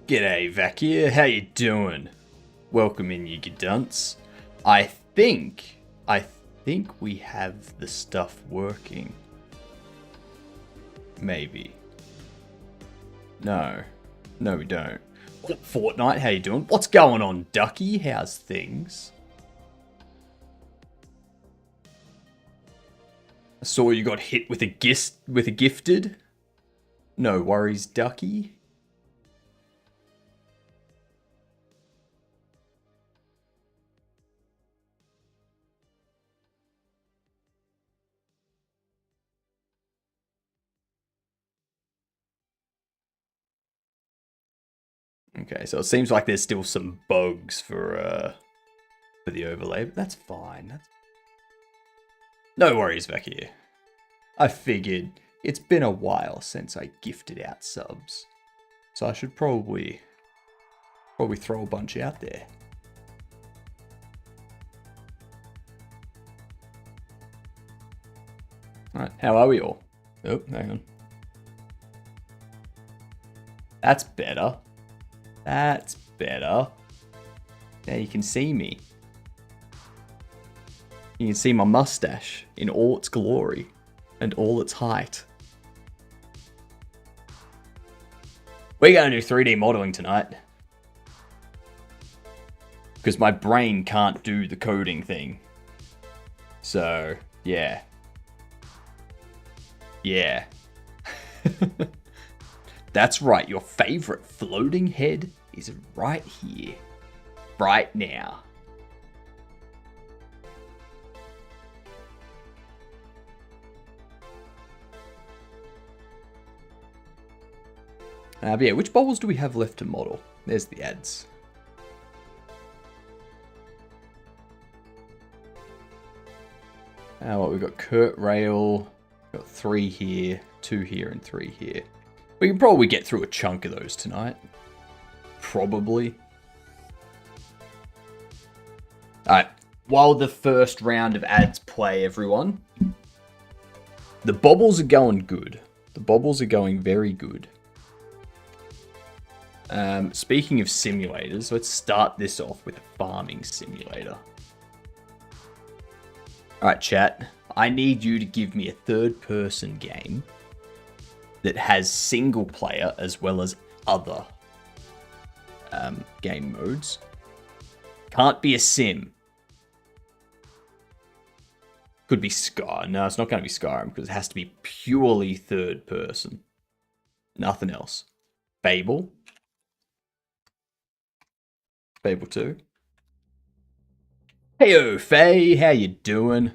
G'day, Vac here. How you doing? Welcome in, you dunce. I think we have the stuff working. Maybe. No, we don't. What up, Fortnite? How you doing? What's going on, Ducky? How's things? I saw you got hit with a gifted. No worries, Ducky. Okay, so it seems like there's still some bugs for the overlay, but that's fine. No worries, back here. I figured it's been a while since I gifted out subs, so I should probably throw a bunch out there. Alright, how are we all? Oh, hang on. That's better. That's better. Now you can see me. You can see my mustache in all its glory and all its height. We're going to do 3D modeling tonight. Because my brain can't do the coding thing. So, yeah. Yeah. That's right, your favorite floating head is right here. Right now. But yeah, which bubbles do we have left to model? There's the ads. What we've got Kurt Rail, got 3 here, 2 here, and 3 here. We can probably get through a chunk of those tonight. Probably. Alright, while the first round of ads play, everyone, the bobbles are going good. The bobbles are going very good. Speaking of simulators, let's start this off with a farming simulator. Alright, chat. I need you to give me a third-person game that has single player as well as other game modes. Can't be a sim. Could be Sky. No, it's not going to be Skyrim because it has to be purely third person. Nothing else. Fable. Fable 2. Heyo, Faye. How you doing?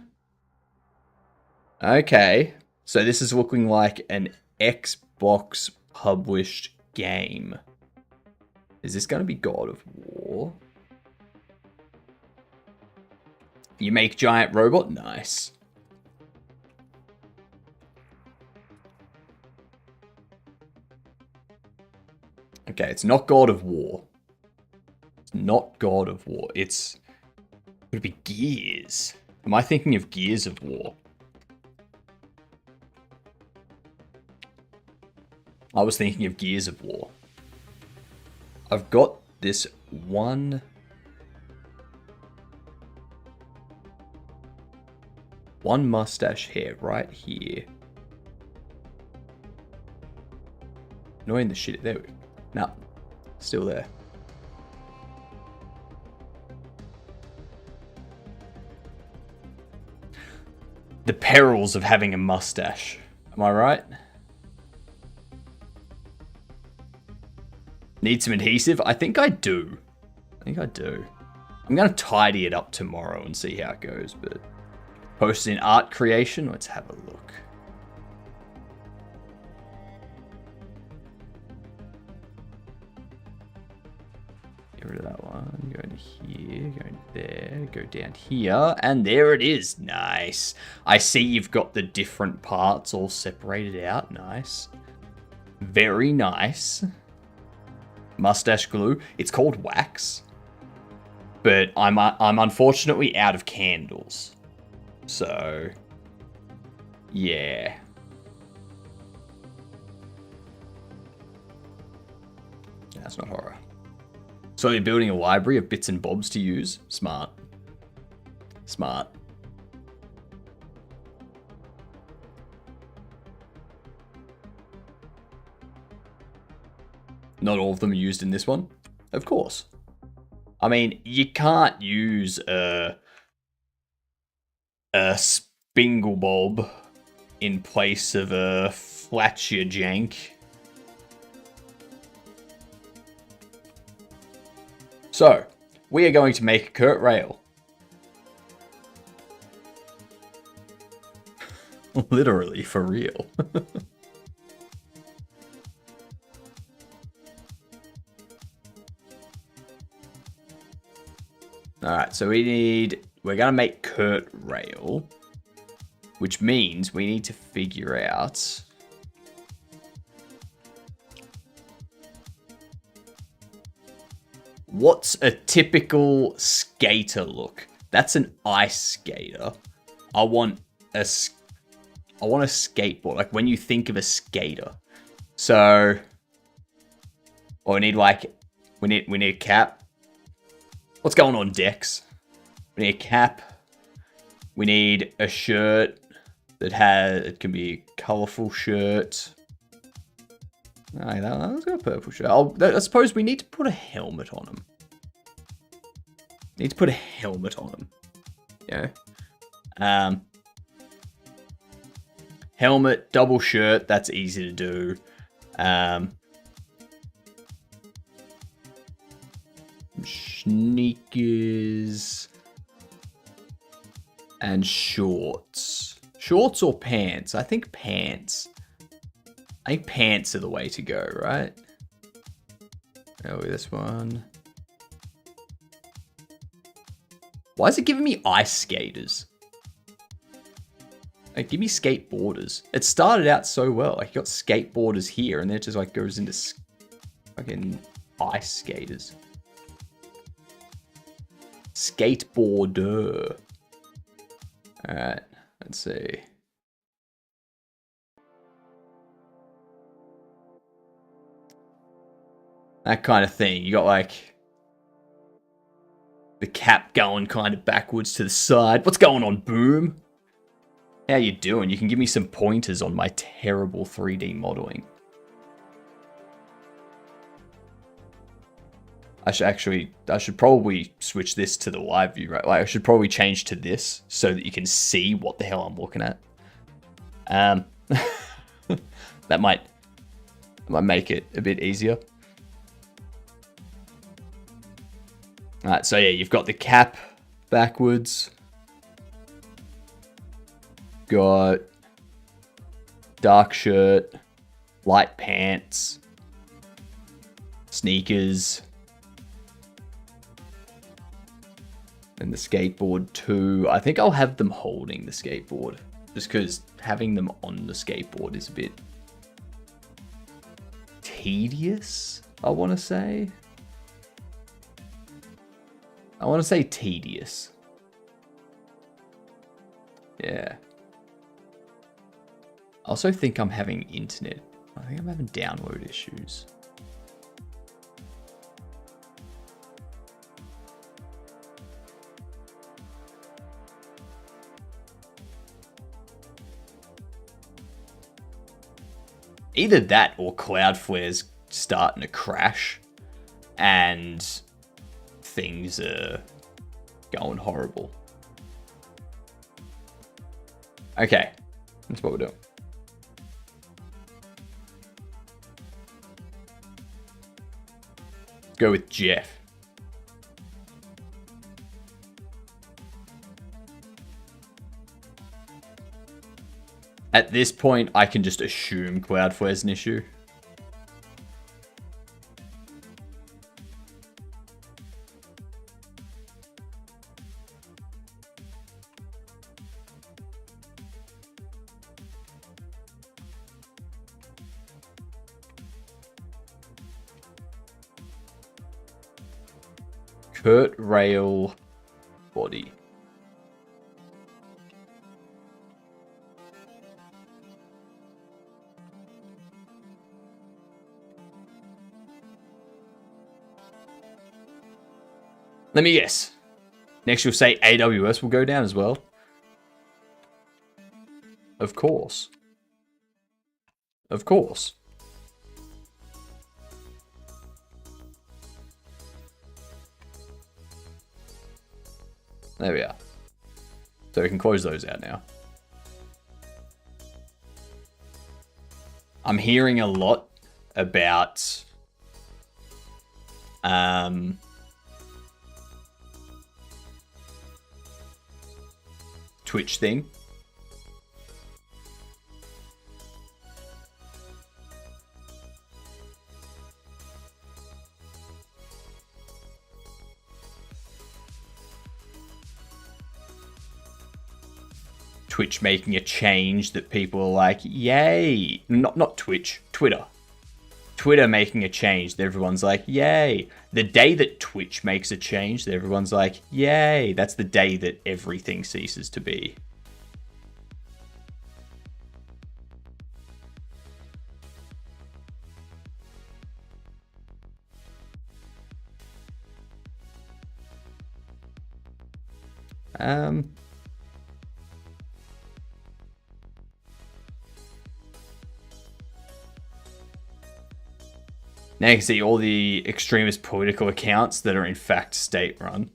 Okay. So this is looking like an Xbox published game. Is this going to be God of War? You make giant robot? Nice. Okay, it's not God of War. It's not God of War. It's... Would it be Gears? Am I thinking of Gears of War? I was thinking of Gears of War. I've got this one mustache hair right here. Annoying the shit. There we go. No, still there. The perils of having a mustache. Am I right? Need some adhesive? I think I do. I'm going to tidy it up tomorrow and see how it goes, but post in art creation, let's have a look. Get rid of that one. Go into here, go into there, go down here, and there it is. Nice. I see you've got the different parts all separated out. Nice. Very nice. Mustache glue. It's called wax, but I'm unfortunately out of candles, so yeah. That's not horror. So you're building a library of bits and bobs to use? Smart. Smart. Not all of them are used in this one. Of course. I mean, you can't use a spingle bob in place of a Flatcher jank. So, we are going to make a Kurt rail. Literally, for real. Alright, so we're gonna make Kurt rail, which means we need to figure out what's a typical skater look. That's an ice skater. I want a skateboard, like when you think of a skater. So, we need a cap. What's going on, Dex? We need a cap. We need a shirt it can be a colorful shirt. Let's go purple shirt. I suppose we need to put a helmet on him. Yeah. Helmet, double shirt. That's easy to do. Sneakers and shorts. Shorts or pants? I think pants. I think pants are the way to go, right? Oh, this one. Why is it giving me ice skaters? Like, give me skateboarders. It started out so well. Like, you got skateboarders here, and then it just like goes into fucking ice skaters. Skateboarder. Alright, let's see. That kind of thing. You got like the cap going kind of backwards to the side. What's going on, Boom? How you doing? You can give me some pointers on my terrible 3D modeling. I should probably switch this to the live view, right? Like, I should probably change to this so that you can see what the hell I'm looking at. That might make it a bit easier. Alright, so yeah, you've got the cap backwards. Got dark shirt, light pants, sneakers, and the skateboard too. I think I'll have them holding the skateboard, just because having them on the skateboard is a bit tedious, I want to say. Tedious. Yeah. I also think I'm having internet. I think I'm having download issues. Either that or Cloudflare's starting to crash and things are going horrible. Okay, that's what we're doing. Let's go with Jeff. At this point, I can just assume Cloudflare's an issue. Kurt rail body. Let me guess. Next you'll say AWS will go down as well. Of course. Of course. There we are. So we can close those out now. I'm hearing a lot about Twitch thing. Twitch making a change that people are like, yay. Not Twitch, Twitter. Twitter making a change that everyone's like, yay. The day that Twitch makes a change that everyone's like, yay. That's the day that everything ceases to be. Now you can see all the extremist political accounts that are in fact state-run.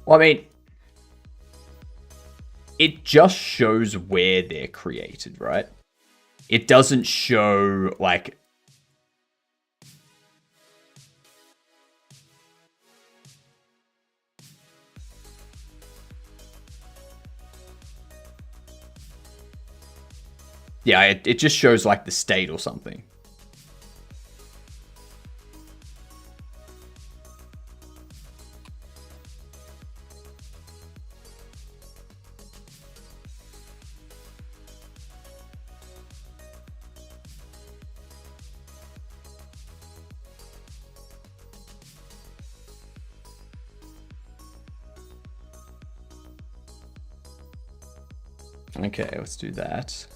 Well, I mean, it just shows where they're created, right? It doesn't show, like... Yeah, it just shows, like, the state or something. Okay, let's do that.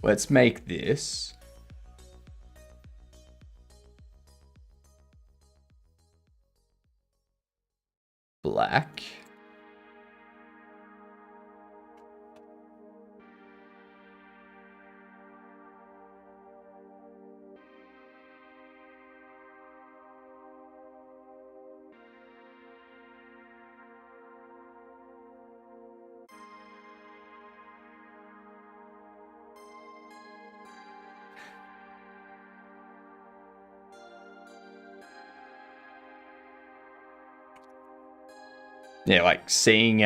Let's make this black. Yeah, like seeing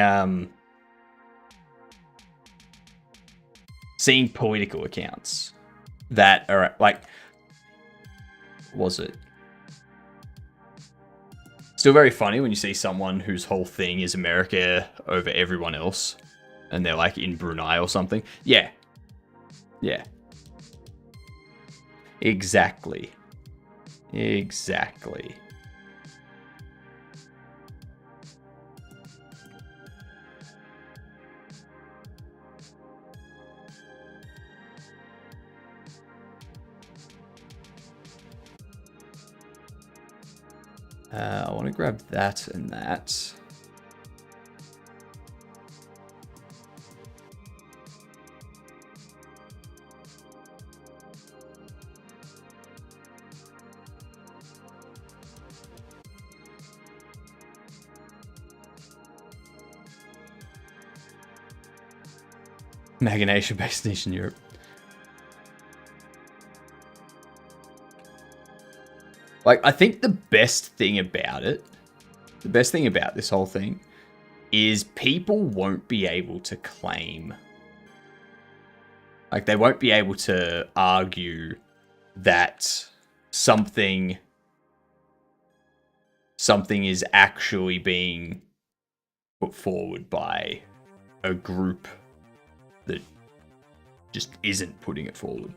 political accounts that are like, was it still very funny when you see someone whose whole thing is America over everyone else and they're like in Brunei or something? Yeah. Yeah. Exactly. Exactly. I want to grab that and that. Magnation-based nation Europe. Like, I think the best thing about this whole thing, is people won't be able to claim, like, they won't be able to argue that something is actually being put forward by a group that just isn't putting it forward.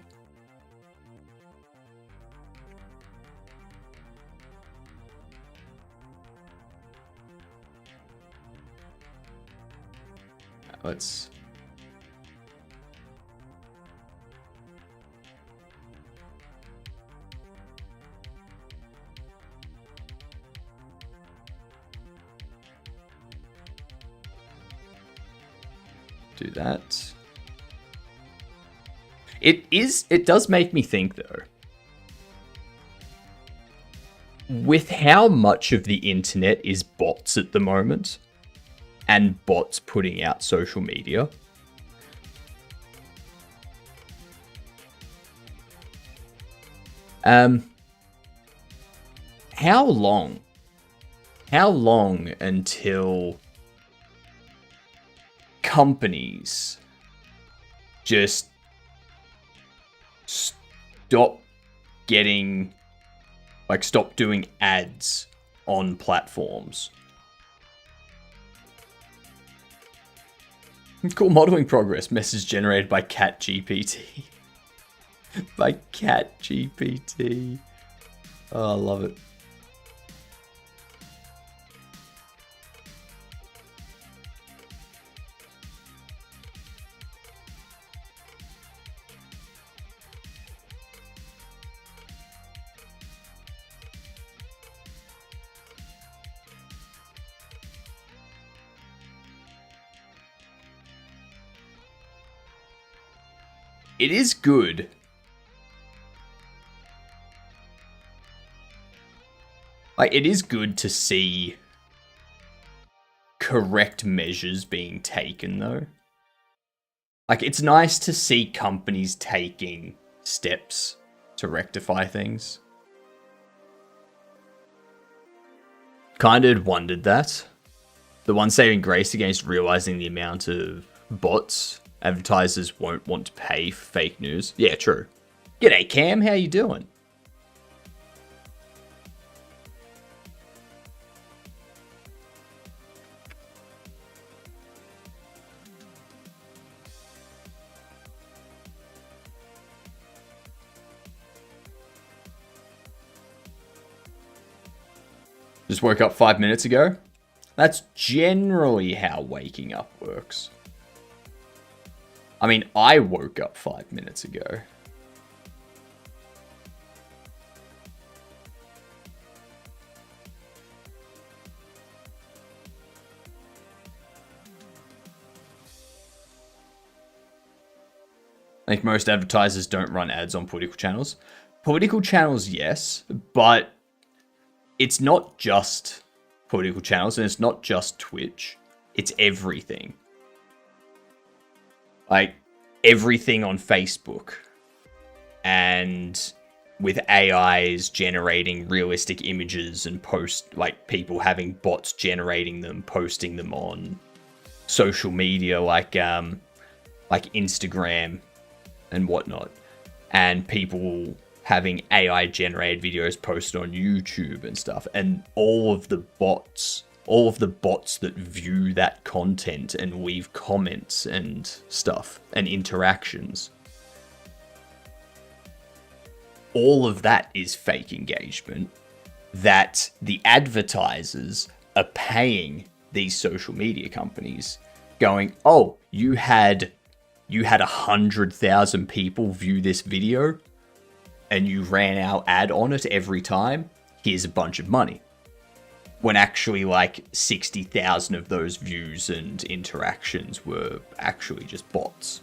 Let's... do that. It does make me think, though, with how much of the internet is bots at the moment, and bots putting out social media, how long until companies just stop doing ads on platforms? Cool modeling progress. Message generated by CatGPT. By CatGPT. Oh, I love it. It is good. Like, it is good to see correct measures being taken, though. Like, it's nice to see companies taking steps to rectify things. Kind of wondered that. The one saving grace against realizing the amount of bots advertisers won't want to pay for fake news. Yeah, true. G'day, Cam. How you doing? Just woke up 5 minutes ago. That's generally how waking up works. I mean, I woke up 5 minutes ago. I think most advertisers don't run ads on political channels. Political channels, yes, but it's not just political channels, and it's not just Twitch. It's everything. Like, everything on Facebook. And with AIs generating realistic images and people having bots generating them, posting them on social media like Instagram and whatnot. And people having AI generated videos posted on YouTube and stuff. And all of the bots that view that content and leave comments and stuff and interactions, all of that is fake engagement that the advertisers are paying these social media companies, going, oh, you had 100,000 people view this video and you ran our ad on it every time, here's a bunch of money. When actually, like, 60,000 of those views and interactions were actually just bots.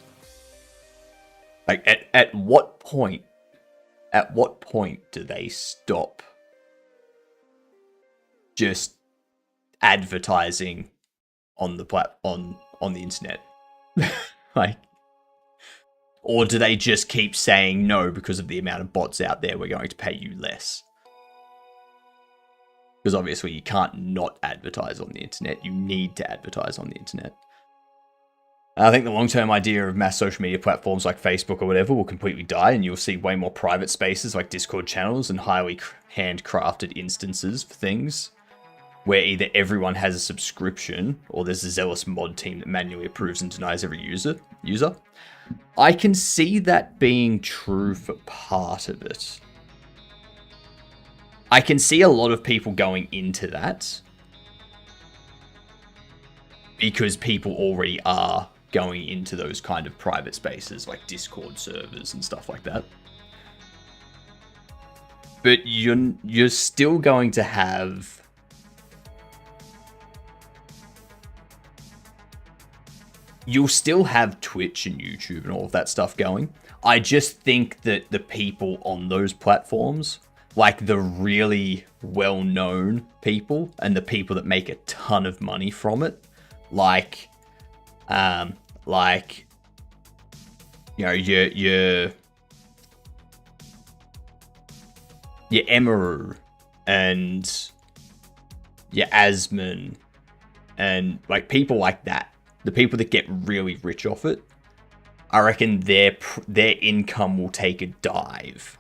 Like, at what point do they stop just advertising on the on the internet? Like, or do they just keep saying, no, because of the amount of bots out there, we're going to pay you less? Because obviously you can't not advertise on the internet. You need to advertise on the internet. I think the long-term idea of mass social media platforms like Facebook or whatever will completely die, and you'll see way more private spaces like Discord channels and highly handcrafted instances for things, where either everyone has a subscription or there's a zealous mod team that manually approves and denies every user. I can see that being true for part of it. I can see a lot of people going into that because people already are going into those kind of private spaces like Discord servers and stuff like that. But you're still going to have you'll still have Twitch and YouTube and all of that stuff going. I just think that the people on those platforms, like the really well-known people and the people that make a ton of money from it, like you know, your Emaru and your Asman and like people like that, the people that get really rich off it, I reckon their income will take a dive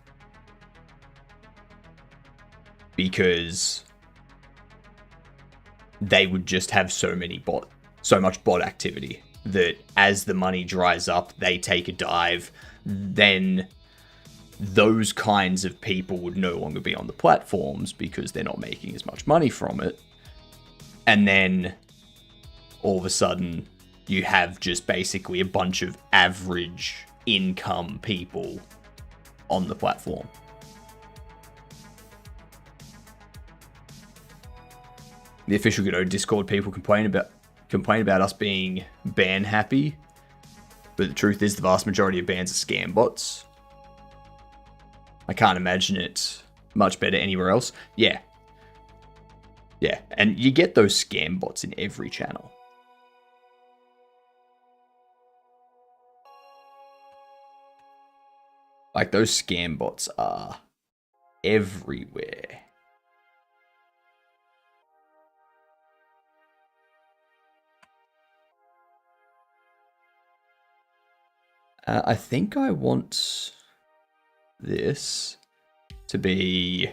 because they would just have so much bot activity that as the money dries up, they take a dive. Then those kinds of people would no longer be on the platforms because they're not making as much money from it. And then all of a sudden you have just basically a bunch of average income people on the platform. The official Godot Discord people complain about us being ban happy, but the truth is the vast majority of bans are scam bots. I can't imagine it much better anywhere else. Yeah, and you get those scam bots in every channel. Like, those scam bots are everywhere. I think I want this to be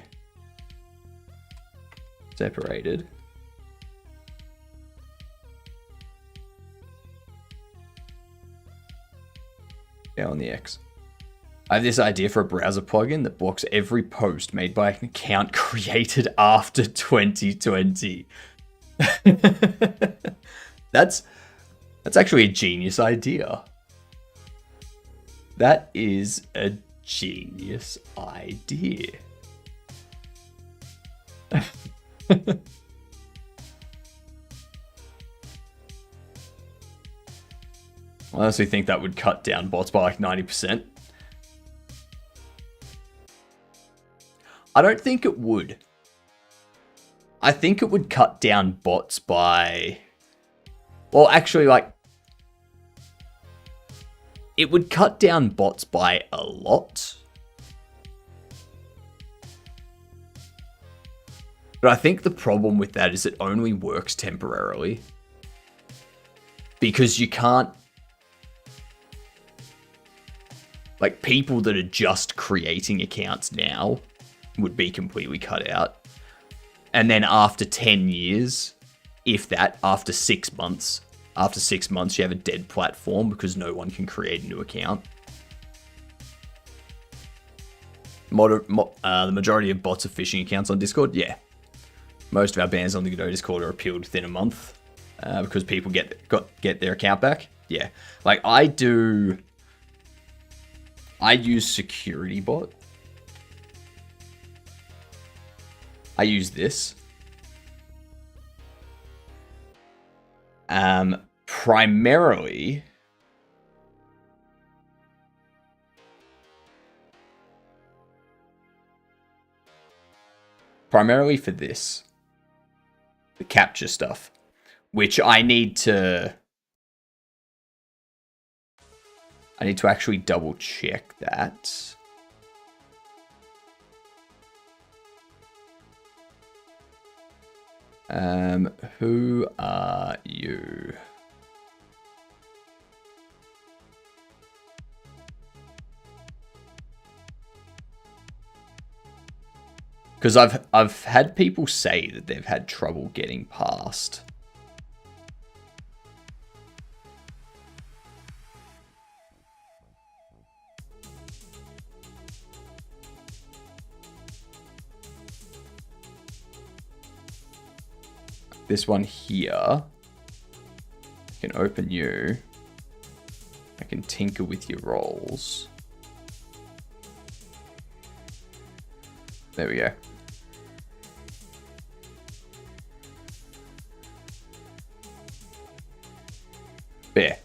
separated. Yeah, on the X. I have this idea for a browser plugin that blocks every post made by an account created after 2020. That's actually a genius idea. That is a genius idea. I honestly think that would cut down bots by like 90%. I don't think it would. I think it would cut down bots by... Well, actually, like... It would cut down bots by a lot. But I think the problem with that is it only works temporarily. Because you can't... Like, people that are just creating accounts now would be completely cut out. And then after 10 years, if that, after 6 months, you have a dead platform because no one can create a new account. The majority of bots are phishing accounts on Discord. Yeah. Most of our bans on the Godot Discord are appealed within a month because people get their account back. Yeah. Like, I use security bot. I use this. Primarily for this, the capture stuff, which I need to actually double check that. Who are you? Because I've had people say that they've had trouble getting past. This one here, I can open you. I can tinker with your roles. There we go.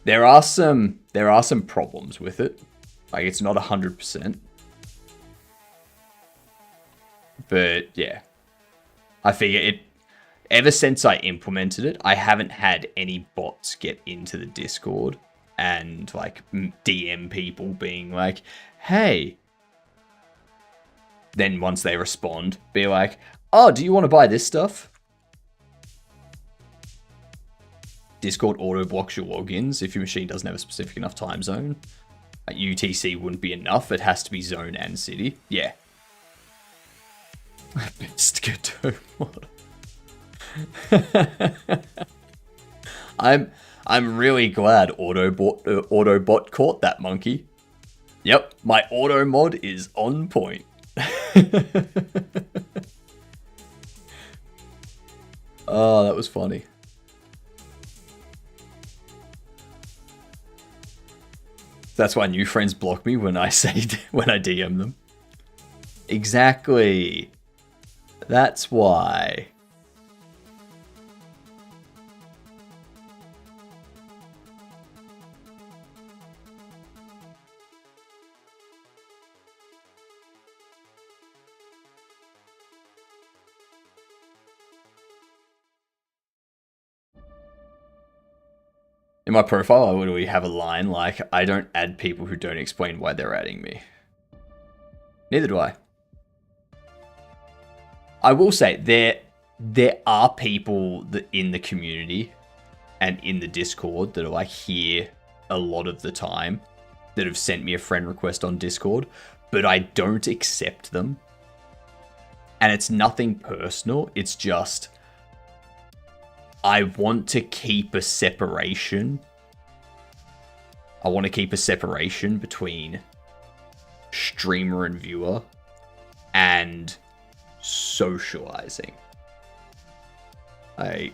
There There are some problems with it. Like, it's not 100%. But yeah, I figure it. Ever since I implemented it, I haven't had any bots get into the Discord and like DM people being like, "Hey." Then once they respond, be like, "Oh, do you want to buy this stuff?" Discord auto blocks your logins if your machine doesn't have a specific enough time zone. Like, UTC wouldn't be enough; it has to be zone and city. Yeah. Best Godot mod. I'm really glad Autobot caught that monkey. Yep, my auto mod is on point. Oh, that was funny. That's why new friends block me when I DM them. Exactly. That's why. In my profile, I literally have a line like, "I don't add people who don't explain why they're adding me." Neither do I. I will say, there are people that in the community and in the Discord that are like here a lot of the time that have sent me a friend request on Discord, but I don't accept them. And it's nothing personal. It's just, I want to keep a separation. I want to keep a separation between streamer and viewer and socializing. I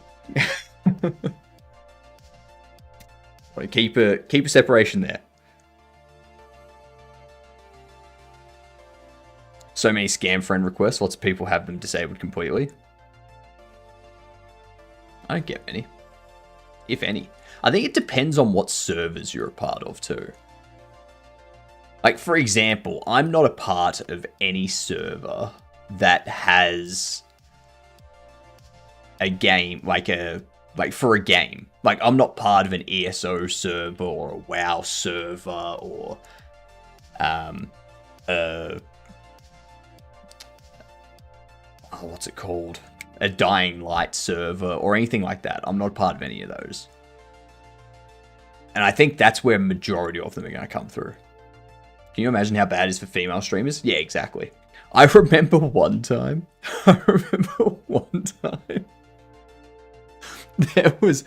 want to keep a separation there. So many scam friend requests. Lots of people have them disabled completely. I don't get many, if any. I think it depends on what servers you're a part of too. Like, for example, I'm not a part of any server that has a game, like for a game. Like, I'm not part of an ESO server or a WoW server or what's it called? A Dying Light server or anything like that. I'm not part of any of those. And I think that's where majority of them are going to come through. Can you imagine how bad it is for female streamers? Yeah, exactly. I remember one time. There was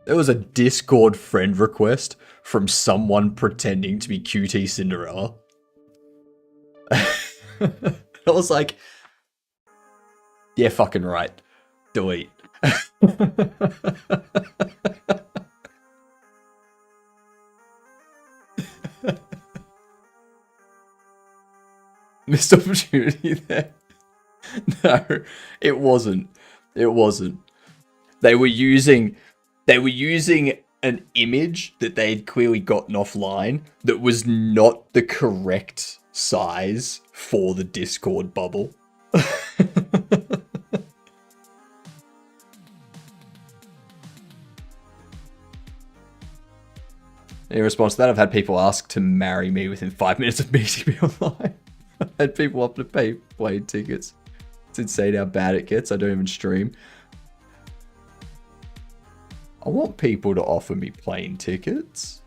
a Discord friend request from someone pretending to be QT Cinderella. I was like, yeah, fucking right. Delete. Missed opportunity there. No, it wasn't. It wasn't. They were using an image that they'd clearly gotten offline that was not the correct size for the Discord bubble. In response to that, I've had people ask to marry me within 5 minutes of meeting me online. I've had people up to pay plane tickets. It's insane how bad it gets. I don't even stream. I want people to offer me plane tickets.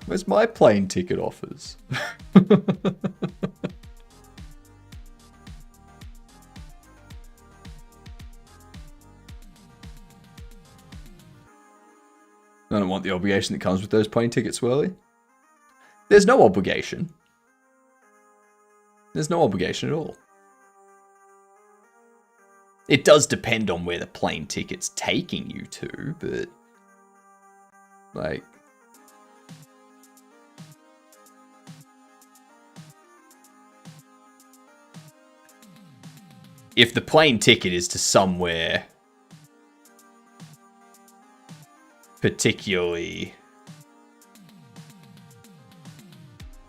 Where's my plane ticket offers? I don't want the obligation that comes with those plane tickets, Swirly. There's no obligation. There's no obligation at all. It does depend on where the plane ticket's taking you to, but like, if the plane ticket is to somewhere particularly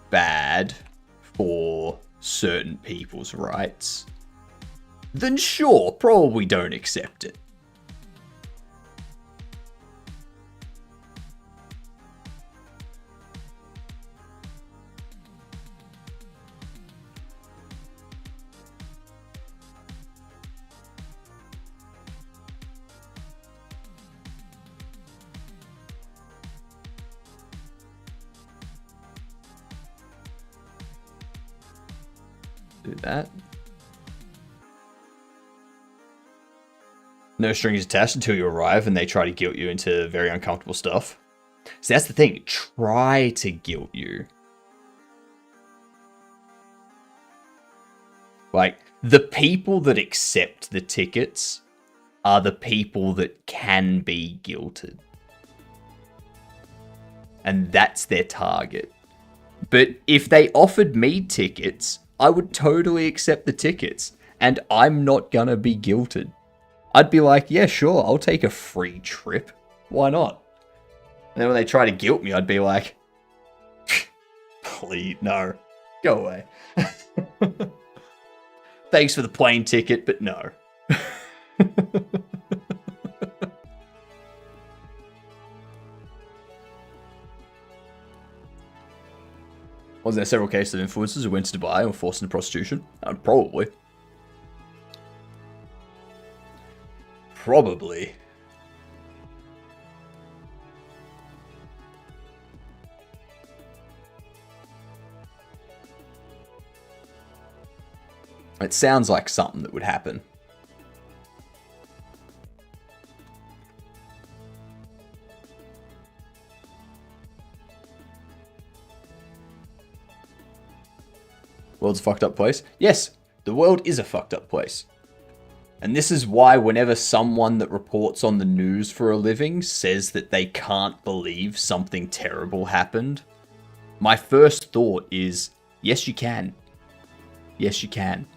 bad for certain people's rights, then sure, probably don't accept it. Do that. No strings attached until you arrive and they try to guilt you into very uncomfortable stuff. So that's the thing. Try to guilt you. Like, the people that accept the tickets are the people that can be guilted. And that's their target. But if they offered me tickets, I would totally accept the tickets. And I'm not gonna be guilted. I'd be like, yeah, sure, I'll take a free trip. Why not? And then when they try to guilt me, I'd be like, please, no. Go away. Thanks for the plane ticket, but no. Was there several cases of influencers who went to Dubai and were forced into prostitution? Probably. Probably. It sounds like something that would happen. World's a fucked up place? Yes, the world is a fucked up place. And this is why whenever someone that reports on the news for a living says that they can't believe something terrible happened, my first thought is, yes, you can. Yes, you can.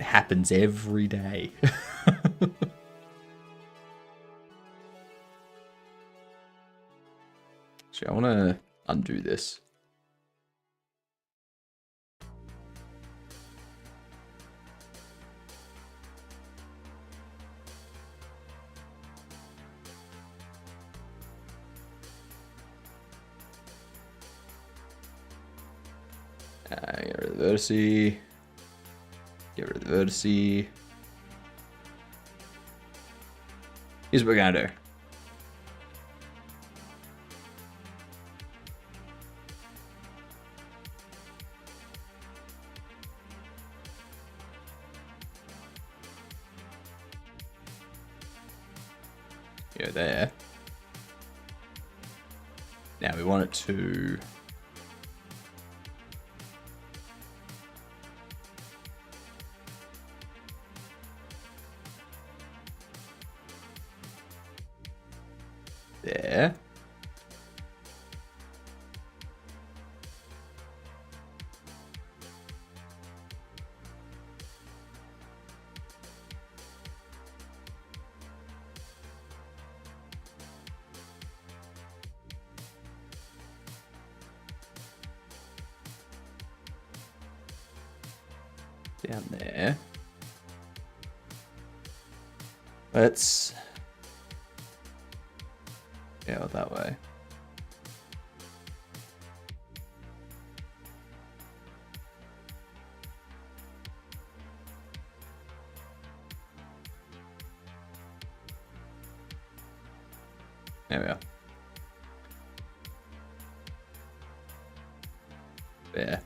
It happens every day. Actually, I want to undo this. Get rid of the vertice. Get rid of the vertice. Here's what we're gonna do. Go there. Now we want it to there. Down there. Let's go that way. There we are. There.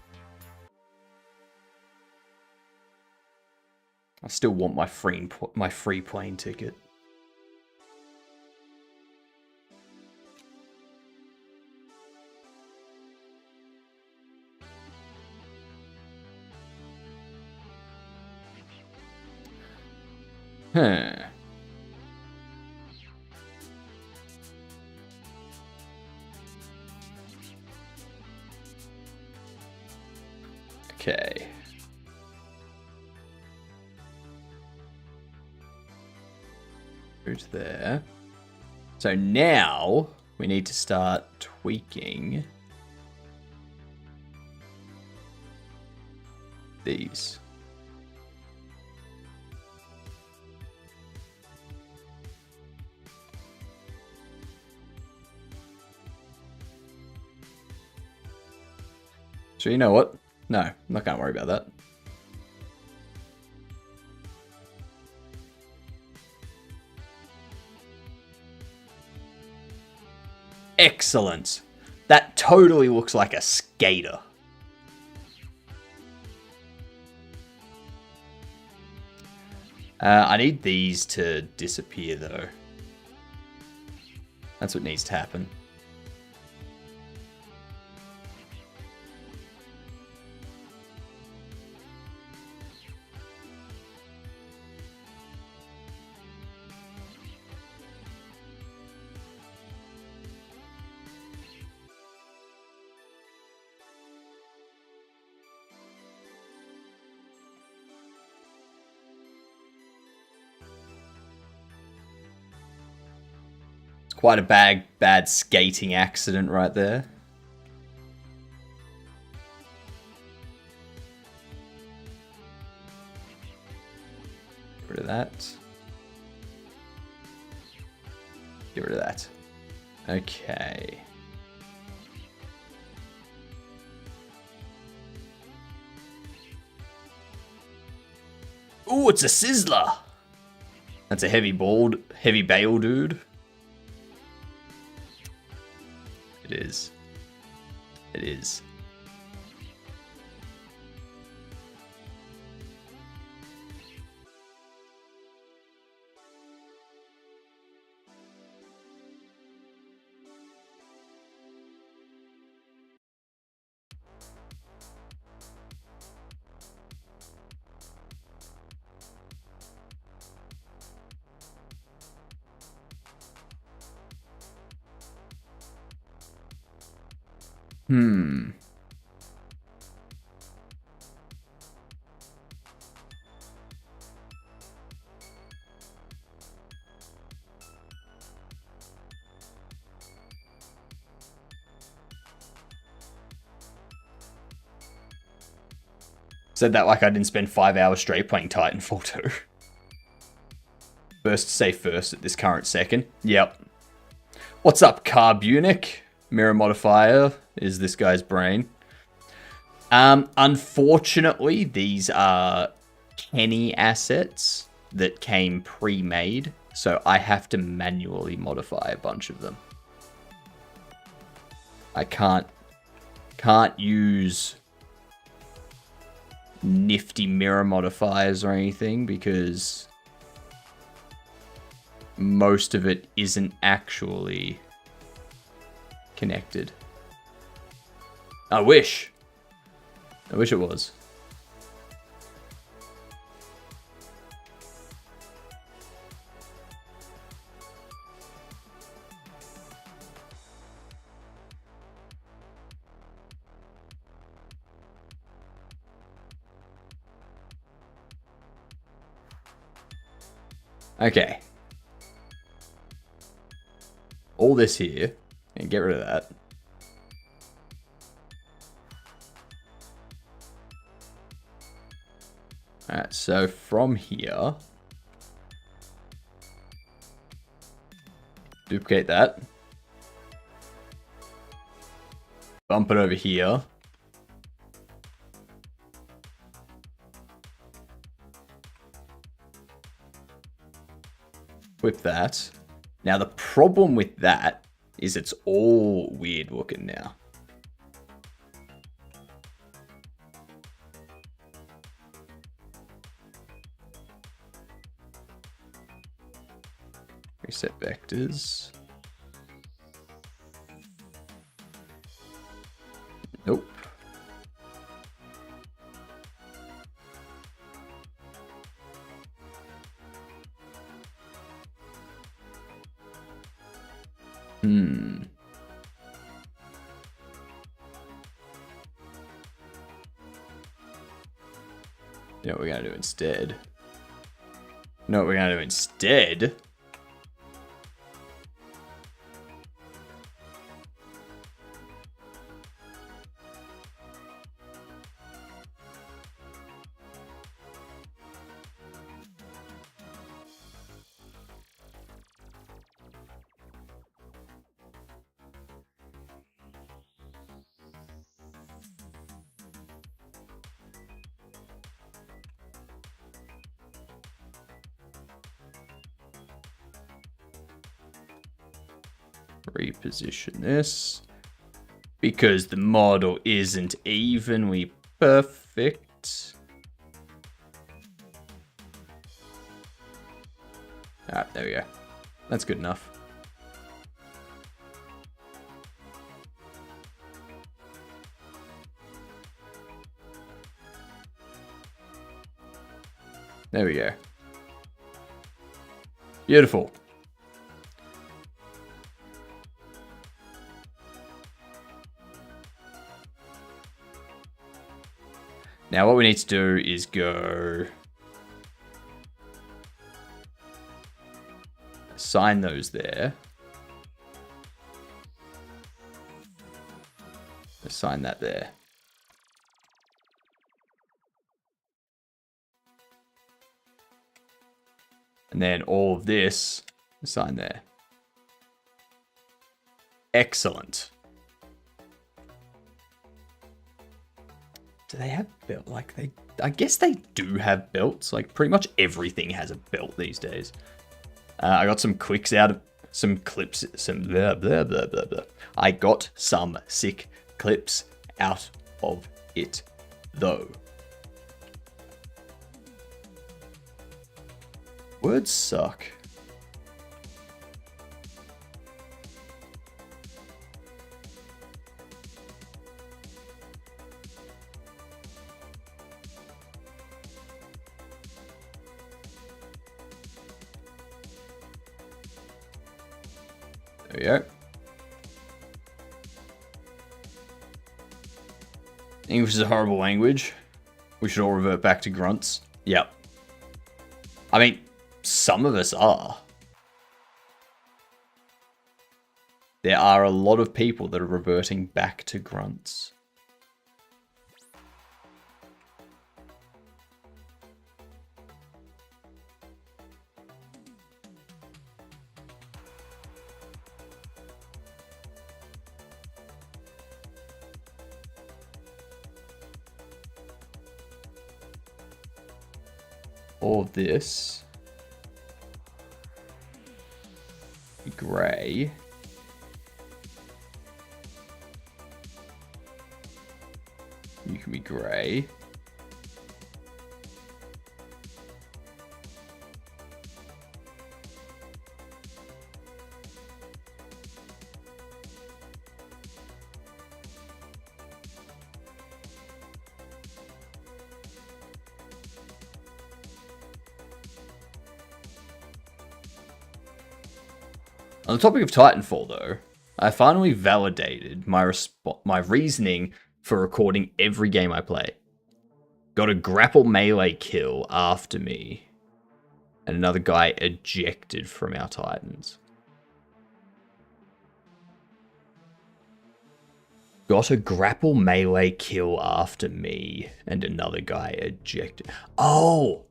I still want my free plane ticket. Huh. Okay. Go to there. So now we need to start tweaking these. So you know what? No, I'm not going to worry about that. Excellent. That totally looks like a skater. I need these to disappear, though. That's what needs to happen. Quite a bad skating accident right there. Get rid of that. Get rid of that. Okay. Ooh, it's a sizzler. That's a heavy bale dude. It is. It is. Said that like I didn't spend 5 hours straight playing Titanfall 2. First to say first at this current second. Yep. What's up, Carbunic? Mirror modifier is this guy's brain. Unfortunately, these are Kenny assets that came pre-made, so I have to manually modify a bunch of them. I can't use nifty mirror modifiers or anything because most of it isn't actually connected. I wish it was. Okay. All this here, and get rid of that. Alright, so from here, duplicate that. Bump it over here. Whip that. Now the problem with that is it's all weird looking now. Reset vectors. Nope. You know what we're gonna do instead? reposition this. Because the model isn't evenly perfect. Alright, there we go. That's good enough. There we go. Beautiful. Now what we need to do is go assign those there. Assign that there. And then all of this, assign there. Excellent. Do they have belt? Like I guess they do have belts. Like pretty much everything has a belt these days. I got some clicks out of some clips. Some blah blah blah blah blah. I got some sick clips out of it, though. Words suck. There we go. English is a horrible language. We should all revert back to grunts. Yep. I mean, some of us are. There are a lot of people that are reverting back to grunts. All of this. Grey. You can be grey. On the topic of Titanfall, though, I finally validated my reasoning for recording every game I play. Got a grapple melee kill after me, and another guy ejected from our Titans. Got a grapple melee kill after me, and another guy ejected. Oh!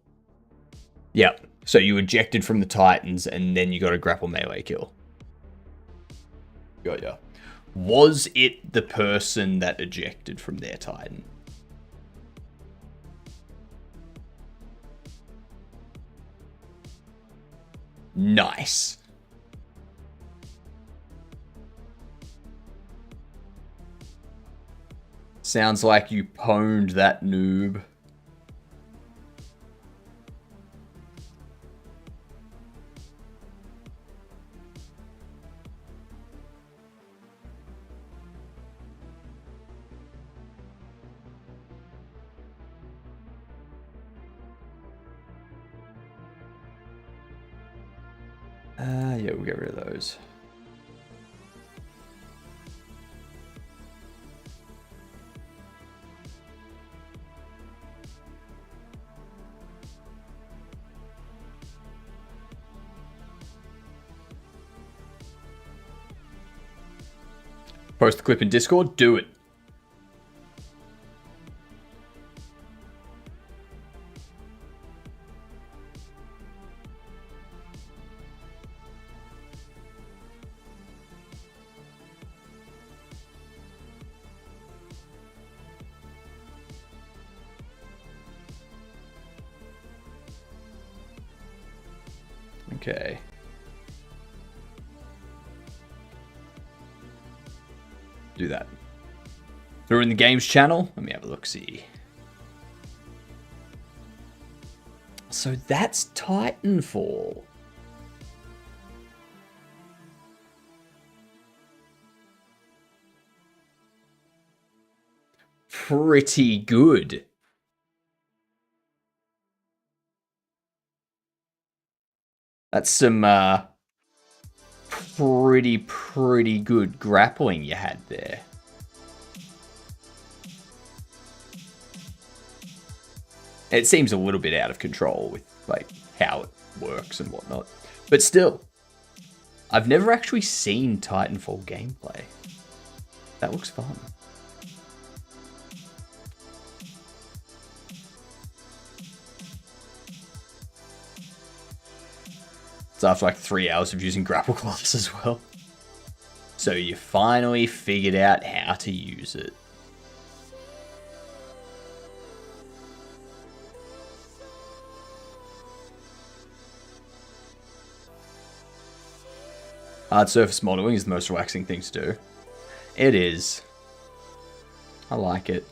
Yep. So you ejected from the Titans, and then you got a grapple melee kill. Got ya. Was it the person that ejected from their Titan? Nice. Sounds like you pwned that noob. Yeah, we'll get rid of those. Post the clip in Discord, do it. Okay. do that. Through in the games channel. Let me have a look, see. So that's Titanfall. Pretty good. That's some pretty good grappling you had there. It seems a little bit out of control with like how it works and whatnot. But still, I've never actually seen Titanfall gameplay. That looks fun. It's after like 3 hours of using grapple class as well. So you finally figured out how to use it. Hard surface modeling is the most relaxing thing to do. It is. I like it.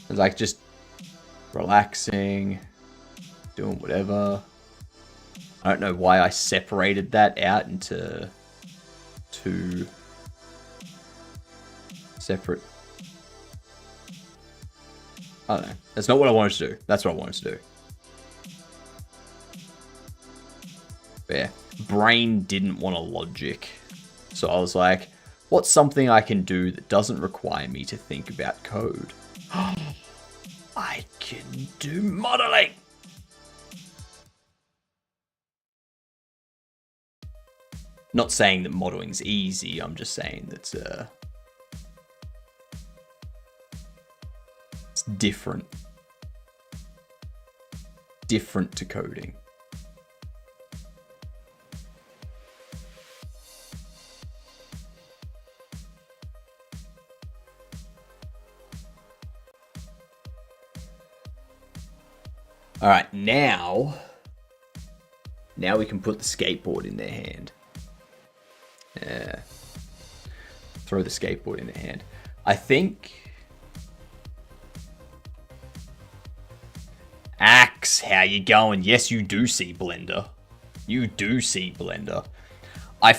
It's like just relaxing, doing whatever. I don't know why I separated that out into 2 separate. I don't know. That's not what I wanted to do. That's what I wanted to do. But yeah. Brain didn't want a logic. So I was like, what's something I can do that doesn't require me to think about code? I can do modeling! Not saying that modeling's easy, I'm just saying that it's different. Different to coding. All right, now we can put the skateboard in their hand. Yeah. Throw the skateboard in their hand. I think... Axe, how you going? Yes, you do see Blender. You do see Blender. I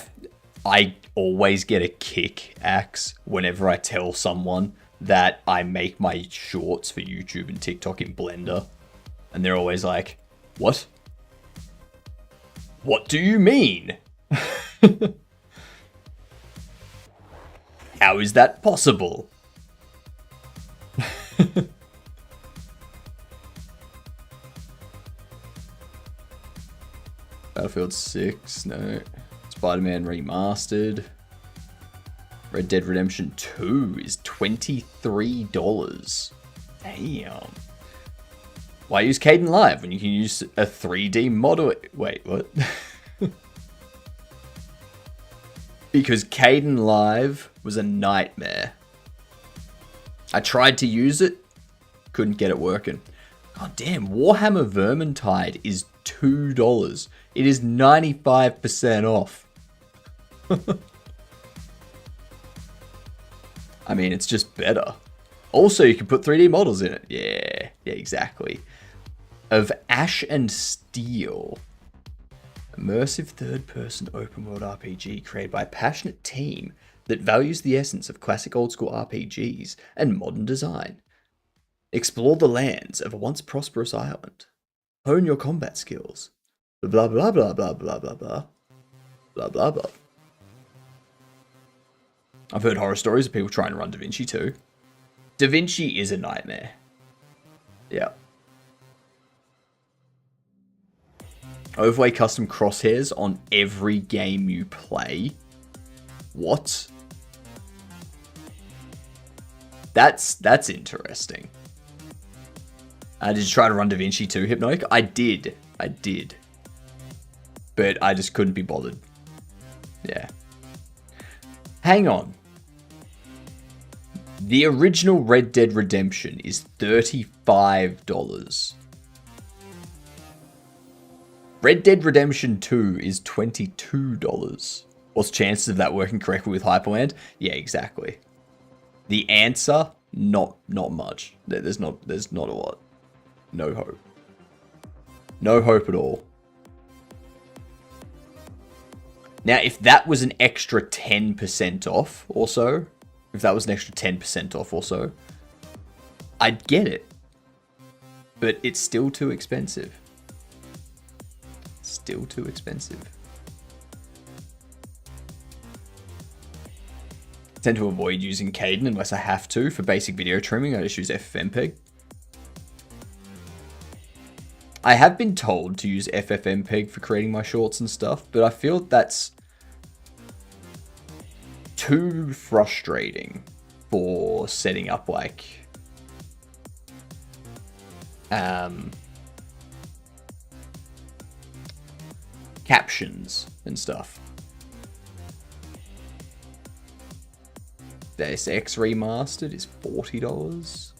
always get a kick, Axe, whenever I tell someone that I make my shorts for YouTube and TikTok in Blender. And they're always like, what? What do you mean? How is that possible? Battlefield 6, no. Spider-Man Remastered. Red Dead Redemption 2 is $23. Damn. Why use Caden Live when you can use a 3D model? Wait, what? Because Caden Live was a nightmare. I tried to use it, couldn't get it working. God damn, Warhammer Vermintide is $2. It is 95% off. I mean, it's just better. Also, you can put 3D models in it. Yeah, exactly. Of Ash and Steel. Immersive third-person open-world RPG created by a passionate team that values the essence of classic old-school RPGs and modern design. Explore the lands of a once prosperous island. Hone your combat skills. Blah, blah, blah, blah, blah, blah, blah. Blah, blah, blah. I've heard horror stories of people trying to run DaVinci too. DaVinci is a nightmare. Yeah. Overlay custom crosshairs on every game you play. What? That's interesting. Did you try to run DaVinci too, Hypnotic? I did. But I just couldn't be bothered. Yeah. Hang on. The original Red Dead Redemption is $35. Red Dead Redemption 2 is $22. What's chances of that working correctly with Hyperland? Yeah, exactly. The answer, not much. There's not a lot. No hope. No hope at all. Now, if that was an extra 10% off or so, I'd get it. But it's still too expensive. Still too expensive. I tend to avoid using Caden unless I have to. For basic video trimming, I just use FFmpeg. I have been told to use FFmpeg for creating my shorts and stuff, but I feel that's too frustrating for setting up like captions and stuff. This X Remastered is $40.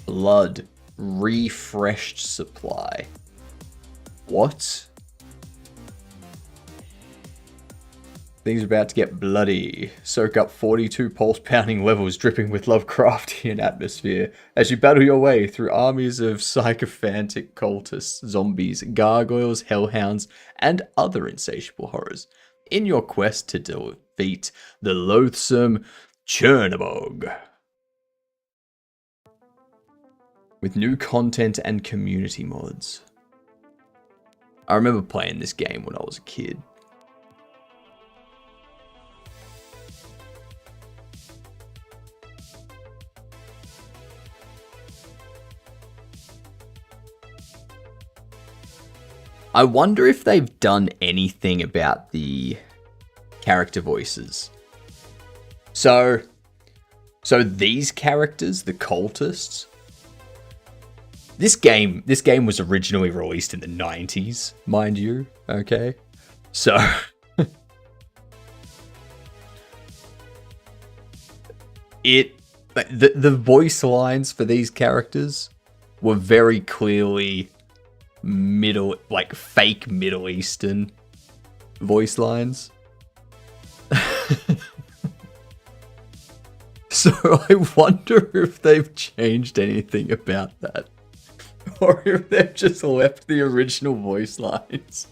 Blood refreshed supply. What? Things are about to get bloody. Soak up 42 pulse-pounding levels dripping with Lovecraftian atmosphere as you battle your way through armies of sycophantic cultists, zombies, gargoyles, hellhounds, and other insatiable horrors in your quest to defeat the loathsome Chernabog. With new content and community mods. I remember playing this game when I was a kid. I wonder if they've done anything about the character voices. So these characters, the cultists, this game was originally released in the 90s, mind you, okay? So the voice lines for these characters were very clearly fake Middle Eastern voice lines. So I wonder if they've changed anything about that. Or if they've just left the original voice lines.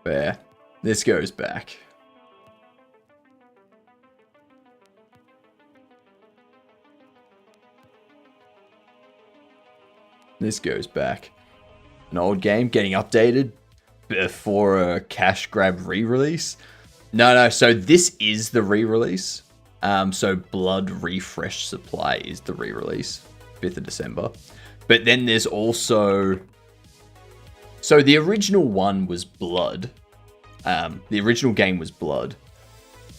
Yeah, this goes back. This goes back. An old game getting updated before a cash grab re-release. No, so this is the re-release. So Blood Refresh Supply is the re-release, 5th of December. But then there's also... So the original one was Blood. The original game was Blood.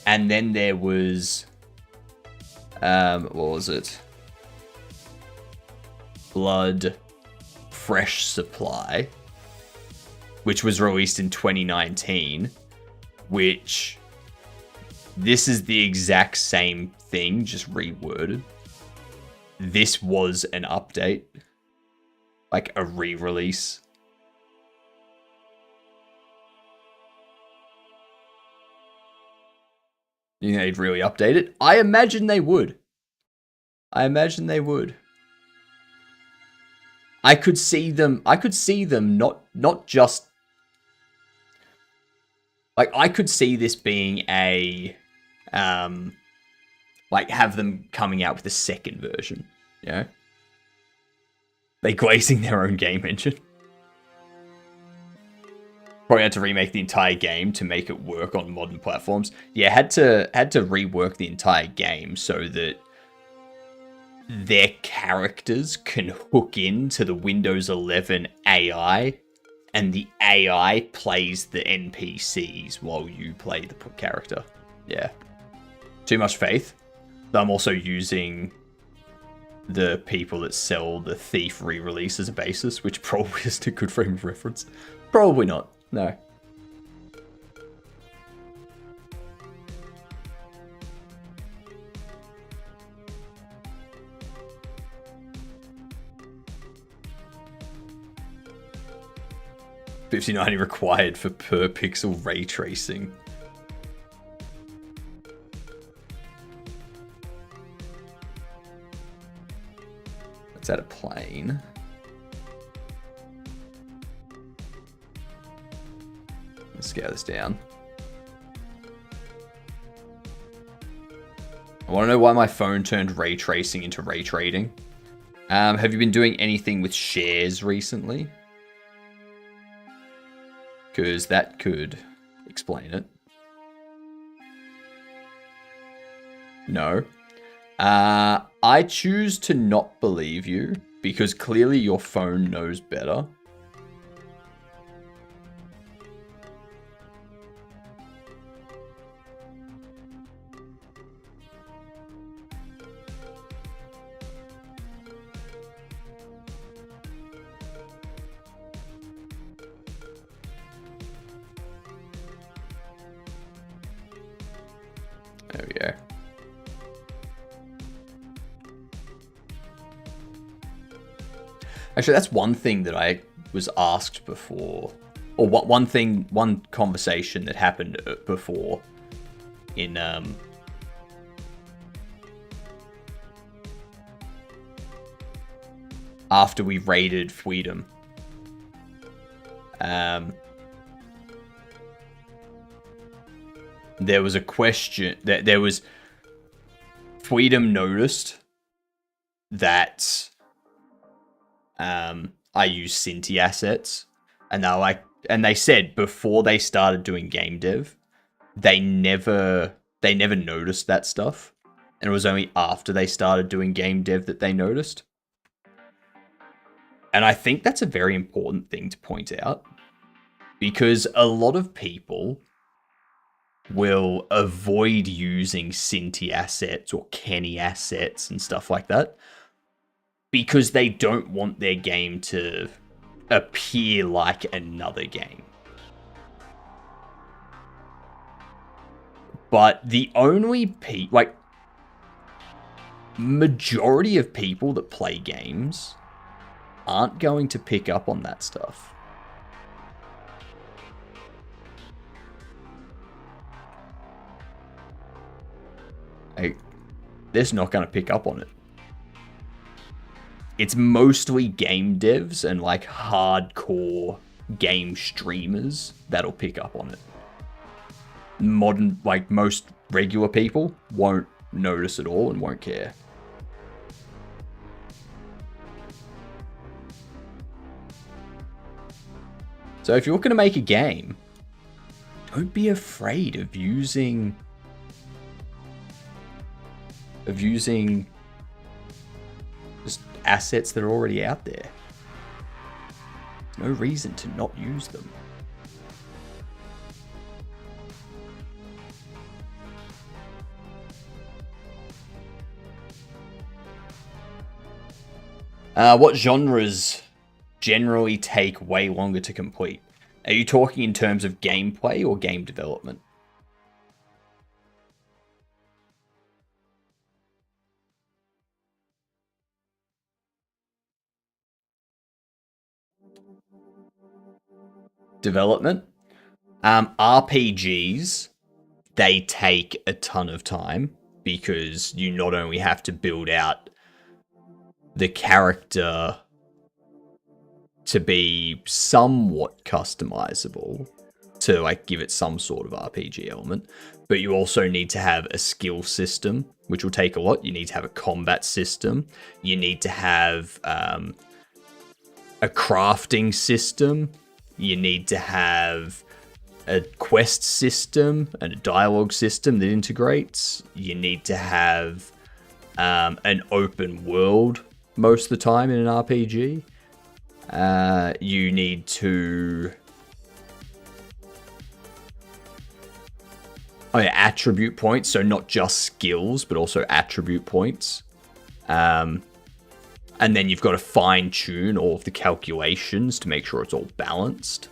And then there was... what was it? Blood Fresh Supply, which was released in 2019, which this is the exact same thing, just reworded. This was an update, like a re-release. You think they'd really update it? I imagine they would. I could see them not just like, I could see this being a like, have them coming out with a second version, you know? They glazing their own game engine. Probably had to remake the entire game to make it work on modern platforms. Yeah, had to rework the entire game so that their characters can hook into the Windows 11 AI, and the AI plays the NPCs while you play the character. Yeah. Too much faith. I'm also using the people that sell the Thief re-release as a basis, which probably isn't a good frame of reference. Probably not. No. 5090 required for per pixel ray tracing. Let's add a plane. Let's scale this down. I want to know why my phone turned ray tracing into ray trading. Have you been doing anything with shares recently? Because that could explain it. No. I choose to not believe you because clearly your phone knows better. There we go. Actually, that's one thing that I was asked before, or one conversation that happened before in after we raided Freedom. There was a question that there was Freedom noticed that I use Cinti assets, and they said before they started doing game dev, they never noticed that stuff, and it was only after they started doing game dev that they noticed. And I think that's a very important thing to point out, because a lot of people will avoid using Cinti assets or Kenny assets and stuff like that because they don't want their game to appear like another game. But the only majority of people that play games aren't going to pick up on that stuff. They're just not going to pick up on it. It's mostly game devs and like hardcore game streamers that'll pick up on it. Most regular people won't notice at all and won't care. So if you're looking to make a game, don't be afraid of using just assets that are already out there. There's no reason to not use them. What genres generally take way longer to complete? Are you talking in terms of gameplay or game development? Development. RPGs, they take a ton of time because you not only have to build out the character to be somewhat customizable to like give it some sort of RPG element, but you also need to have a skill system, which will take a lot. You need to have a combat system. You need to have a crafting system. You need to have a quest system and a dialogue system that integrates. You need to have an open world most of the time in an RPG. You need to... attribute points, so not just skills, but also attribute points. And then you've got to fine-tune all of the calculations to make sure it's all balanced.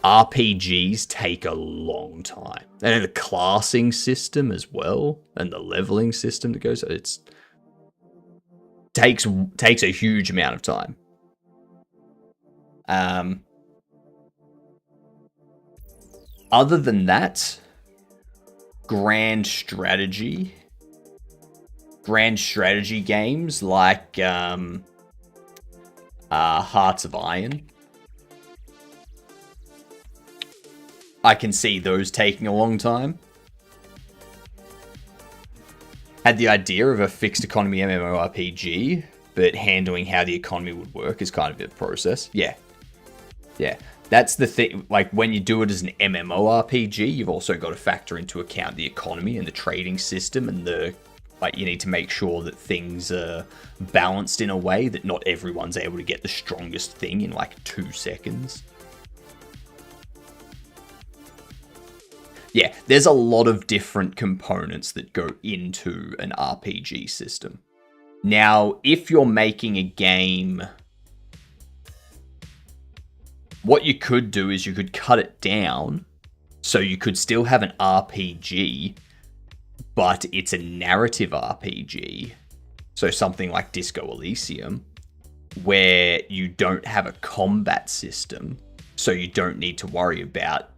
RPGs take a long time. And then the classing system as well, and the leveling system that goes... takes a huge amount of time. Other than that, grand strategy games like Hearts of Iron, I can see those taking a long time. Had the idea of a fixed economy MMORPG, but handling how the economy would work is kind of a process. Yeah. That's the thing. Like, when you do it as an MMORPG, you've also got to factor into account the economy and the trading system, and you need to make sure that things are balanced in a way that not everyone's able to get the strongest thing in like 2 seconds. Yeah, there's a lot of different components that go into an RPG system. Now, if you're making a game, what you could do is you could cut it down so you could still have an RPG, but it's a narrative RPG. So something like Disco Elysium, where you don't have a combat system, so you don't need to worry about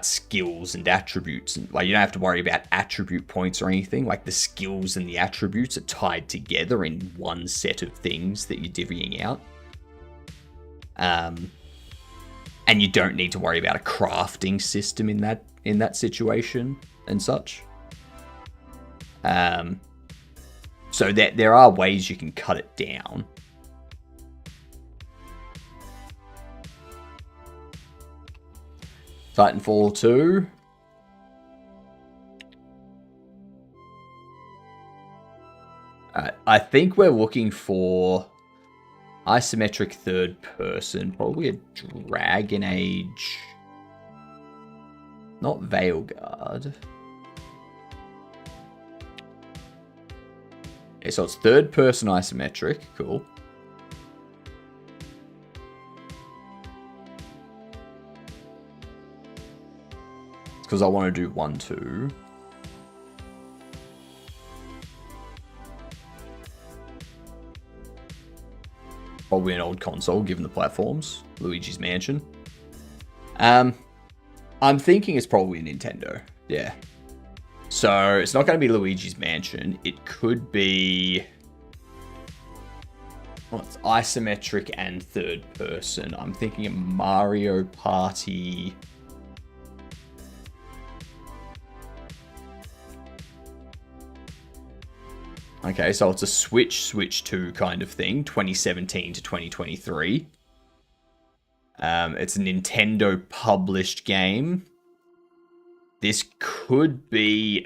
skills and attributes, and like you don't have to worry about attribute points or anything. Like, the skills and the attributes are tied together in one set of things that you're divvying out. And you don't need to worry about a crafting system in that situation and such. So there are ways you can cut it down. Titanfall 2. I think we're looking for isometric third person, probably a Dragon Age. Not Veilguard. Okay, so it's third person isometric, cool. Because I want to do 1-2. Probably an old console, given the platforms. Luigi's Mansion. I'm thinking it's probably Nintendo. Yeah. So it's not going to be Luigi's Mansion. It could be... Well, it's isometric and third person. I'm thinking a Mario Party... Okay, so it's a Switch 2 kind of thing, 2017 to 2023. It's a Nintendo published game. This could be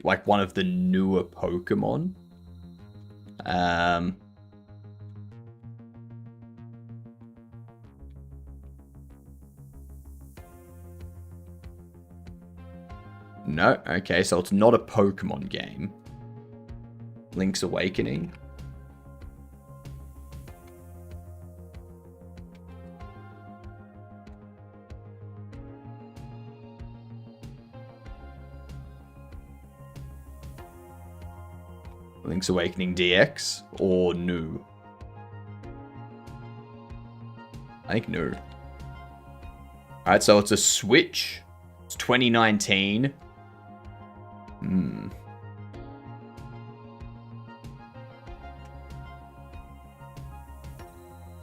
like one of the newer Pokemon. No, okay, so it's not a Pokemon game. Link's Awakening. Link's Awakening DX or new? I think new. Alright, so it's a Switch. It's 2019.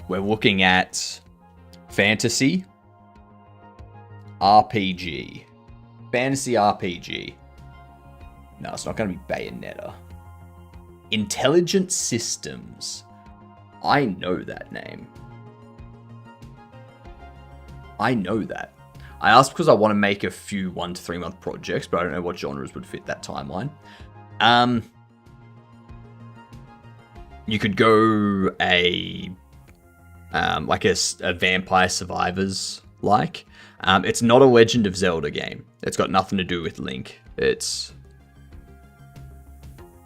We're looking at fantasy, RPG. Fantasy RPG. No, it's not going to be Bayonetta. Intelligent Systems. I know that name. I know that. I asked because I want to make a few 1 to 3 month projects, but I don't know what genres would fit that timeline. You could go like a Vampire Survivors like. It's not a Legend of Zelda game. It's got nothing to do with Link. It's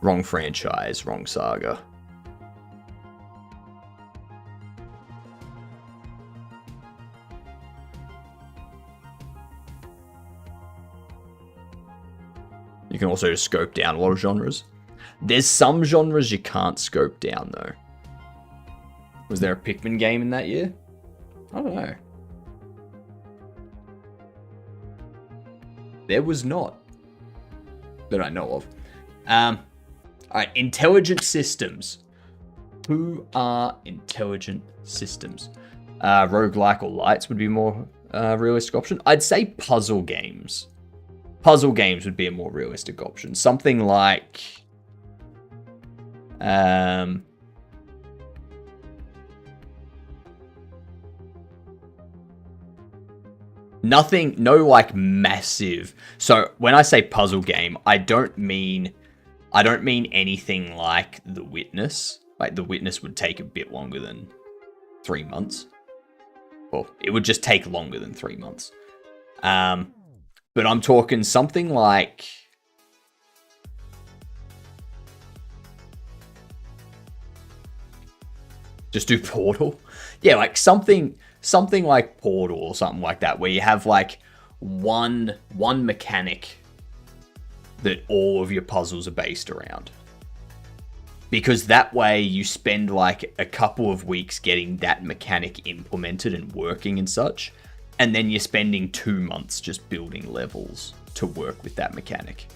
wrong franchise, wrong saga. You can also just scope down a lot of genres. There's some genres you can't scope down though. Was there a Pikmin game in that year? I don't know. There was not. That I know of. Alright, intelligent systems. Who are intelligent systems? Roguelike or lights would be more realistic option. I'd say puzzle games. Puzzle games would be a more realistic option. Something like... nothing, no like massive. So when I say puzzle game, I don't mean anything like The Witness. Like The Witness would take a bit longer than 3 months. Well, it would just take longer than 3 months. But I'm talking something like... just do Portal? Yeah, like something like Portal or something like that, where you have like one mechanic that all of your puzzles are based around. Because that way you spend like a couple of weeks getting that mechanic implemented and working and such, and then you're spending 2 months just building levels to work with that mechanic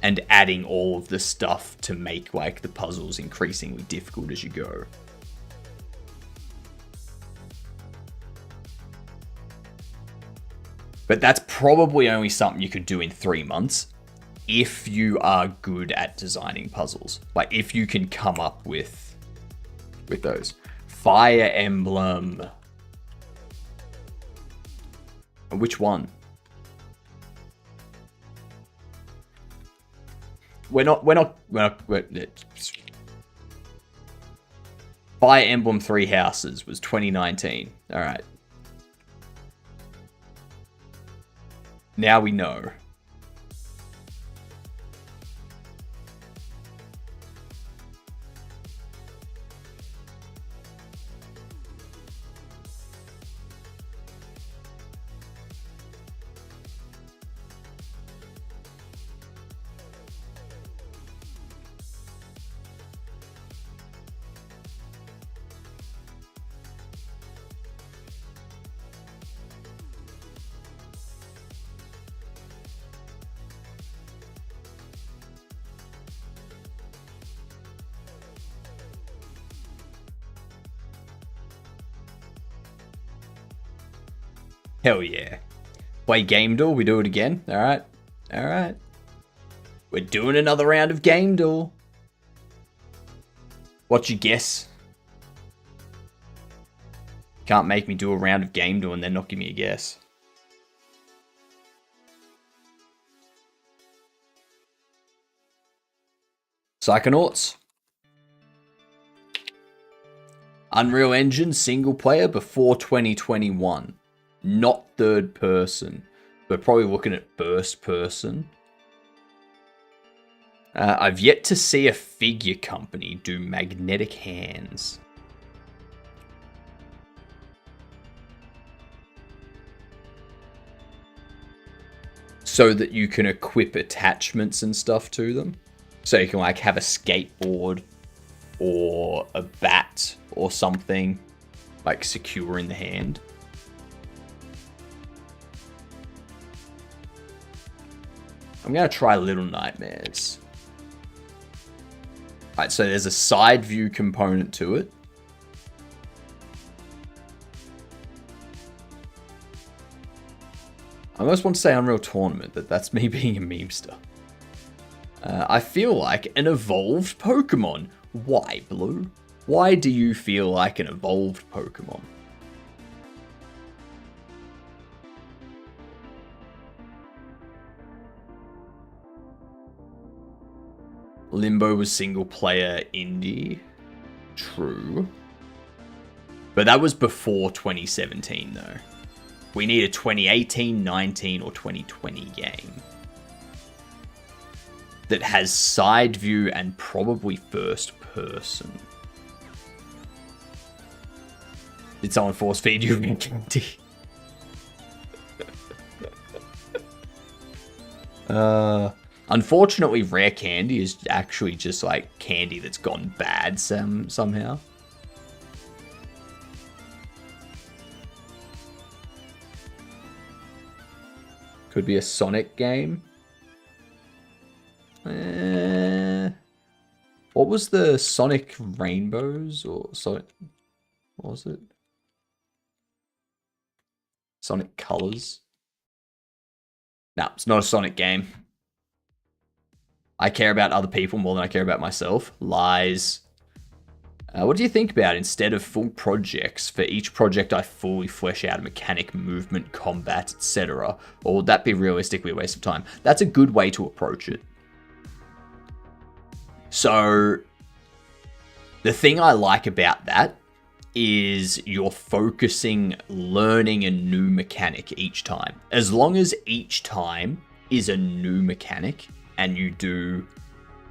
and adding all of the stuff to make like the puzzles increasingly difficult as you go. But that's probably only something you could do in 3 months if you are good at designing puzzles. Like if you can come up with those. Fire Emblem. Which one? Fire Emblem Three Houses was 2019. All right. Now we know. Hell yeah. Play Game Duel, we do it again. Alright. Alright. We're doing another round of Game Duel. What's your guess? Can't make me do a round of Game Duel and then not give me a guess. Psychonauts. Unreal Engine single player before 2021. Not third person. We're probably looking at first person. I've yet to see a figure company do magnetic hands. So that you can equip attachments and stuff to them. So you can like have a skateboard or a bat or something like secure in the hand. I'm going to try Little Nightmares. Alright, so there's a side view component to it. I almost want to say Unreal Tournament, but that's me being a memester. I feel like an evolved Pokemon. Why, Blue? Why do you feel like an evolved Pokemon? Limbo was single player indie. True. But that was before 2017 though. We need a 2018, 19 or 2020 game that has side view and probably first person. Did someone force feed you candy? Unfortunately, rare candy is actually just like candy that's gone bad somehow. Could be a Sonic game. What was the Sonic Rainbows or Sonic? What was it? Sonic Colors? No, it's not a Sonic game. I care about other people more than I care about myself. Lies. What do you think about instead of full projects? For each project, I fully flesh out a mechanic, movement, combat, etc. Or would that be realistically a waste of time? That's a good way to approach it. So, the thing I like about that is you're focusing learning a new mechanic each time. As long as each time is a new mechanic and you do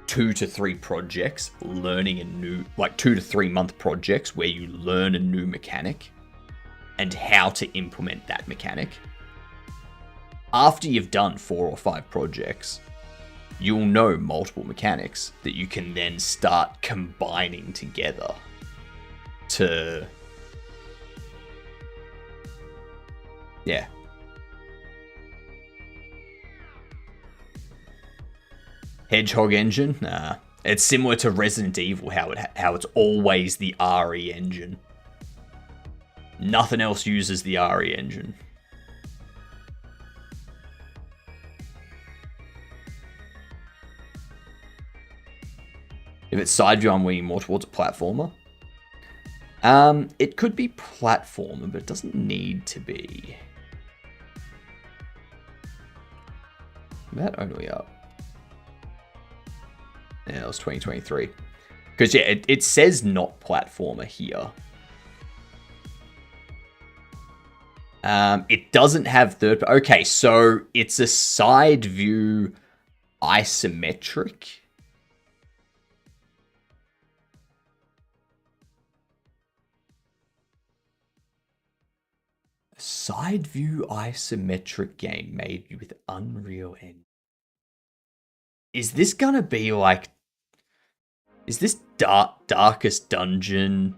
2 to 3 projects learning a new, like 2 to 3 month projects where you learn a new mechanic and how to implement that mechanic. After you've done 4 or 5 projects, you'll know multiple mechanics that you can then start combining together to, yeah. Hedgehog engine? Nah. It's similar to Resident Evil, how it's always the RE engine. Nothing else uses the RE engine. If it's side view, I'm leaning more towards a platformer. It could be platformer, but it doesn't need to be. That only up. Yeah, it was 2023. Because, yeah, it says not platformer here. It doesn't have third... Okay, so it's a side view isometric. Side view isometric game made with Unreal Engine. Is this gonna be like... Is this Darkest Dungeon?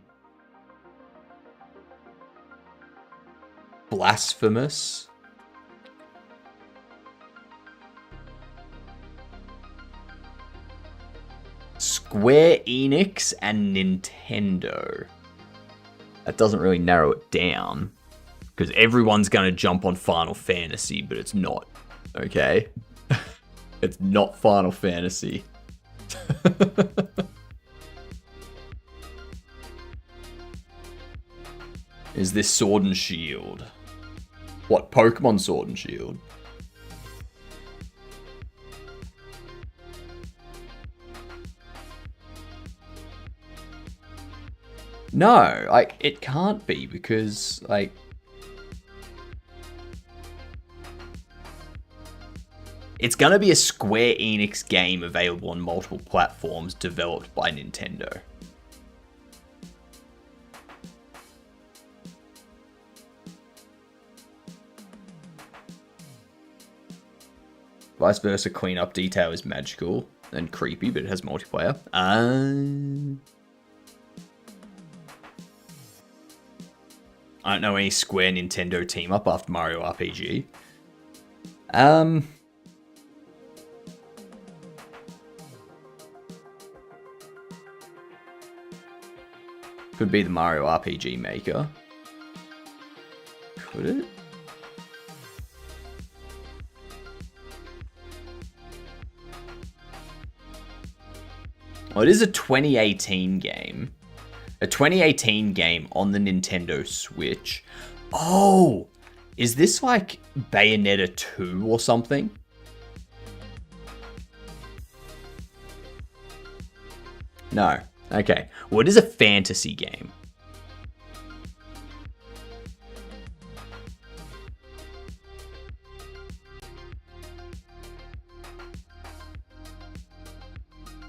Blasphemous? Square Enix and Nintendo. That doesn't really narrow it down. Because everyone's going to jump on Final Fantasy, but it's not. Okay? It's not Final Fantasy. Is this Sword and Shield? What, Pokemon Sword and Shield? No, like, it can't be because, like... It's gonna be a Square Enix game available on multiple platforms developed by Nintendo. Vice versa, cleanup detail is magical and creepy, but it has multiplayer. I don't know any Square Nintendo team up after Mario RPG. Could be the Mario RPG maker. Could it? Well, it is a 2018 game. A 2018 game on the Nintendo Switch. Oh! Is this like Bayonetta 2 or something? No. Okay. Well, it is a fantasy game.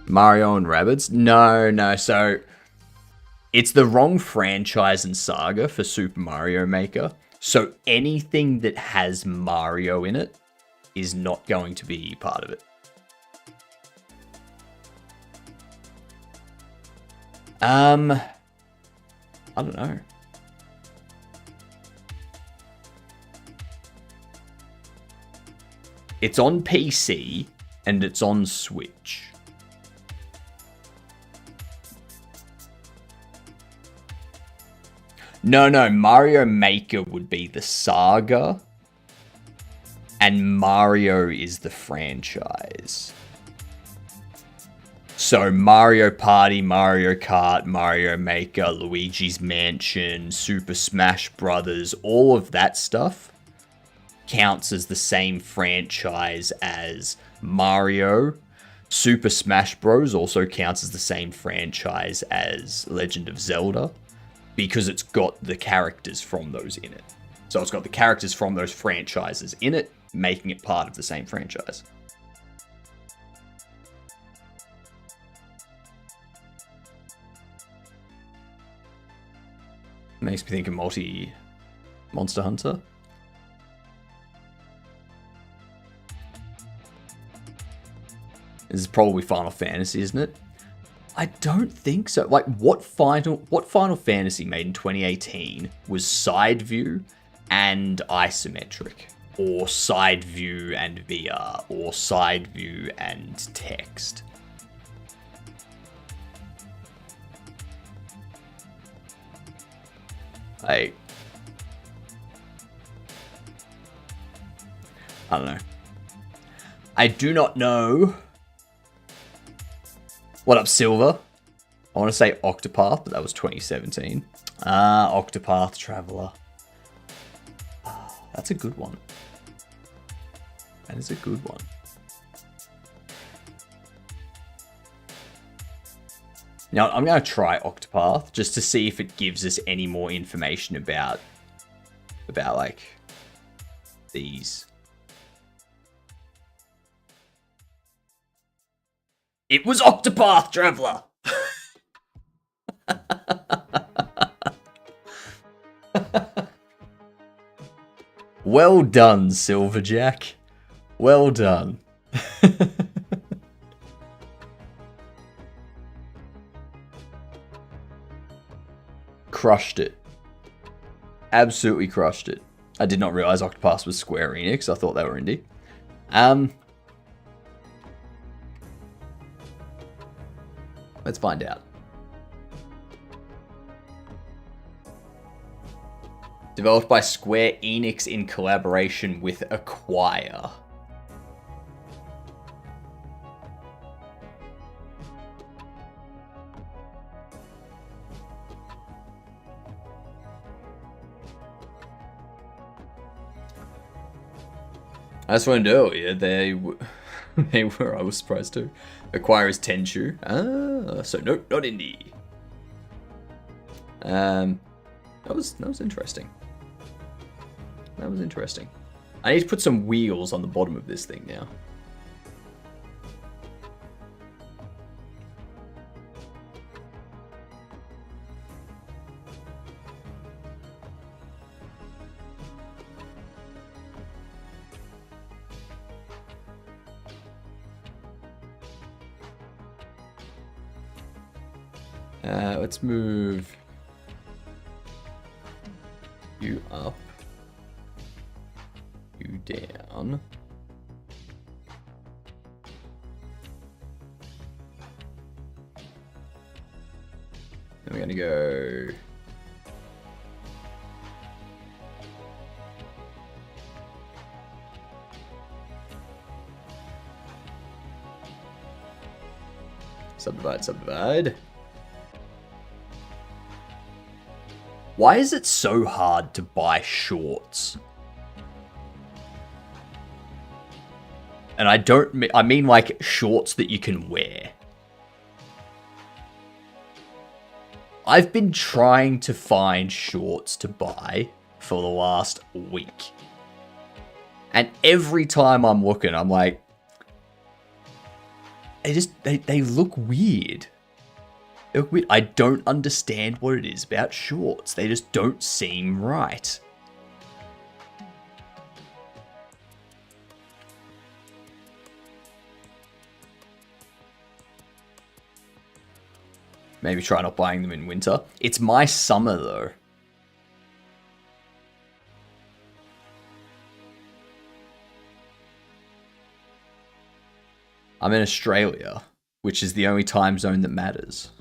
Mario and Rabbids? No. So, it's the wrong franchise and saga for Super Mario Maker. So, anything that has Mario in it is not going to be part of it. I don't know. It's on PC and it's on Switch. No, Mario Maker would be the saga. And Mario is the franchise. So Mario Party, Mario Kart, Mario Maker, Luigi's Mansion, Super Smash Brothers, all of that stuff counts as the same franchise as Mario. Super Smash Bros. Also counts as the same franchise as Legend of Zelda, because it's got the characters from those in it. So it's got the characters from those franchises in it, making it part of the same franchise. Makes me think of Monster Hunter. This is probably Final Fantasy, isn't it? I don't think so. Like, what Final Fantasy made in 2018 was side view and isometric, or side view and VR, or side view and text? I don't know. I do not know. What up, Silver? I want to say Octopath, but that was 2017. Octopath Traveler. That's a good one. That is a good one. Now, I'm going to try Octopath just to see if it gives us any more information about like, these. It was Octopath Traveler! Well done, Silverjack. Well done. Crushed it. Absolutely crushed it. I did not realize Octopath was Square Enix. I thought they were indie. Let's find out. Developed by Square Enix in collaboration with Acquire. That's what I know. Yeah, they were. I was surprised too. Acquire is Tenchu. So nope, not indie. That was interesting. That was interesting. I need to put some wheels on the bottom of this thing now. Let's move you up, you down. Then we're gonna go subdivide. Why is it so hard to buy shorts? And I mean like shorts that you can wear. I've been trying to find shorts to buy for the last week. And every time I'm looking, I'm like, they look weird. I don't understand what it is about shorts. They just don't seem right. Maybe try not buying them in winter. It's my summer though. I'm in Australia, which is the only time zone that matters.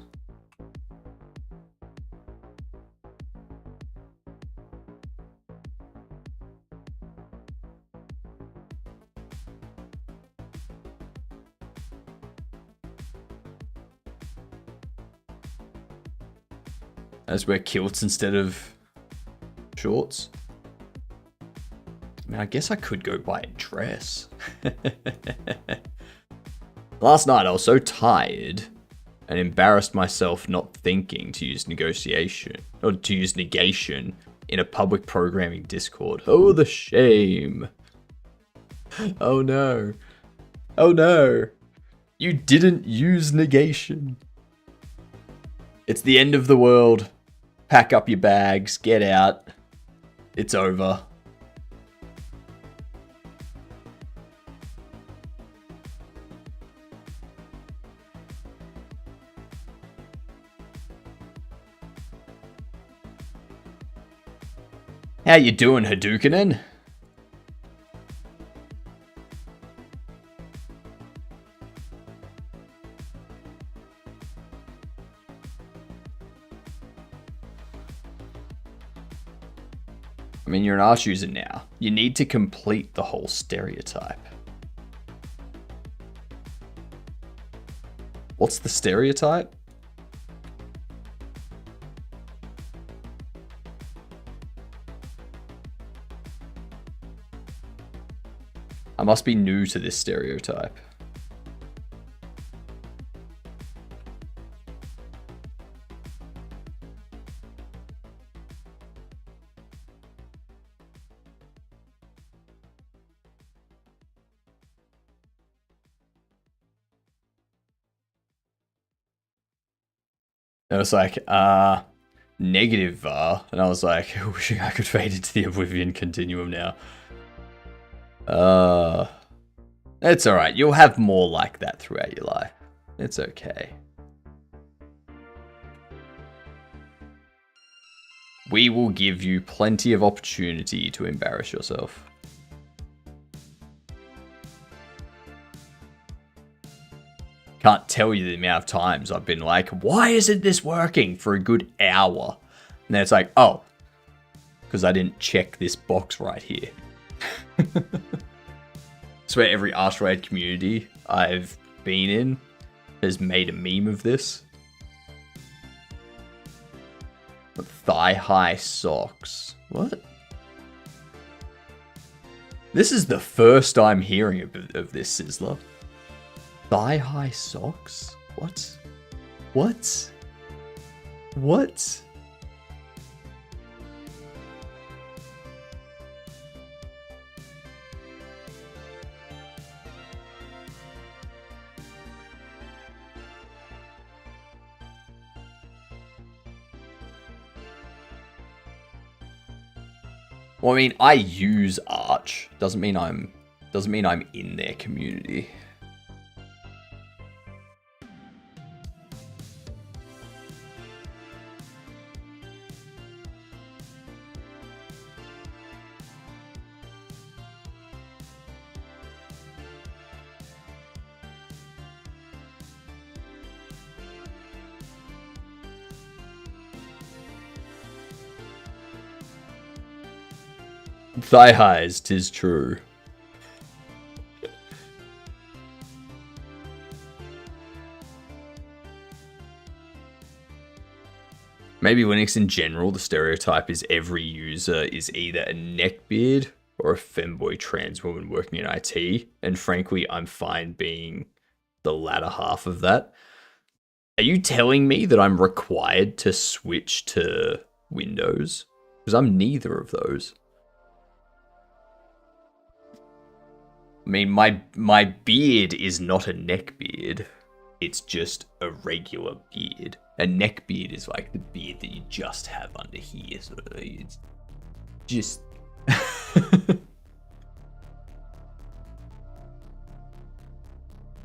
I just wear kilts instead of shorts. I mean, I guess I could go buy a dress. Last night I was so tired and embarrassed myself not thinking to use negation in a public programming Discord. Oh, the shame. Oh no. Oh no. You didn't use negation. It's the end of the world. Pack up your bags, get out. It's over. How you doing, Hadoukenin? I mean, you're an arch user now. You need to complete the whole stereotype. What's the stereotype? I must be new to this stereotype. And it was like, negative var. And I was like, wishing I could fade into the Oblivion continuum now. It's alright. You'll have more like that throughout your life. It's okay. We will give you plenty of opportunity to embarrass yourself. Can't tell you the amount of times I've been like, why isn't this working for a good hour? And then it's like, oh, because I didn't check this box right here. I swear every Arch-related community I've been in has made a meme of this. Thigh-high socks. What? This is the first I'm hearing of this, Sizzler. Thigh-high socks? What? What? What? Well, I mean, I use Arch. Doesn't mean I'm in their community. Thigh highs, 'tis true. Maybe Linux in general, the stereotype is every user is either a neckbeard or a femboy trans woman working in IT. And frankly, I'm fine being the latter half of that. Are you telling me that I'm required to switch to Windows? Because I'm neither of those. I mean, my beard is not a neck beard. It's just a regular beard. A neck beard is like the beard that you just have under here. So it's just...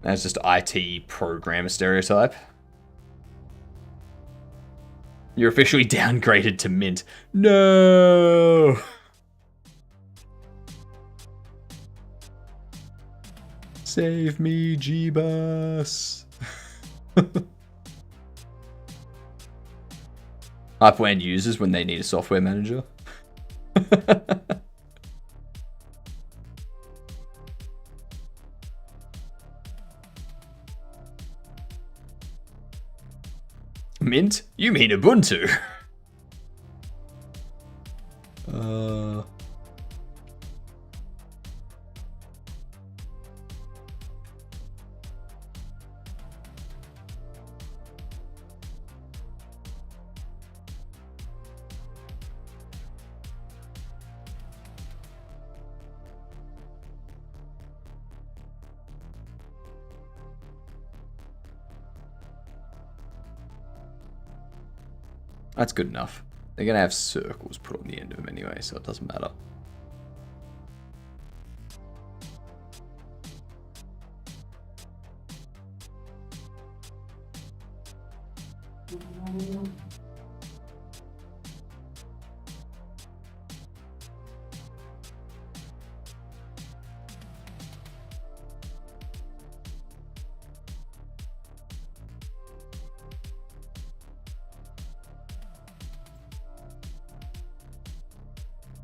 That's just IT programmer stereotype. You're officially downgraded to mint. No! Save me, Jeebus. Hyperwan users when they need a software manager. Mint? You mean Ubuntu? That's good enough. They're going to have circles put on the end of them anyway, so it doesn't matter.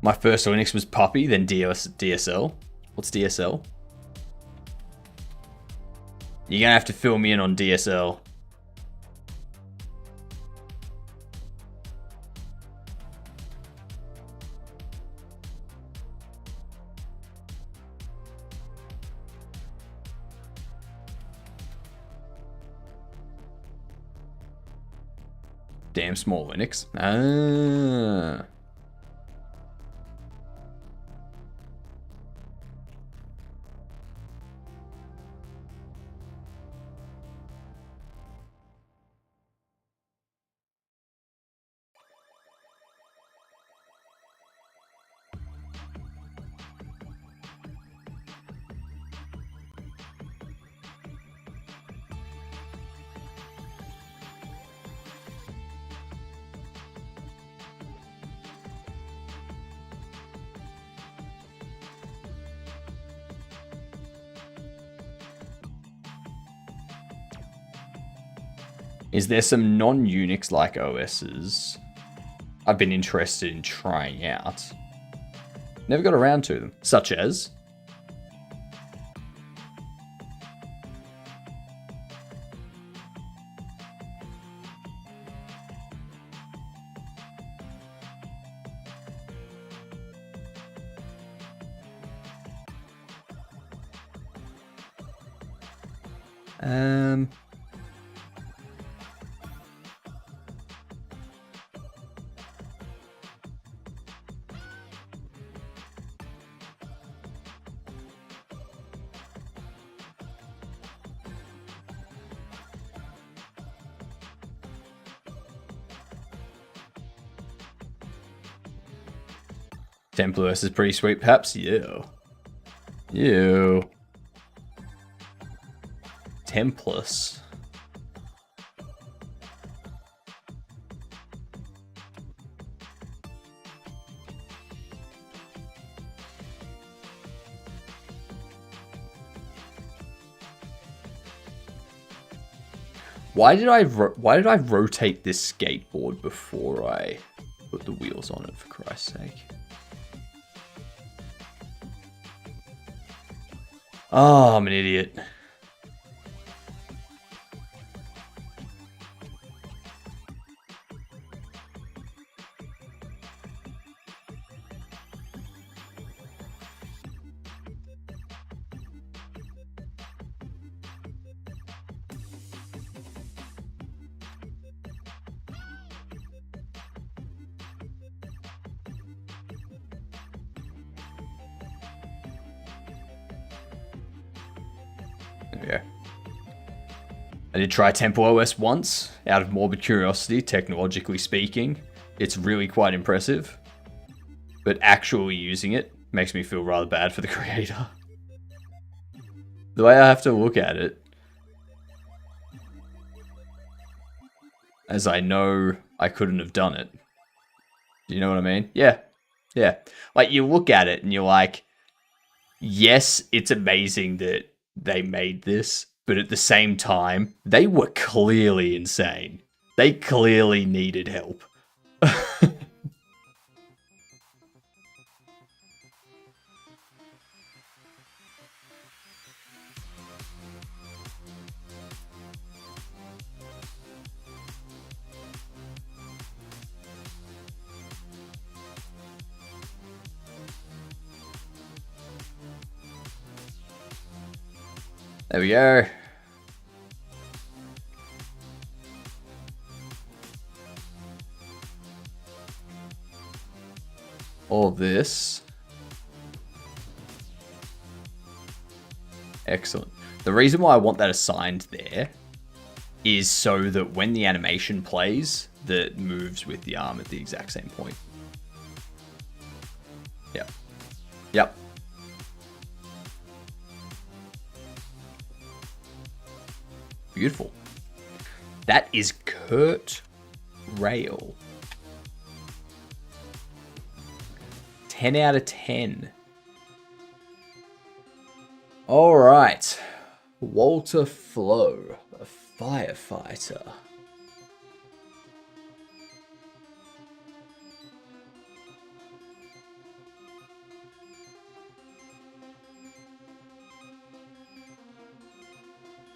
My first Linux was Puppy, then DSL. What's DSL? You're gonna have to fill me in on DSL. Damn small Linux. Ah. Is there some non-Unix like OSs I've been interested in trying out? Never got around to them. Such as? Templars is pretty sweet, perhaps. You. Templars. Why did I rotate this skateboard before I put the wheels on it, for Christ's sake? Oh, I'm an idiot. There we go. I did try Temple OS once, out of morbid curiosity, technologically speaking. It's really quite impressive. But actually using it makes me feel rather bad for the creator. The way I have to look at it, as I know I couldn't have done it. Do you know what I mean? Yeah. Like, you look at it and you're like, yes, it's amazing that they made this, but at the same time, they were clearly insane. They clearly needed help. There we go. All of this. Excellent. The reason why I want that assigned there is so that when the animation plays, that moves with the arm at the exact same point. Yep. Yep. Beautiful. That is Kurt Rail. 10 out of 10. All right. Walter Flo, a firefighter.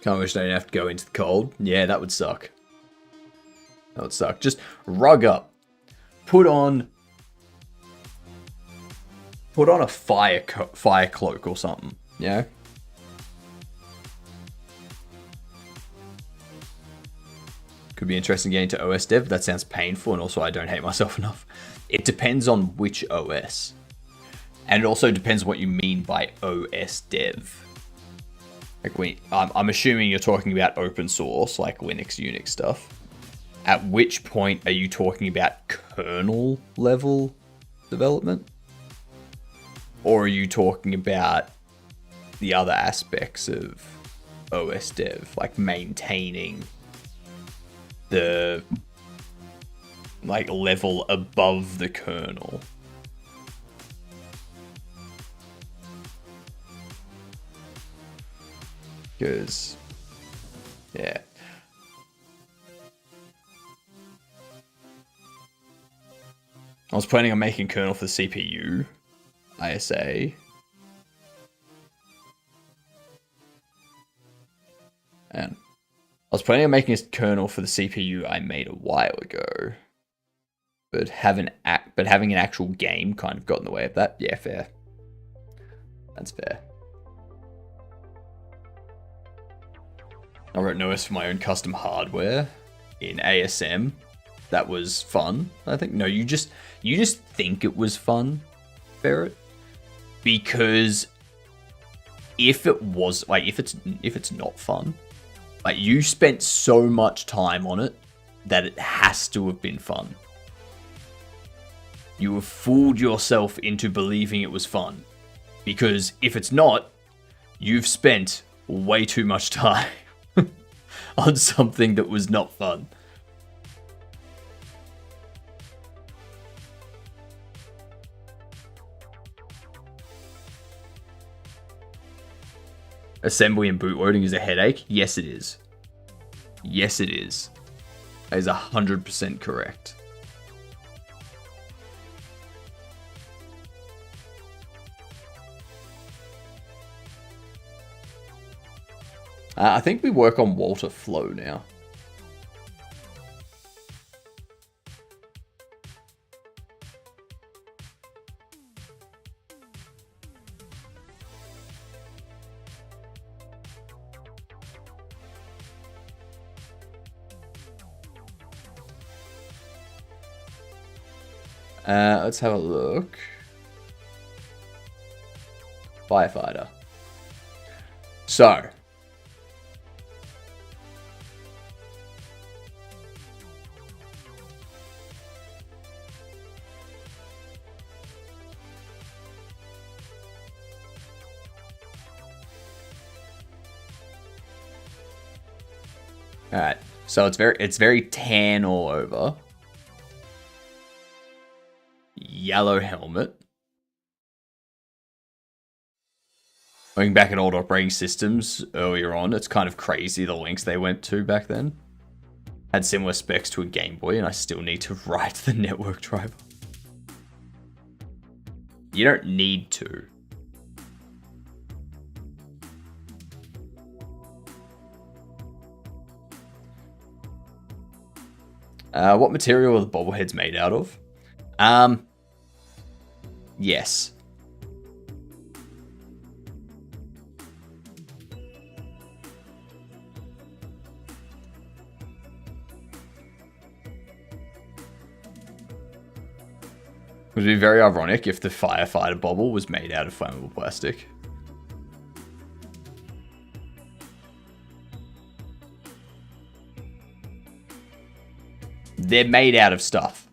Can't wish I didn't have to go into the cold. Yeah, that would suck. That would suck. Just rug up. Put on a fire cloak or something. Yeah. Could be interesting getting to OS dev. That sounds painful, and also I don't hate myself enough. It depends on which OS. And it also depends what you mean by OS dev. Like I'm assuming you're talking about open source, like Linux, Unix stuff. At which point are you talking about kernel level development? Or are you talking about the other aspects of OS dev, like maintaining the like level above the kernel? Because, yeah. I was planning on making kernel for the CPU, ISA. And I was planning on making a kernel for the CPU I made a while ago. But having an actual game kind of got in the way of that. Yeah, fair. That's fair. I wrote an OS for my own custom hardware in ASM. That was fun. I think no, you just think it was fun, Ferret, because if it was like if it's not fun, like you spent so much time on it that it has to have been fun. You have fooled yourself into believing it was fun, because if it's not, you've spent way too much time on something that was not fun. Assembly and bootloading is a headache? Yes, it is. Yes, it is. That is 100% correct. I think we work on Walter Flow now. Let's have a look. Firefighter. So. Alright, so it's very tan all over. Yellow helmet. Looking back at old operating systems earlier on, it's kind of crazy the lengths they went to back then. Had similar specs to a Game Boy, and I still need to write the network driver. You don't need to. What material are the bobbleheads made out of? Yes. It would be very ironic if the firefighter bobble was made out of flammable plastic. They're made out of stuff.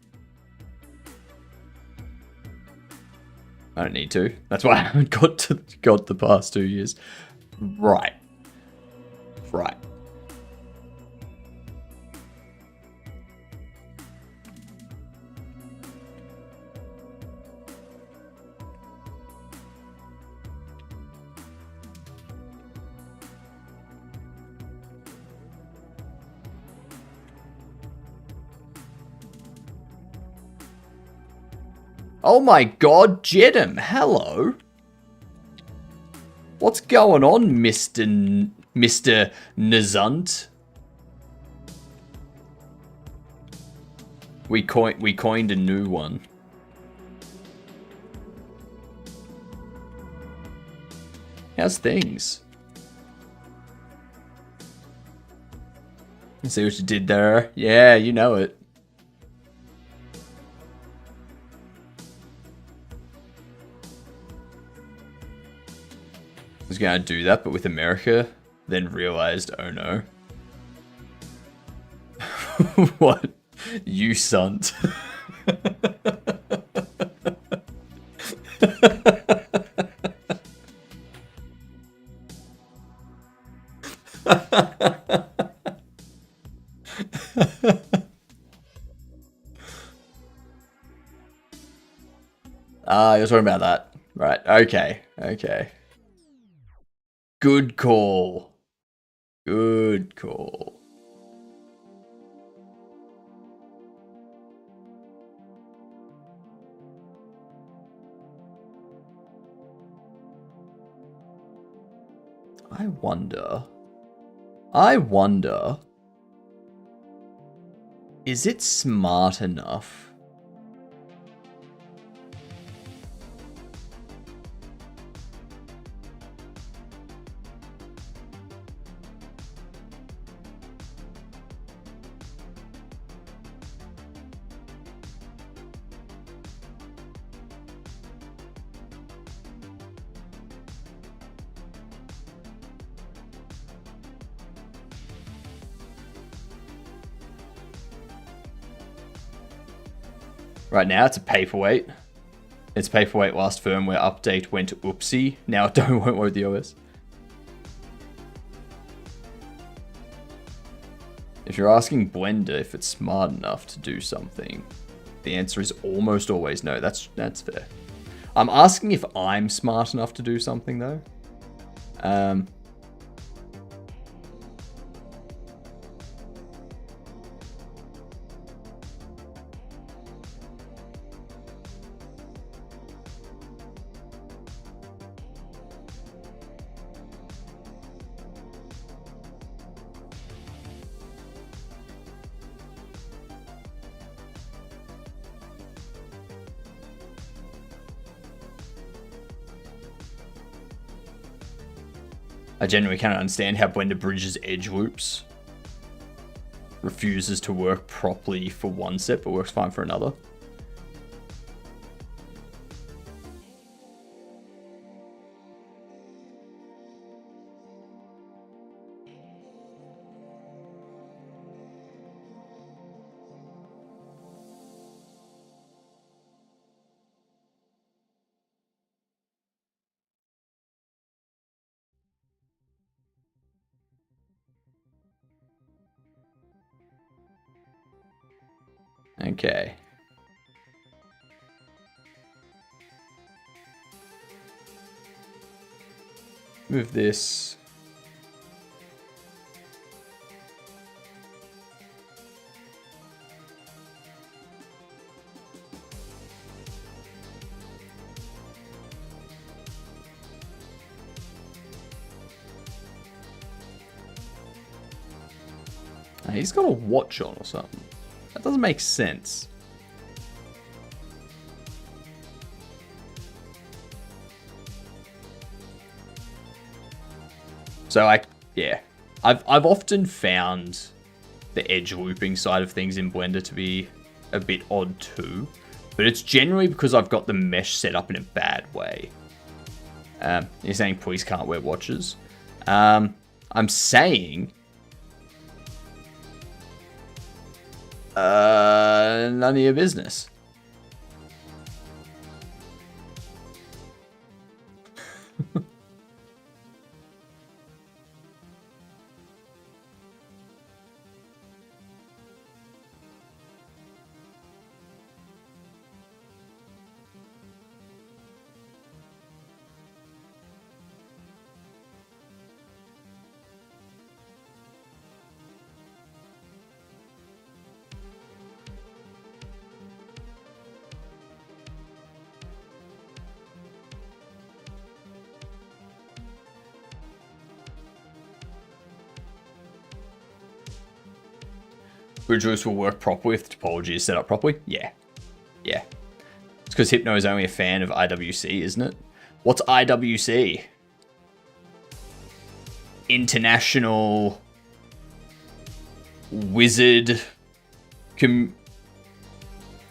I don't need to. That's why I haven't got the past 2 years. Right. Right. Oh my god, Jedem, hello. What's going on, Mr. Nazunt? We coined a new one. How's things? See what you did there? Yeah, you know it. I was gonna do that, but with America, then realized, oh no. What? You sunt. You're talking about that. Right, okay, okay. Good call. Good call. I wonder, is it smart enough? Right now, it's a paperweight. It's paperweight last firmware update went oopsie. Now it won't load the OS. If you're asking Blender if it's smart enough to do something, the answer is almost always no. That's fair. I'm asking if I'm smart enough to do something though. I genuinely cannot understand how Blender bridges edge loops. Refuses to work properly for one set, but works fine for another. Okay. move this. He's got a watch on or something. That doesn't make sense. So I've often found the edge looping side of things in Blender to be a bit odd too, but it's generally because I've got the mesh set up in a bad way. You're saying police can't wear watches? I'm saying none of your business. Bridgeless will work properly if the topology is set up properly. Yeah. Yeah. It's because Hypno is only a fan of IWC, isn't it? What's IWC? International Wizard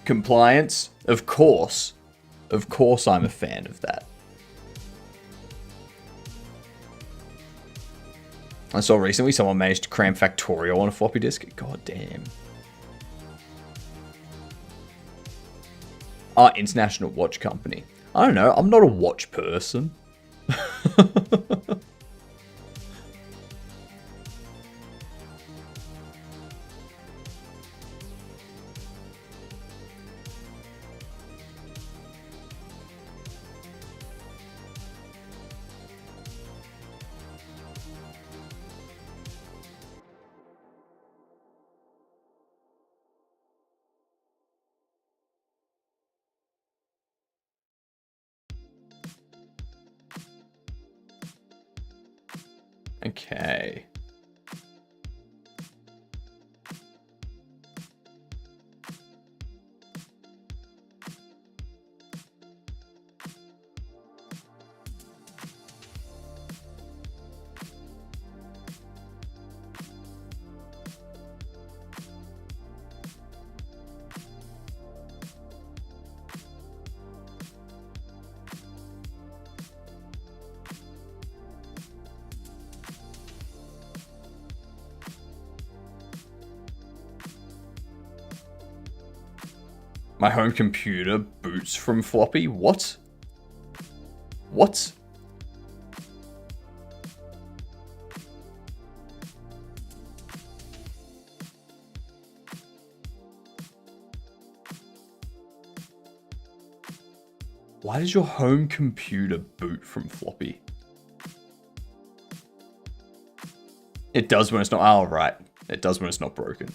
Compliance? Of course. Of course I'm a fan of that. I saw recently someone managed to cram Factorial on a floppy disk. God damn. International Watch Company. I don't know. I'm not a watch person. Okay. My home computer boots from floppy? What? What? Why does your home computer boot from floppy? It does when it's not... Oh, right. It does when it's not broken.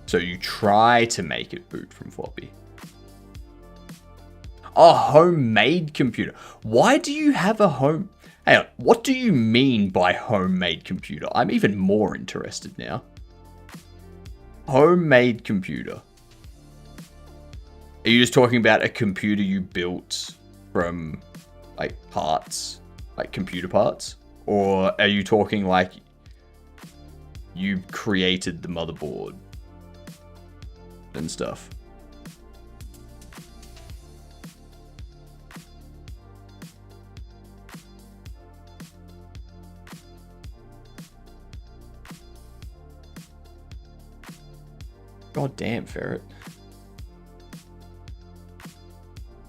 So you try to make it boot from floppy. A homemade computer. Why do you have a home... Hang on, what do you mean by homemade computer? I'm even more interested now. Homemade computer. Are you just talking about a computer you built from, like, parts? Like, computer parts? Or are you talking, like, you created the motherboard and stuff? God damn, Ferret.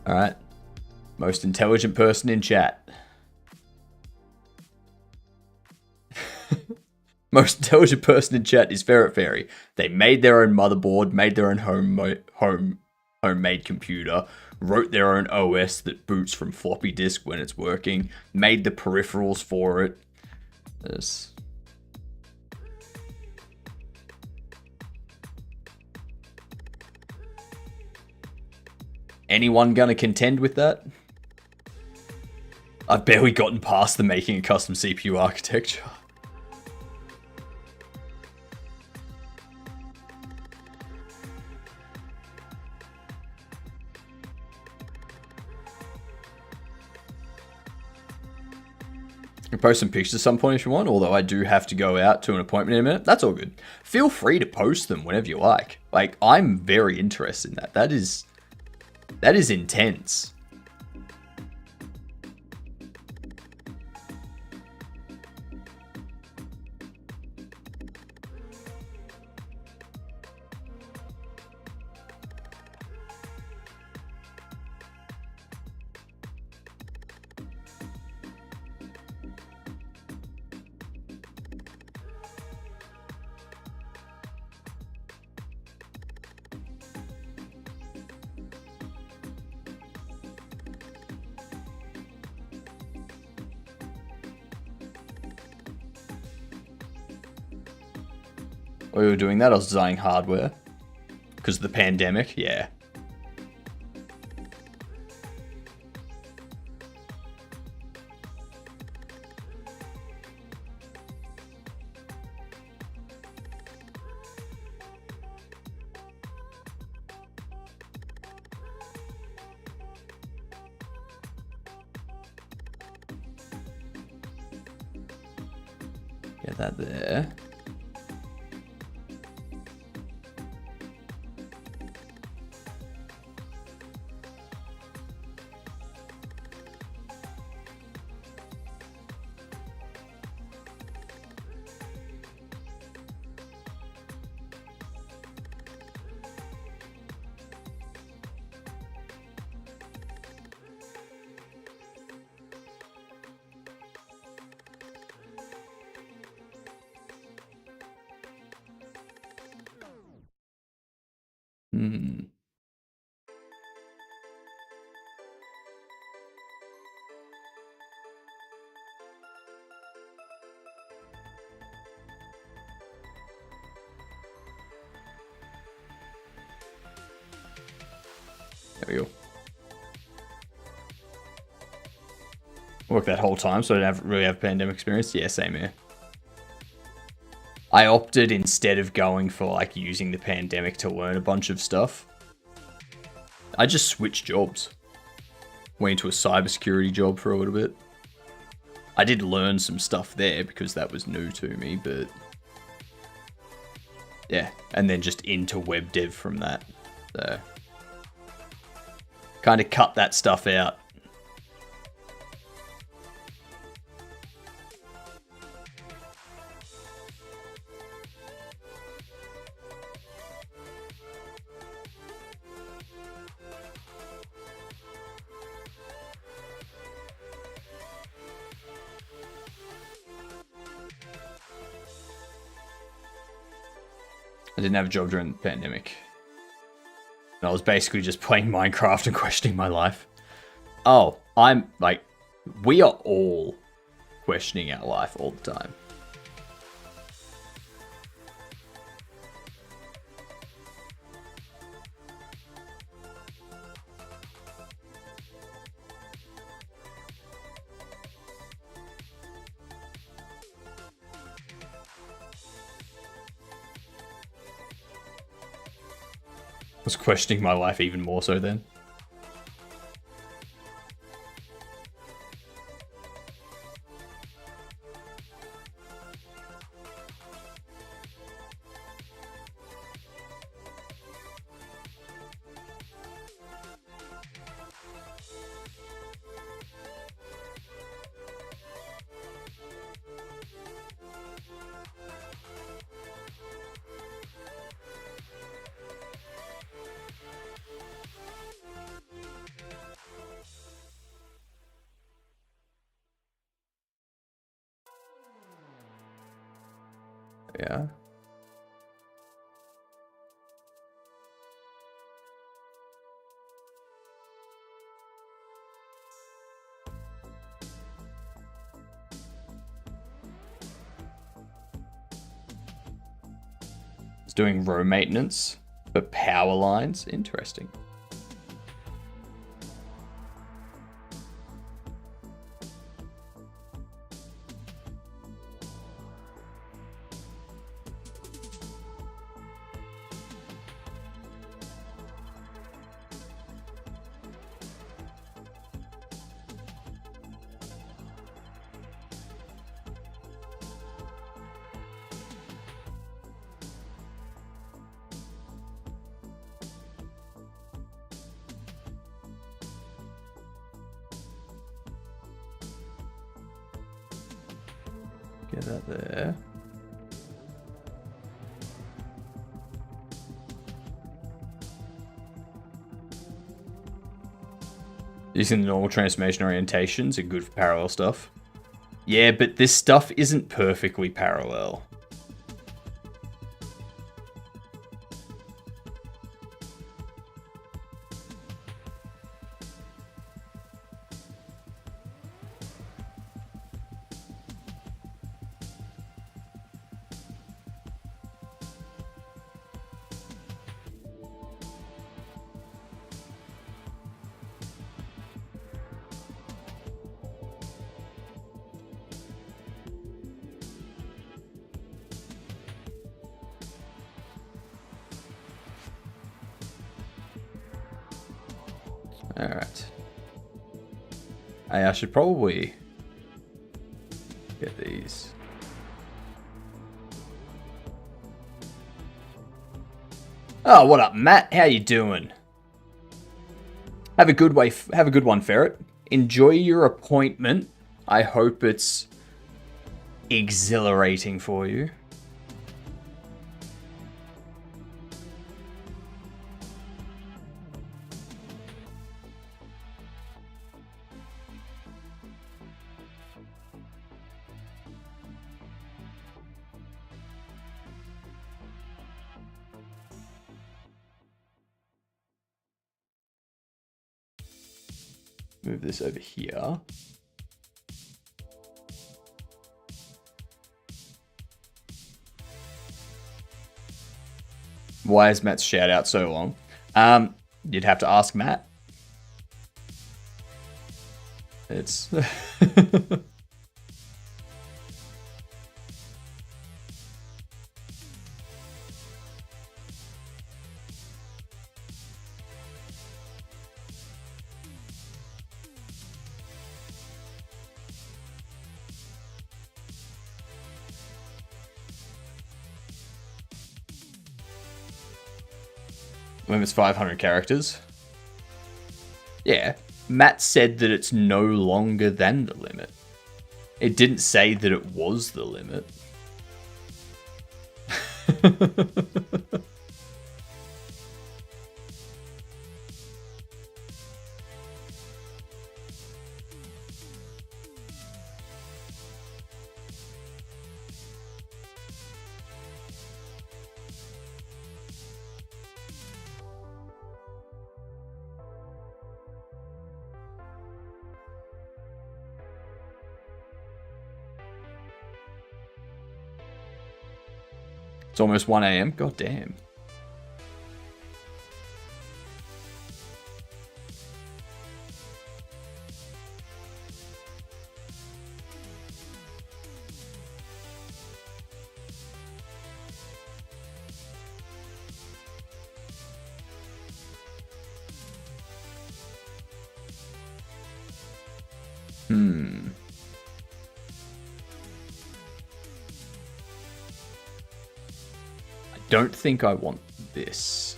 Alright. Most intelligent person in chat. Most intelligent person in chat is Ferret Fairy. They made their own motherboard, made their own home homemade computer, wrote their own OS that boots from floppy disk when it's working, made the peripherals for it. This. Anyone gonna contend with that? I've barely gotten past the making a custom CPU architecture. You can post some pictures at some point if you want, although I do have to go out to an appointment in a minute. That's all good. Feel free to post them whenever you like. Like, I'm very interested in that. That is intense. While we were doing that, I was designing hardware. Because of the pandemic, yeah. Get that there. There we go. Worked that whole time, so I didn't really have pandemic experience. Yeah, same here. I opted, instead of going for like using the pandemic to learn a bunch of stuff, I just switched jobs. Went into a cybersecurity job for a little bit. I did learn some stuff there because that was new to me, but yeah, and then just into web dev from that. So kind of cut that stuff out. I didn't have a job during the pandemic. And I was basically just playing Minecraft and questioning my life. Oh, I'm like, we are all questioning our life all the time. I was questioning my life even more so then. Yeah. It's doing row maintenance for power lines. Interesting. Get that there. Using the normal transformation orientations are good for parallel stuff. Yeah, but this stuff isn't perfectly parallel. Alright. I should probably get these. Oh, what up, Matt? How you doing? Have a good one, Ferret. Enjoy your appointment. I hope it's exhilarating for you. Move this over here. Why is Matt's shout out so long? You'd have to ask Matt. It's limit's 500 characters. Yeah, Matt said that it's no longer than the limit. It didn't say that it was the limit. It's almost 1 a.m. God damn. Don't think I want this.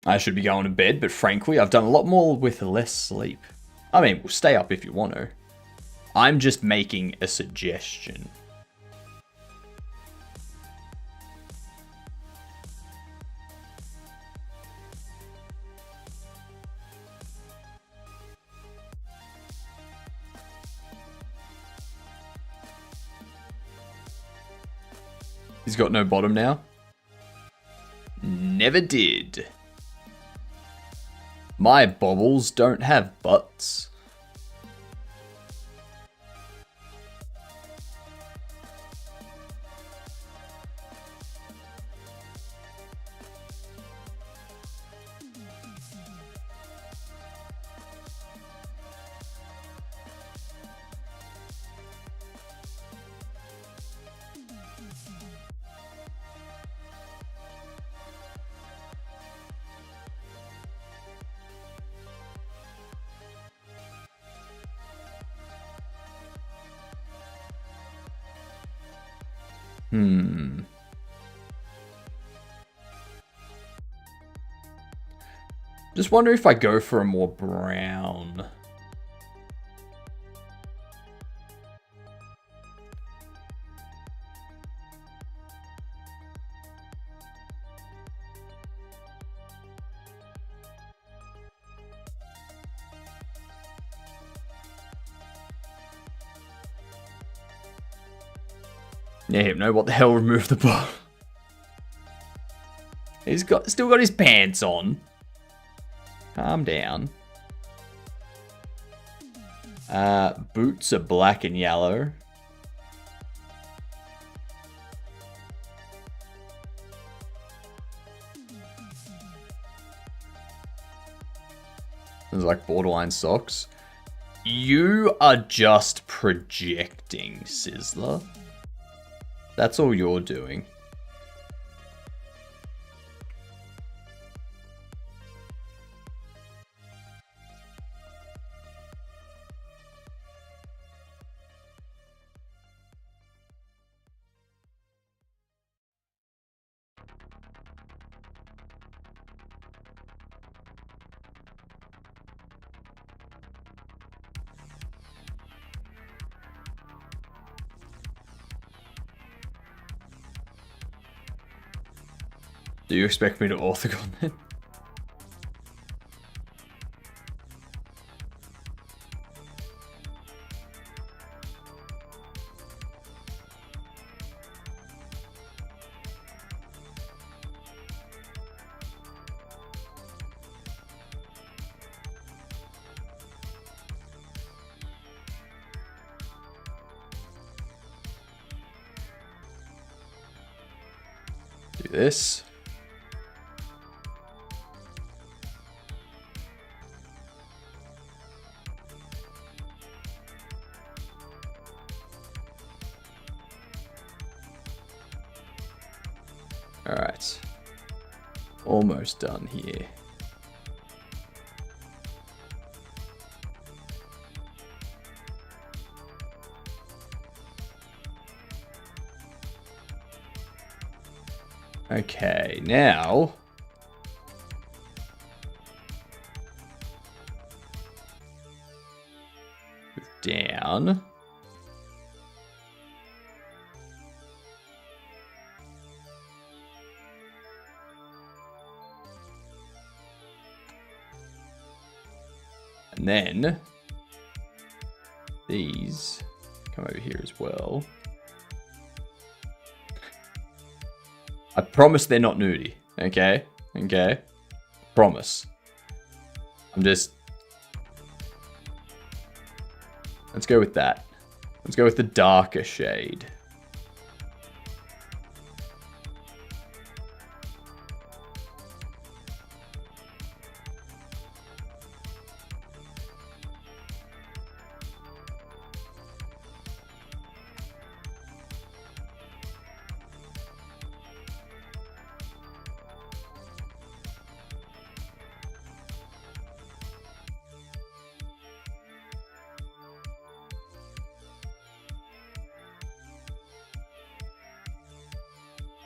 I should be going to bed, but frankly, I've done a lot more with less sleep. I mean, we'll stay up if you want to. I'm just making a suggestion. He's got no bottom now. never did. My bobbles don't have butts. Just wonder if I go for a more brown. Yeah, Hypno, what the hell? Remove the bar. He's still got his pants on. Calm down. Boots are black and yellow. There's like borderline socks. You are just projecting, Sizzler. That's all you're doing. Do you expect me to orthogon it? Do this. Alright. Almost done here. Okay, now... down... And then these come over here as well. I promise they're not nudie. Okay? Okay? Promise. Let's go with that. Let's go with the darker shade.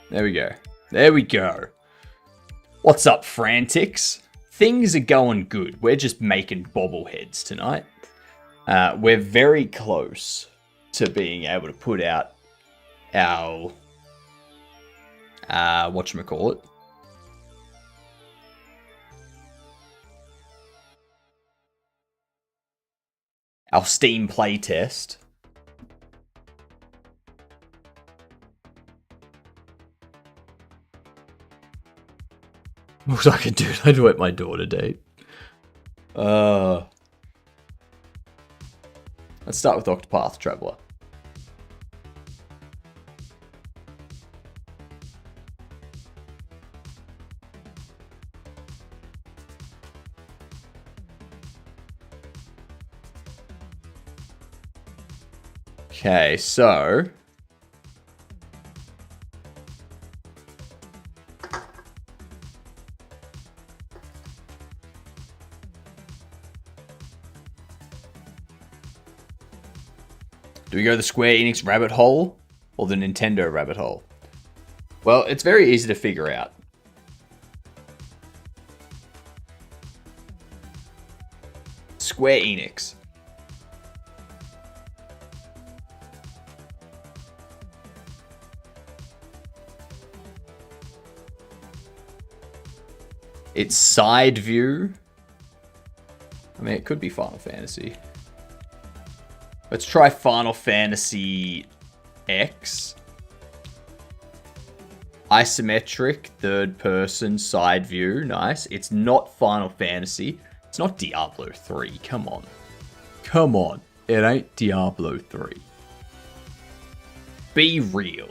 There we go. There we go. What's up, Frantics? Things are going good. We're just making bobbleheads tonight. We're very close to being able to put out our... whatchamacallit? Our Steam playtest. What I can do to let my daughter date. Let's start with Octopath Traveler. Okay, so do we go the Square Enix rabbit hole or the Nintendo rabbit hole? Well, it's very easy to figure out. Square Enix. It's side view. I mean, it could be Final Fantasy. Let's try Final Fantasy X. Isometric, third person, side view. Nice. It's not Final Fantasy. It's not Diablo 3. Come on. Come on. It ain't Diablo 3. Be real.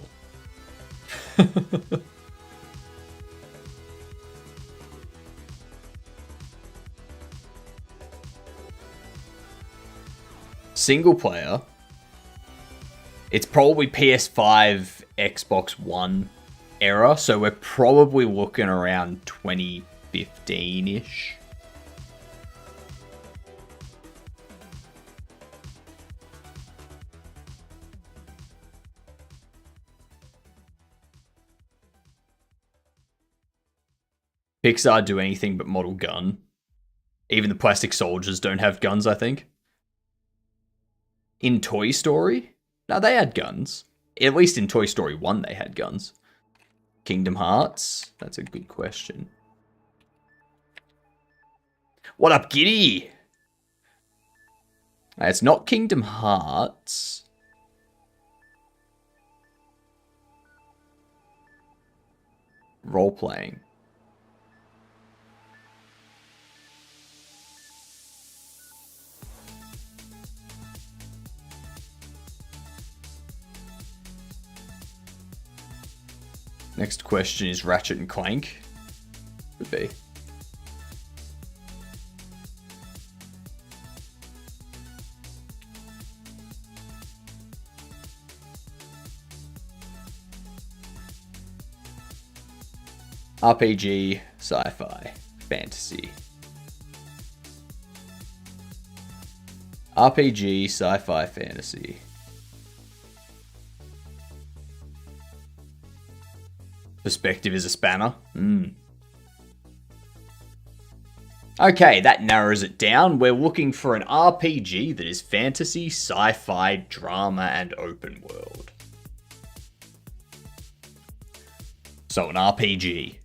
Single player. It's probably PS5, Xbox One era, so we're probably looking around 2015-ish. Pixar do anything but model gun. Even the plastic soldiers don't have guns, I think. In Toy Story? No, they had guns. At least in Toy Story 1, they had guns. Kingdom Hearts? That's a good question. What up, Giddy? It's not Kingdom Hearts. Role-playing. Next question is Ratchet and Clank. Could be. RPG, sci-fi, fantasy. RPG, sci-fi, fantasy. Perspective is a spanner. Okay, that narrows it down. We're looking for an RPG that is fantasy, sci-fi, drama, and open world. So an RPG.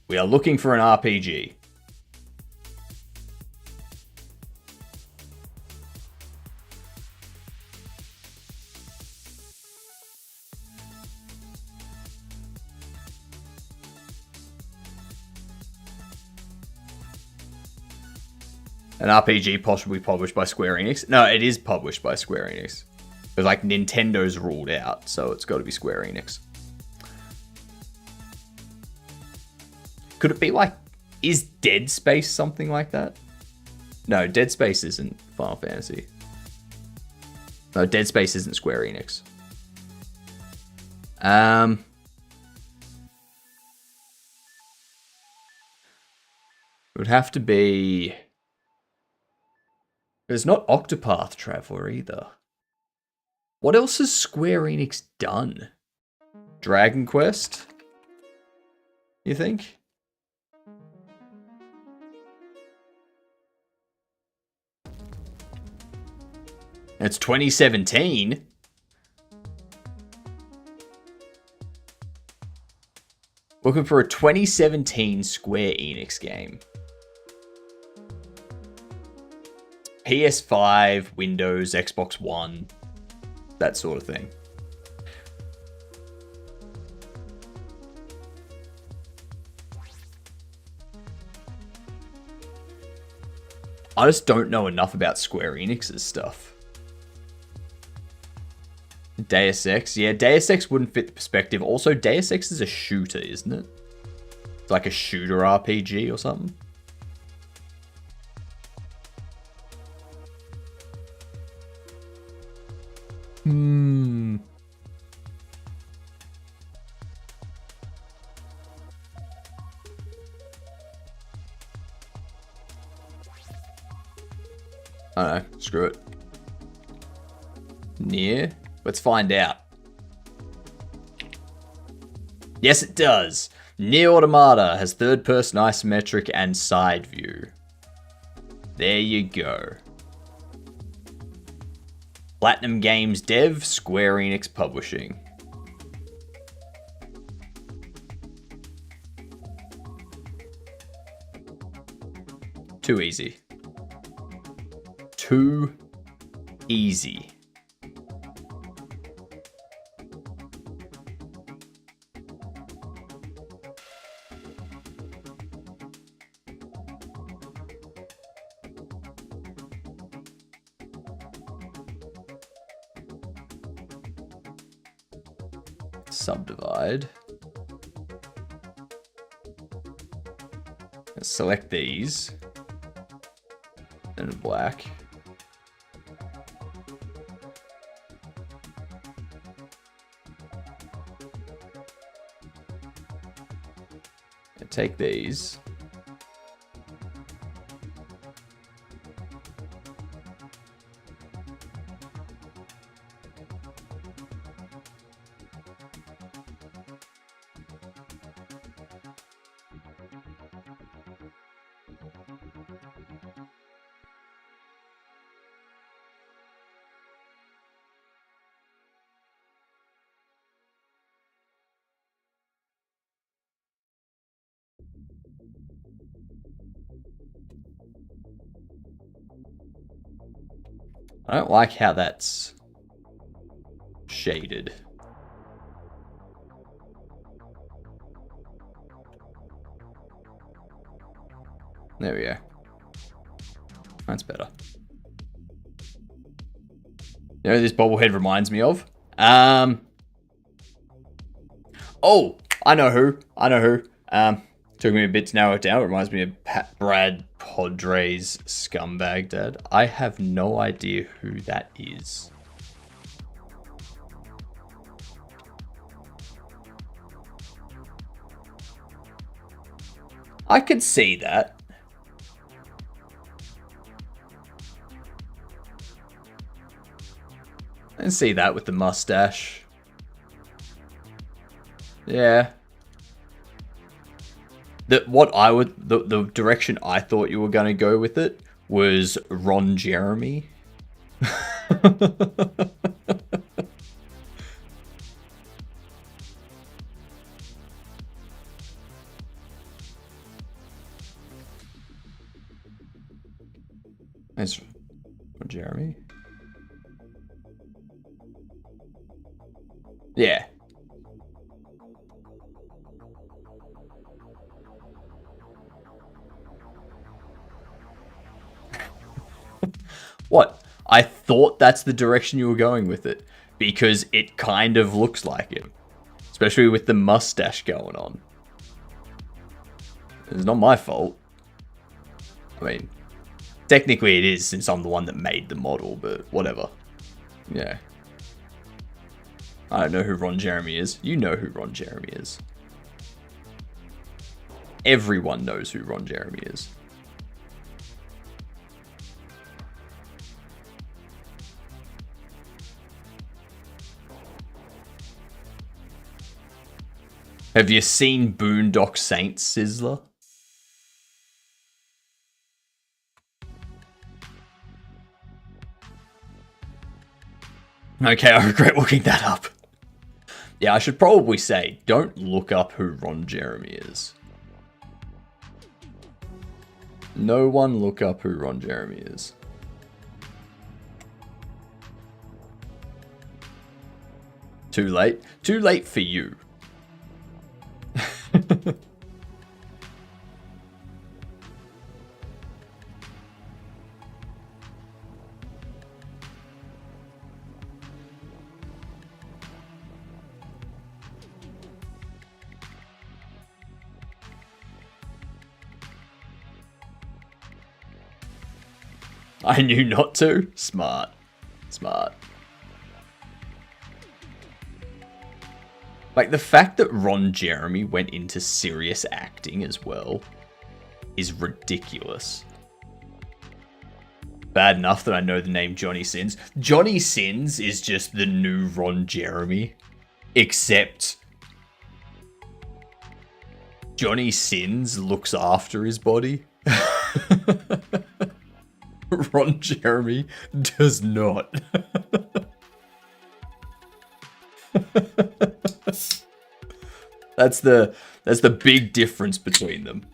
We are looking for an RPG. An RPG possibly published by Square Enix? No, it is published by Square Enix. Because, like, Nintendo's ruled out, so it's got to be Square Enix. Could it be, like, is Dead Space something like that? No, Dead Space isn't Final Fantasy. No, Dead Space isn't Square Enix. It would have to be... It's not Octopath Traveler either. What else has Square Enix done? Dragon Quest? You think? It's 2017. Looking for a 2017 Square Enix game. PS5, Windows, Xbox One, that sort of thing. I just don't know enough about Square Enix's stuff. Deus Ex. Yeah, Deus Ex wouldn't fit the perspective. Also, Deus Ex is a shooter, isn't it? It's like a shooter RPG or something. I don't know. Screw it. Near? Let's find out. Yes, it does. Nier Automata has third-person isometric and side view. There you go. Platinum Games Dev, Square Enix Publishing. Too easy. Too easy. Subdivide. Let's select these. And black. And take these. I don't like how that's shaded. There we go. That's better. You know what this bobblehead reminds me of? Oh, I know who. Took me a bit to narrow it down. It reminds me of Brad Podre's Scumbag Dad. I have no idea who that is. I could see that. I can see that with the mustache. Yeah. The direction I thought you were going to go with it was Ron Jeremy. It's Ron Jeremy. Yeah. What? I thought that's the direction you were going with it. Because it kind of looks like him. Especially with the mustache going on. It's not my fault. I mean, technically it is since I'm the one that made the model, but whatever. Yeah. I don't know who Ron Jeremy is. You know who Ron Jeremy is. Everyone knows who Ron Jeremy is. Have you seen Boondock Saints, Sizzler? Okay, I regret looking that up. Yeah, I should probably say, don't look up who Ron Jeremy is. No one look up who Ron Jeremy is. Too late? Too late for you. I knew not to. Smart. Smart. Like, the fact that Ron Jeremy went into serious acting as well is ridiculous. Bad enough that I know the name Johnny Sins. Johnny Sins is just the new Ron Jeremy. Except Johnny Sins looks after his body. Ron Jeremy does not. That's the big difference between them.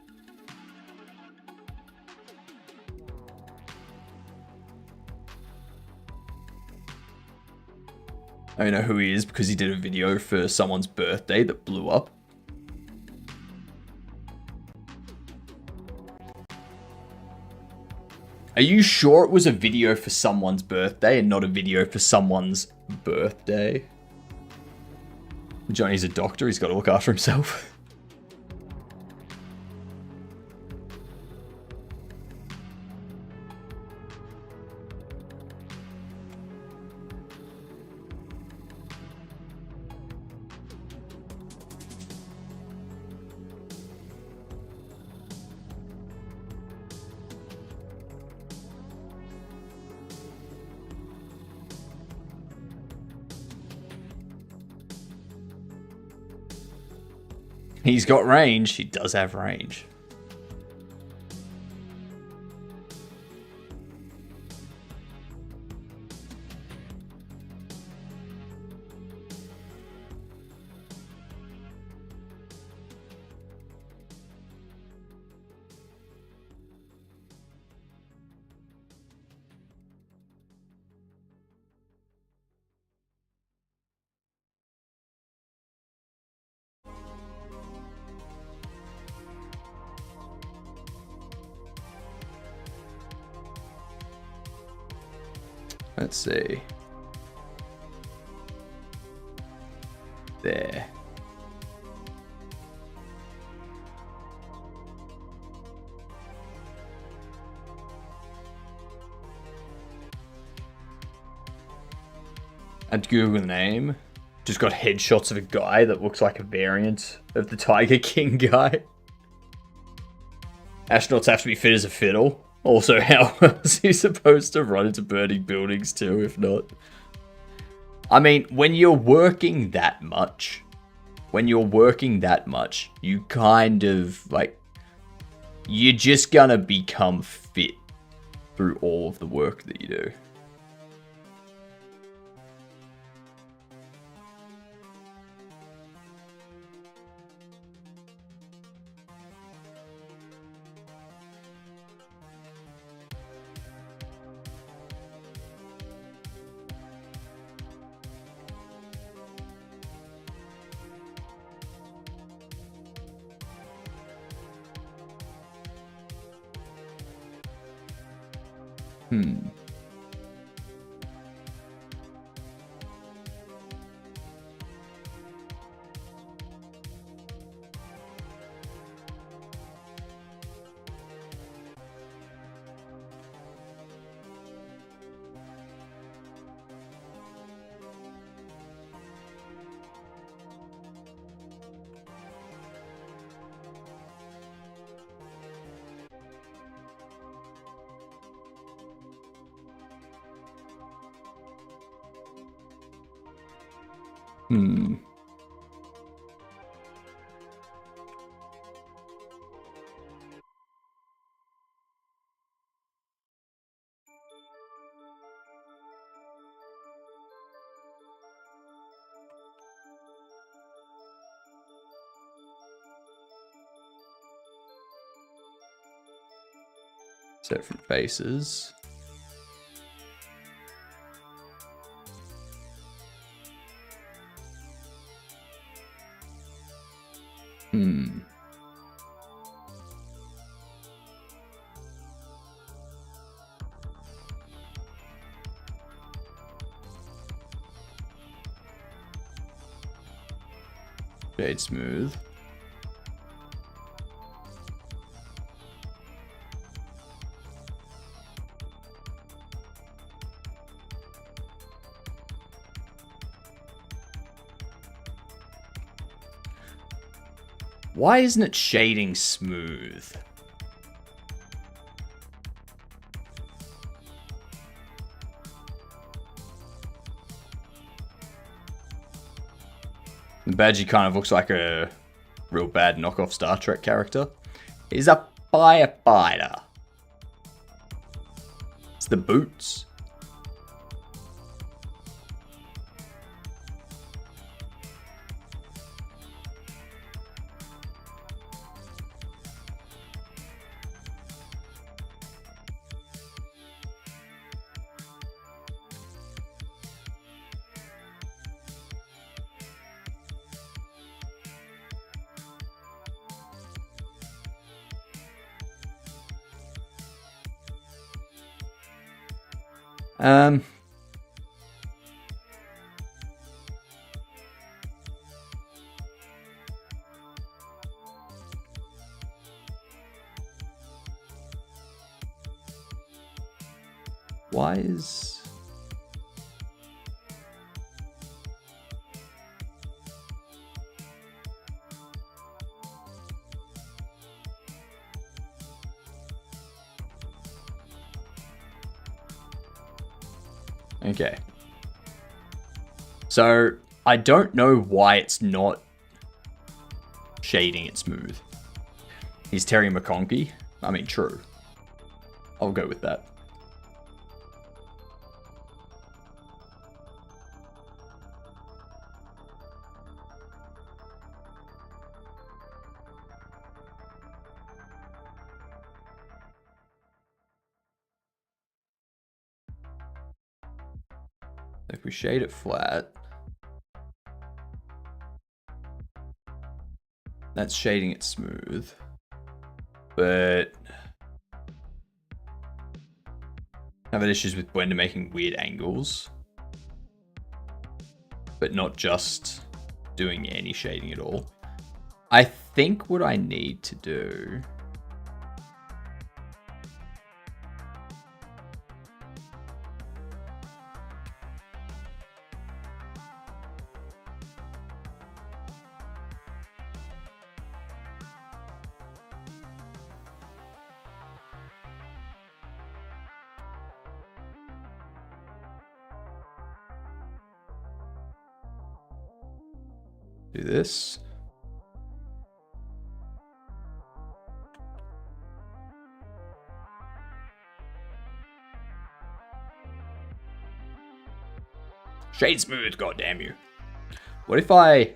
I know who he is because he did a video for someone's birthday that blew up. Are you sure it was a video for someone's birthday and not a video for someone's birthday? Johnny's a doctor, he's got to look after himself. He's got range. He does have range. Let's see. There. I'd Google the name. Just got headshots of a guy that looks like a variant of the Tiger King guy. Astronauts have to be fit as a fiddle. Also, how is he supposed to run into burning buildings too, if not? I mean, when you're working that much, you kind of, like, you're just gonna become fit through all of the work that you do. Different faces. Shade smooth. Why isn't it shading smooth? The Badgie kind of looks like a real bad knockoff Star Trek character. He's a firefighter. It's the boots. Why is... Okay. So, I don't know why it's not shading it smooth. He's Terry McConkey? I mean, true. I'll go with that. If we shade it flat, that's shading it smooth. But I've had issues with Blender making weird angles, but not just doing any shading at all. I think what I need to do do this. Shade smooth, goddamn you. What if I...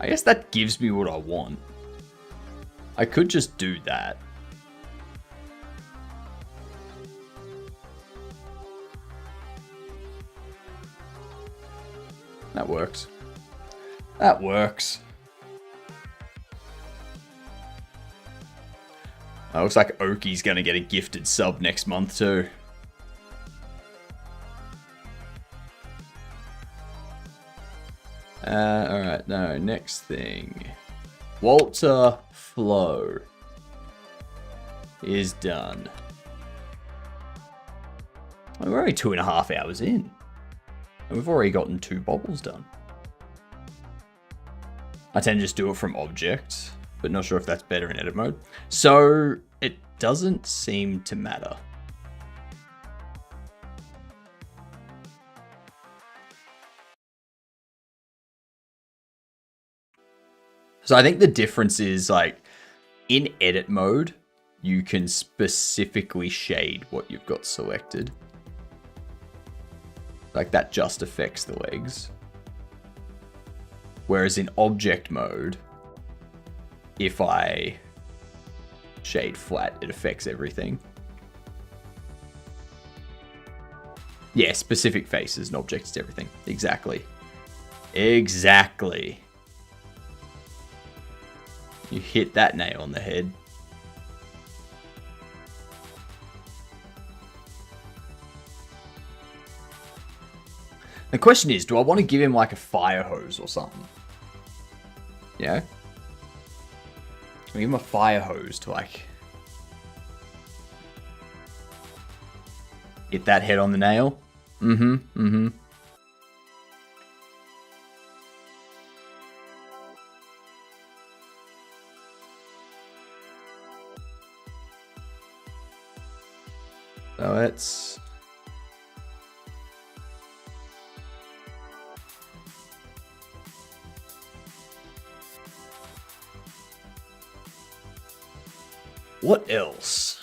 I guess that gives me what I want. I could just do that. That works. That works. Looks like Oki's gonna get a gifted sub next month too. Alright, no, next thing. Walter Flow is done. We're only 2.5 hours in. And we've already gotten 2 bobbles done. I tend to just do it from object, but not sure if that's better in edit mode. So it doesn't seem to matter. So I think the difference is, like, in edit mode, you can specifically shade what you've got selected. Like, that just affects the legs. Whereas in object mode, if I shade flat, it affects everything. Yeah, specific faces and objects to everything. Exactly. Exactly. You hit that nail on the head. The question is, do I want to give him like a fire hose or something? Yeah? Can we give him a fire hose to like... Hit that head on the nail. Mm-hmm. So it's... What else?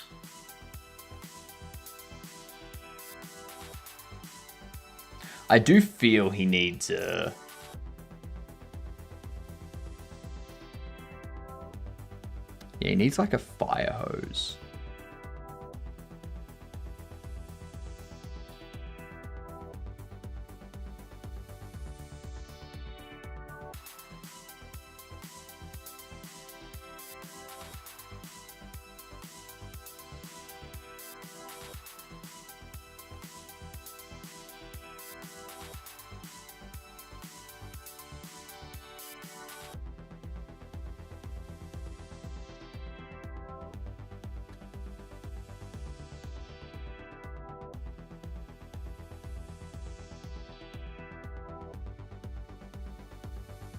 I do feel he needs a... Yeah, he needs like a fire hose.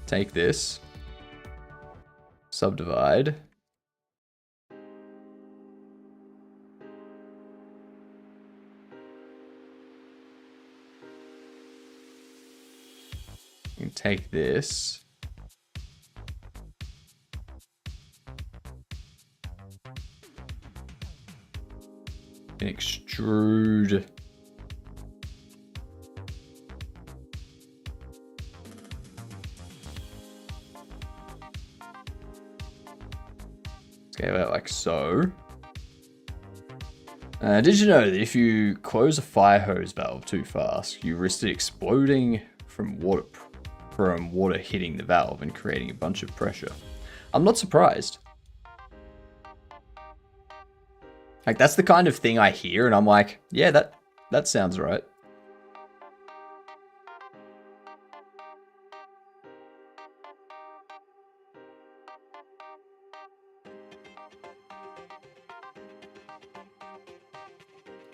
Take this. Subdivide. You take this. And extrude. Okay, about like so. Did you know that if you close a fire hose valve too fast, you risk it exploding from water hitting the valve and creating a bunch of pressure? I'm not surprised. Like, that's the kind of thing I hear, and I'm like, yeah, that sounds right.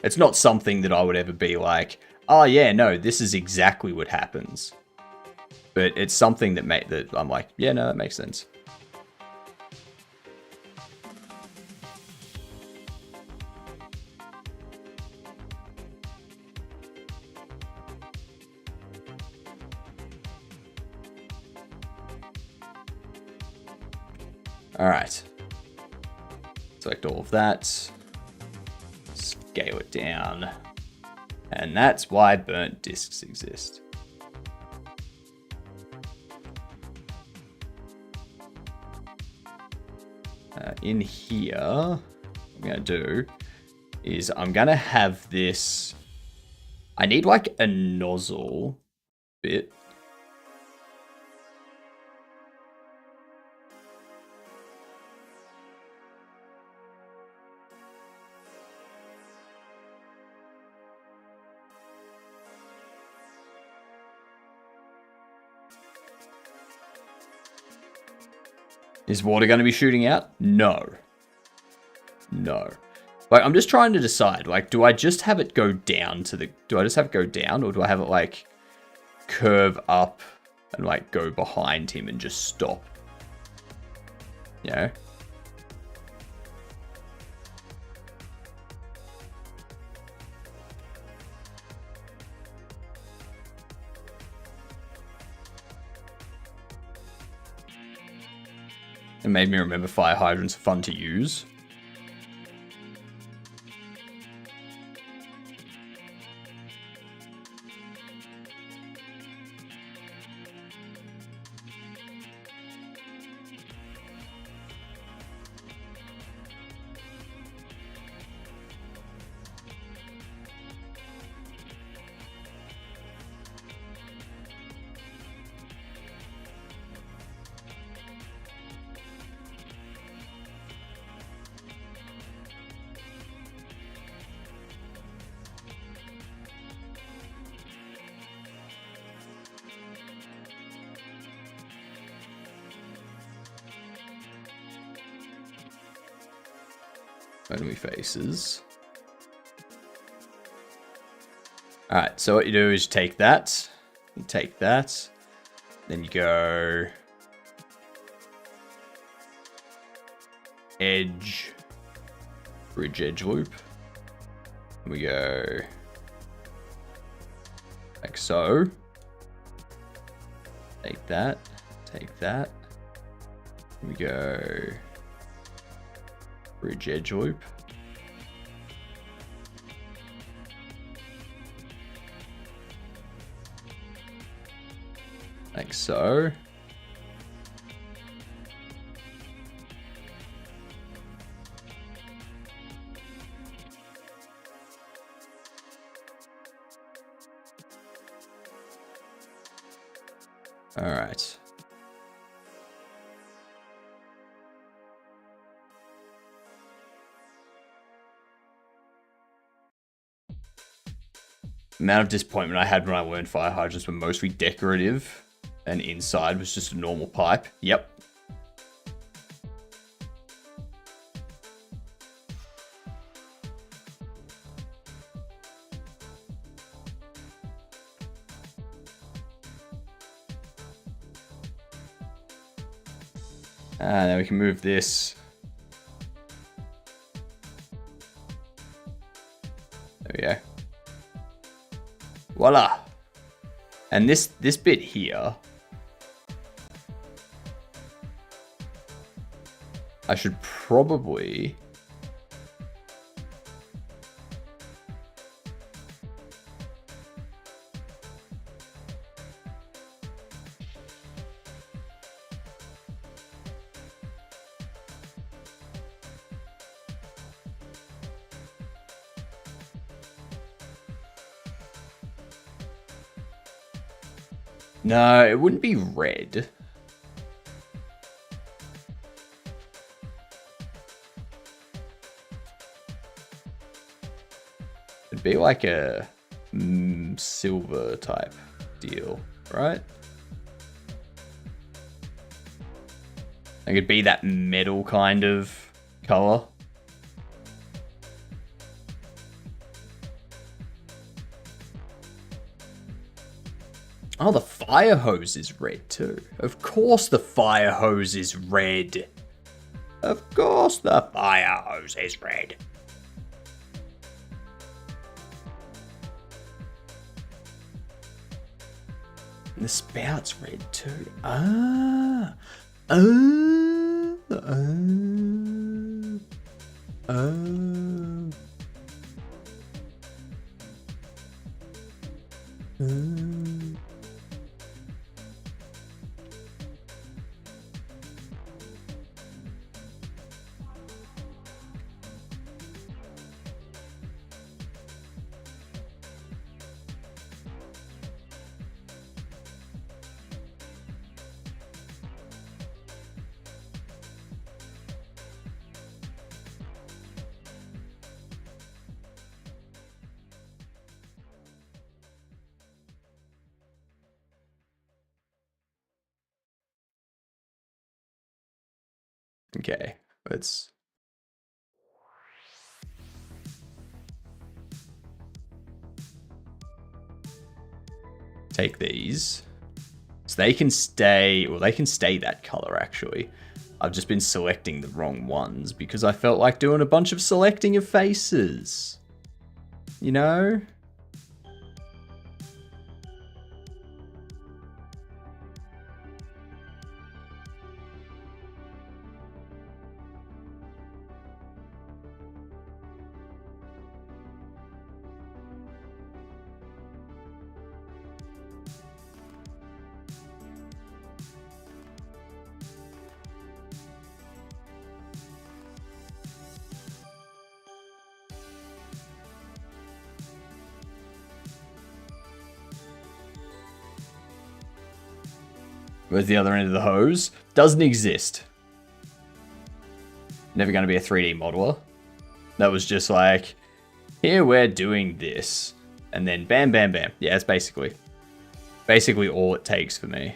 It's not something that I would ever be like, oh yeah, no, this is exactly what happens. But it's something that I'm like, yeah, no, that makes sense. All right. Select all of that. Scale it down. And that's why burnt discs exist. In here, what I'm going to do is I'm going to have this... I need like a nozzle bit. Is water going to be shooting out? No. No. Like, I'm just trying to decide, like, do I just have it go down to the... Do I just have it go down, or do I have it, like, curve up and, like, go behind him and just stop? You know? It made me remember fire hydrants are fun to use. Enemy faces. Alright, so what you do is take that, then you go edge, bridge edge loop. We go like so. Take that. We go bridge edge loop. Like so. All right. The amount of disappointment I had when I learned fire hydrants were mostly decorative and inside was just a normal pipe. Yep. Now we can move this. There we go. Voila. And this bit here, I should probably no, it wouldn't be red. It'd be like a silver type deal, right? Like it'd be that metal kind of color. Oh, the fire hose is red too. Of course the fire hose is red. Of course the fire hose is red. And the spout's red too. Okay, let's take these. So they can stay, well, they can stay that color actually. I've just been selecting the wrong ones because I felt like doing a bunch of selecting of faces. You know? Where's the other end of the hose? Doesn't exist. Never going to be a 3D modeler. That was just like, here we're doing this. And then bam, bam, bam. Yeah, it's basically all it takes for me.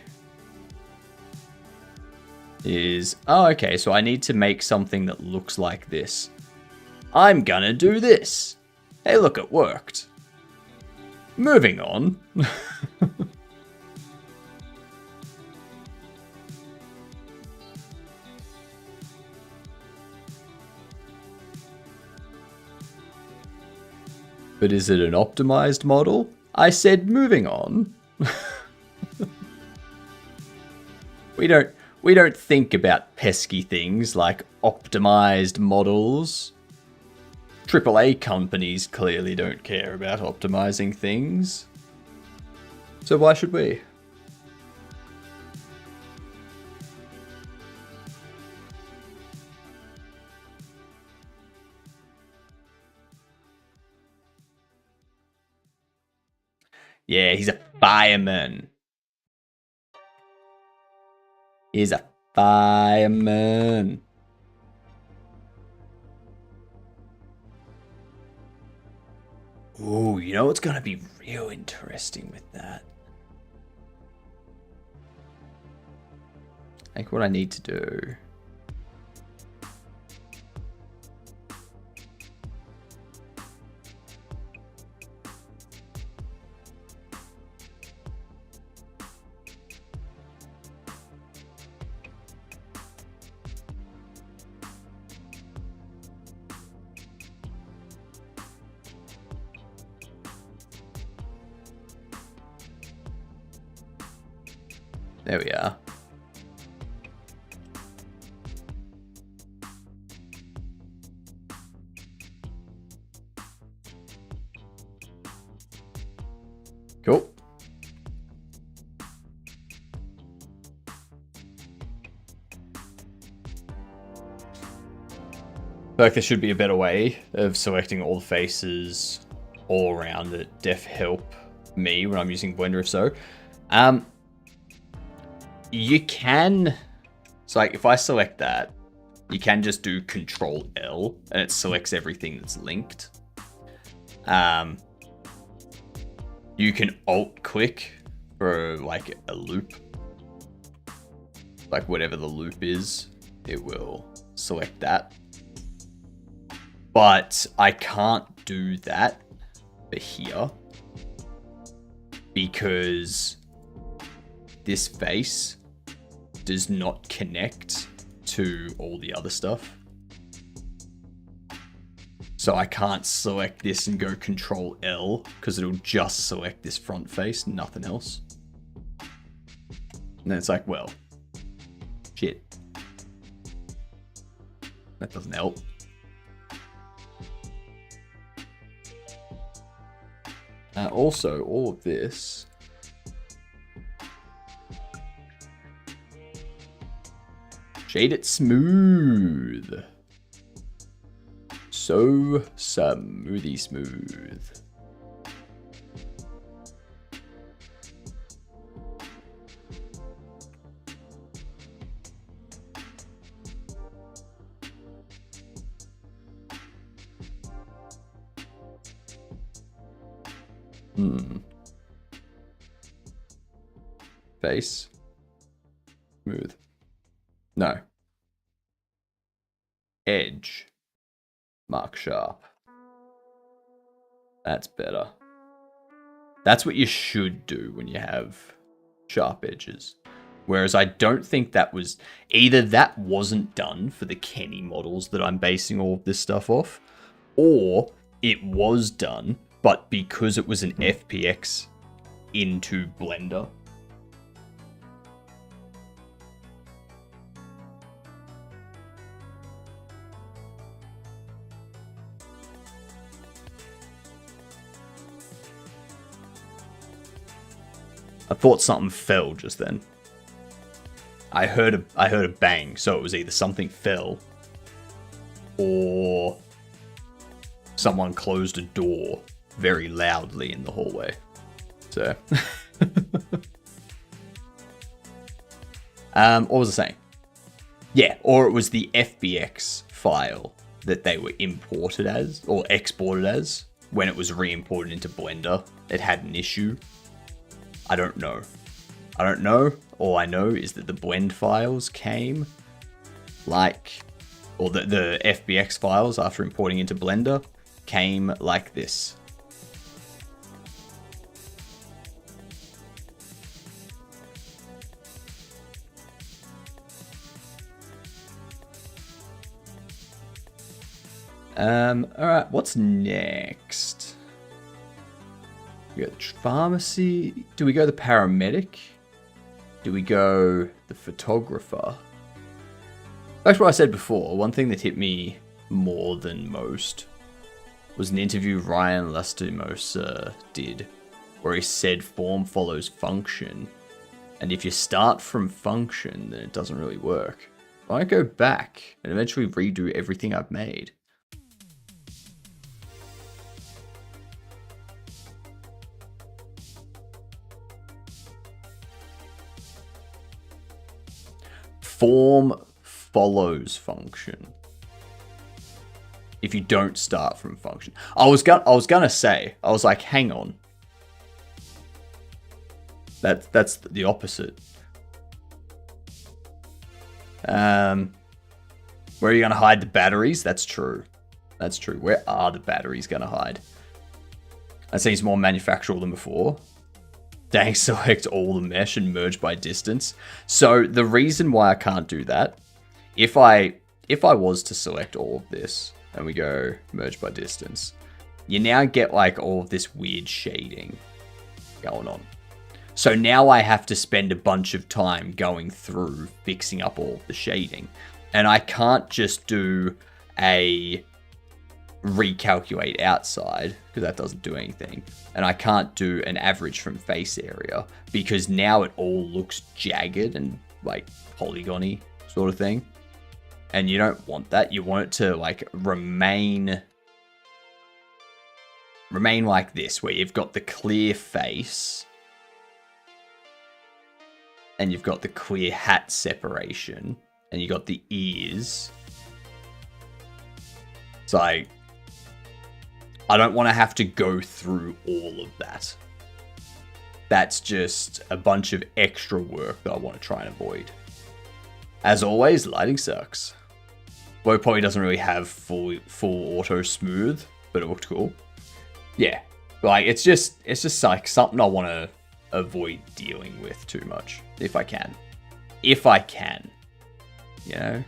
Is, oh, okay, so I need to make something that looks like this. I'm gonna do this. Hey, look, it worked. moving on. But is it an optimized model? I said moving on. We don't think about pesky things like optimized models. AAA companies clearly don't care about optimizing things. So why should we? Yeah, he's a fireman. He's a fireman. Ooh, you know what's gonna be real interesting with that? I think what I need to do. There we are. Cool. Like there should be a better way of selecting all the faces all around that def help me when I'm using Blender if so. You can, so like if I select that, you can just do Control L and it selects everything that's linked. You can alt click for like a loop, like whatever the loop is, it will select that. But I can't do that for here because this face does not connect to all the other stuff. So I can't select this and go Control L because it'll just select this front face, nothing else. And then it's like, well, shit. That doesn't help. Also, all of this shade it smooth. So smoothie smooth. Face. Smooth. No. Edge. Mark sharp. That's better. That's what you should do when you have sharp edges. Whereas I don't think that was... Either that wasn't done for the Kenny models that I'm basing all of this stuff off, or it was done, but because it was an FPX into Blender... I thought something fell just then. I heard a bang, so it was either something fell or someone closed a door very loudly in the hallway. So what was I saying? Yeah, or it was the FBX file that they were imported as or exported as when it was re-imported into Blender. It had an issue. I don't know. I don't know. All I know is that the blend files came like, or the FBX files after importing into Blender came like this. Alright, what's next? We go the pharmacy. Do we go the paramedic? Do we go the photographer? That's what I said before. One thing that hit me more than most was an interview Ryan Lastimosa did, where he said form follows function. And if you start from function, then it doesn't really work. I go back and eventually redo everything I've made. Form follows function. If you don't start from function. I was gonna say, I was like, hang on. That's the opposite. Where are you gonna hide the batteries? That's true. That's true. Where are the batteries gonna hide? That seems more manufactural than before. Dang, select all the mesh and merge by distance. So the reason why I can't do that, if I was to select all of this and we go merge by distance, you now get like all of this weird shading going on. So now I have to spend a bunch of time going through fixing up all the shading. And I can't just do a recalculate outside because that doesn't do anything. And I can't do an average from face area because now it all looks jagged and like polygony sort of thing. And you don't want that. You want it to like remain like this, where you've got the clear face and you've got the clear hat separation and you got the ears. So I don't want to have to go through all of that. That's just a bunch of extra work that I want to try and avoid. As always, lighting sucks. Well, it probably doesn't really have full auto smooth, but it looked cool. Yeah, like it's just like something I want to avoid dealing with too much, if I can. If I can, you know.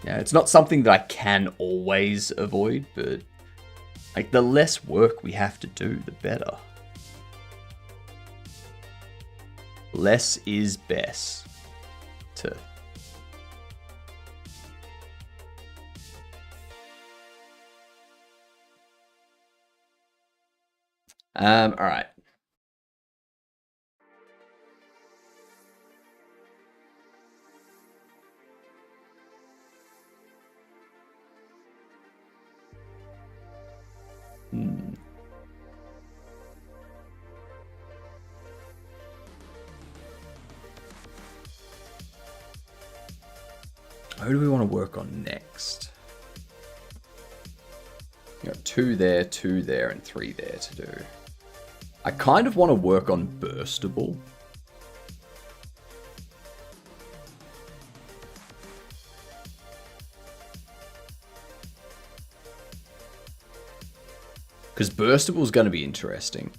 Yeah, it's not something that I can always avoid, but like the less work we have to do, the better. Less is best. All right. Who do we want to work on next? You got 2 there, 2 there, and 3 there to do. I kind of want to work on burstable. Because burstable is going to be interesting.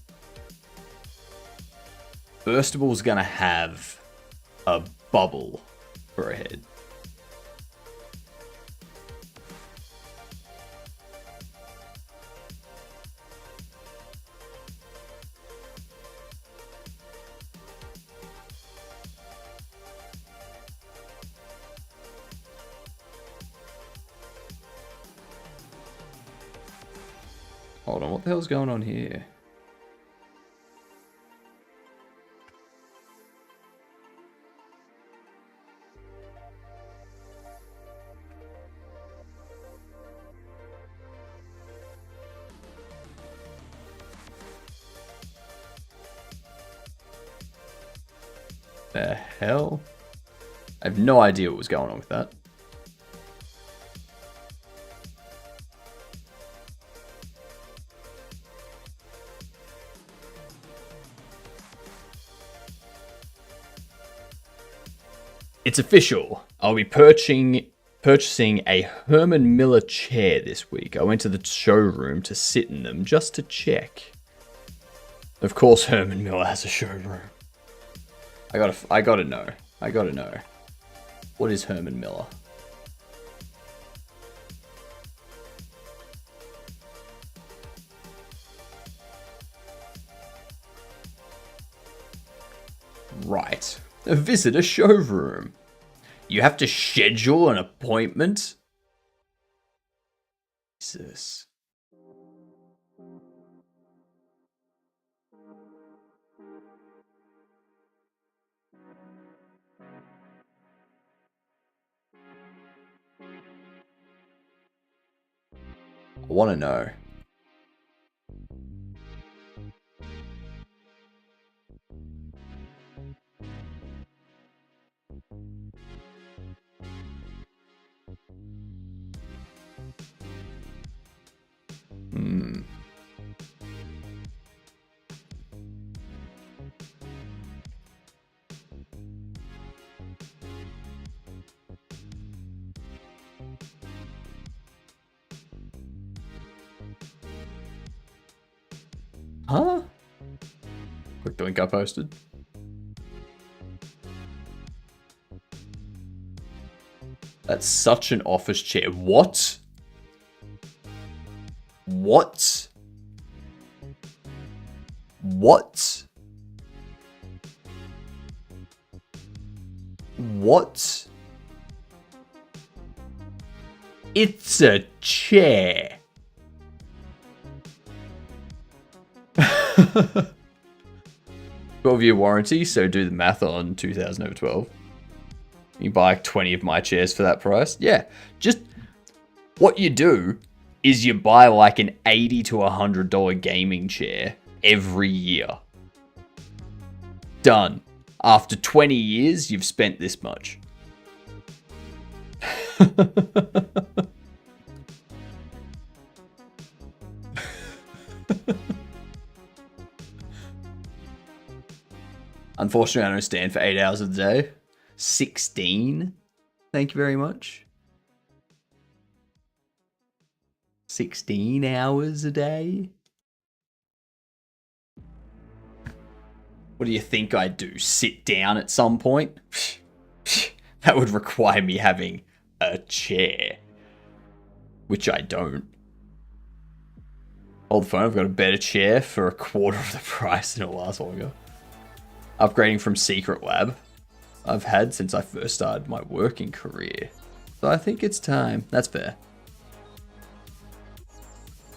Burstable is going to have a bubble for a head. Hold on, what the hell's going on here? The hell? I have no idea what was going on with that. It's official. I'll be purchasing a Herman Miller chair this week. I went to the showroom to sit in them just to check. Of course Herman Miller has a showroom. I gotta know. I gotta know. What is Herman Miller? Right. Visit a showroom. You have to schedule an appointment? Jesus. I want to know. Huh? Quick link I posted. That's such an office chair. What? What? What? What? It's a chair. 12-year warranty, so do the math on 2000 over 12. You buy 20 of my chairs for that price. Yeah, just what you do is you buy like an $80 to $100 gaming chair every year. Done. After 20 years, you've spent this much. Unfortunately, I don't stand for 8 hours a day. 16? Thank you very much. 16 hours a day? What do you think I'd do? Sit down at some point? That would require me having a chair. Which I don't. Hold the phone, I've got a better chair for a quarter of the price than it was longer. Upgrading from Secret Lab. I've had since I first started my working career. So I think it's time. That's fair.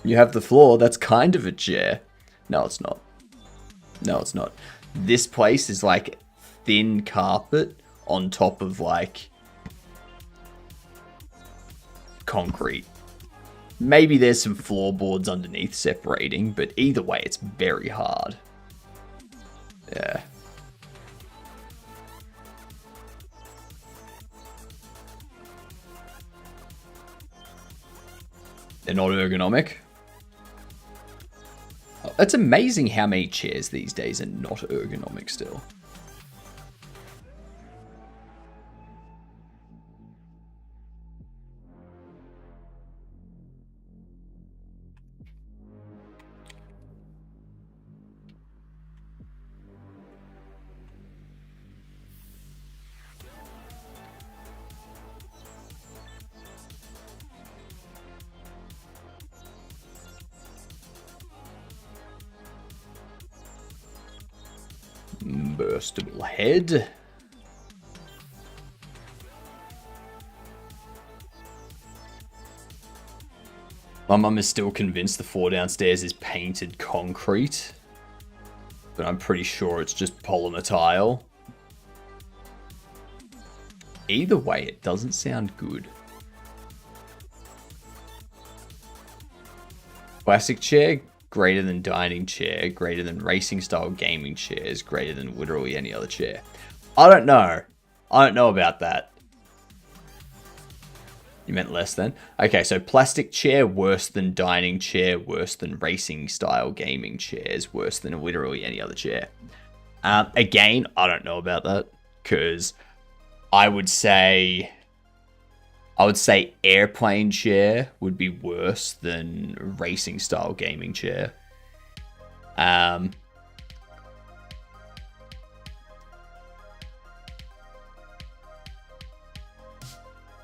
You have the floor, that's kind of a chair. No, it's not. No, it's not. This place is like thin carpet on top of like concrete. Maybe there's some floorboards underneath separating, but either way, it's very hard. Yeah. They're not ergonomic. It's amazing how many chairs these days are not ergonomic still. Burstable head. My mum is still convinced the floor downstairs is painted concrete, but I'm pretty sure it's just polymer tile. Either way, it doesn't sound good. Classic chair, greater than dining chair, greater than racing style gaming chairs, greater than literally any other chair. I don't know. I don't know about that. You meant less than? Okay, so plastic chair, worse than dining chair, worse than racing style gaming chairs, worse than literally any other chair. Again, I don't know about that, because I would say airplane chair would be worse than racing style gaming chair.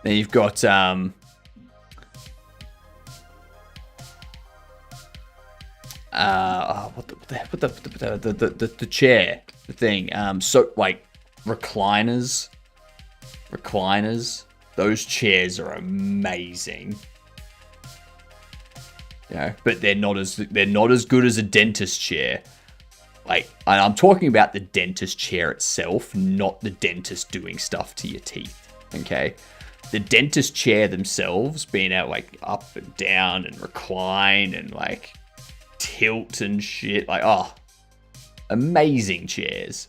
Then you've got what the chair. thing. So like recliners, those chairs are amazing. But they're not as good as a dentist chair. Like, I'm talking about the dentist chair itself, not the dentist doing stuff to your teeth. Okay, the dentist chair themselves, being able like up and down and recline and like tilt and shit, like, oh, amazing chairs.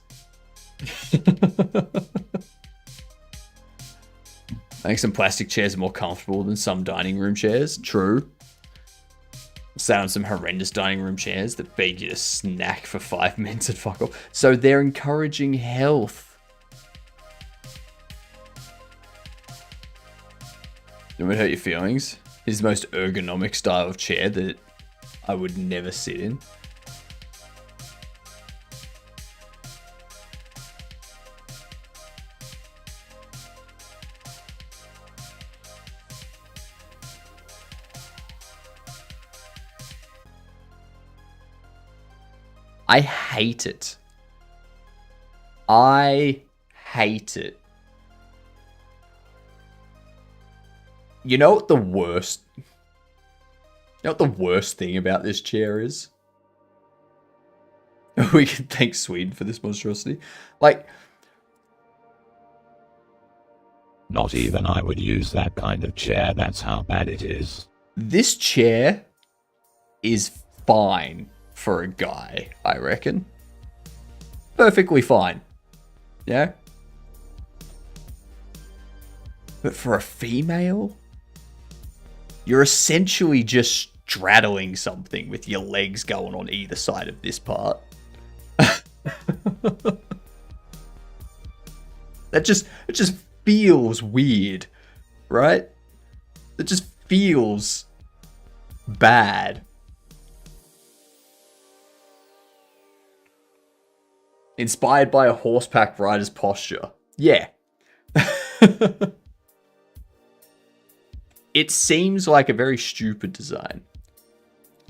I think some plastic chairs are more comfortable than some dining room chairs. True. Sat on some horrendous dining room chairs that beg you to snack for 5 minutes and fuck off. So they're encouraging health. Don't hurt your feelings. It's the most ergonomic style of chair that I would never sit in. I hate it. I hate it. You know what the worst... You know what the worst thing about this chair is? We can thank Sweden for this monstrosity. Like... Not even I would use that kind of chair, that's how bad it is. This chair is fine for a guy, I reckon. Perfectly fine. Yeah? But for a female, you're essentially just straddling something with your legs going on either side of this part. It just feels weird, right? It just feels bad. Inspired by a horseback rider's posture. Yeah. It seems like a very stupid design.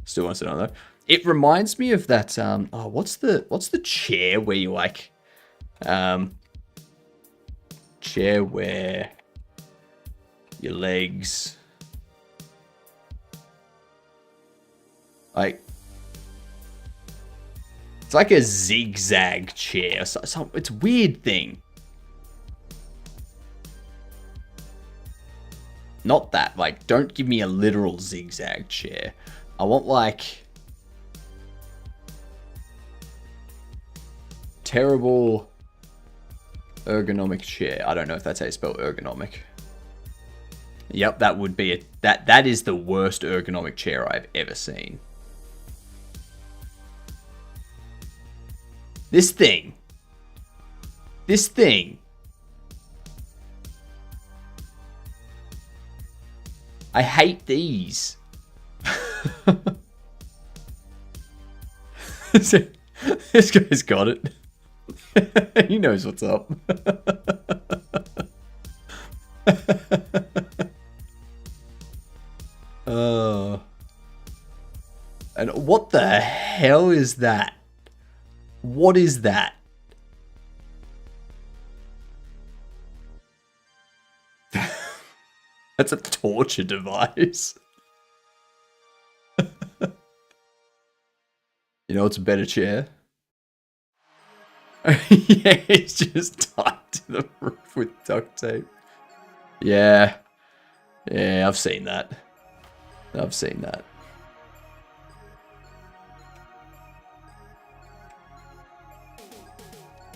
Still want to sit on though. It reminds me of that, what's the chair where you like, chair where your legs, like, it's like a zigzag chair. It's a weird thing. Not that. Like, don't give me a literal zigzag chair. I want, like... terrible ergonomic chair. I don't know if that's how you spell ergonomic. Yep, that would be it. That is the worst ergonomic chair I've ever seen. This thing. I hate these. This guy's got it. He knows what's up. And what the hell is that? What is that? That's a torture device. You know what's a better chair? Yeah, it's just tied to the roof with duct tape. Yeah. Yeah, I've seen that. I've seen that.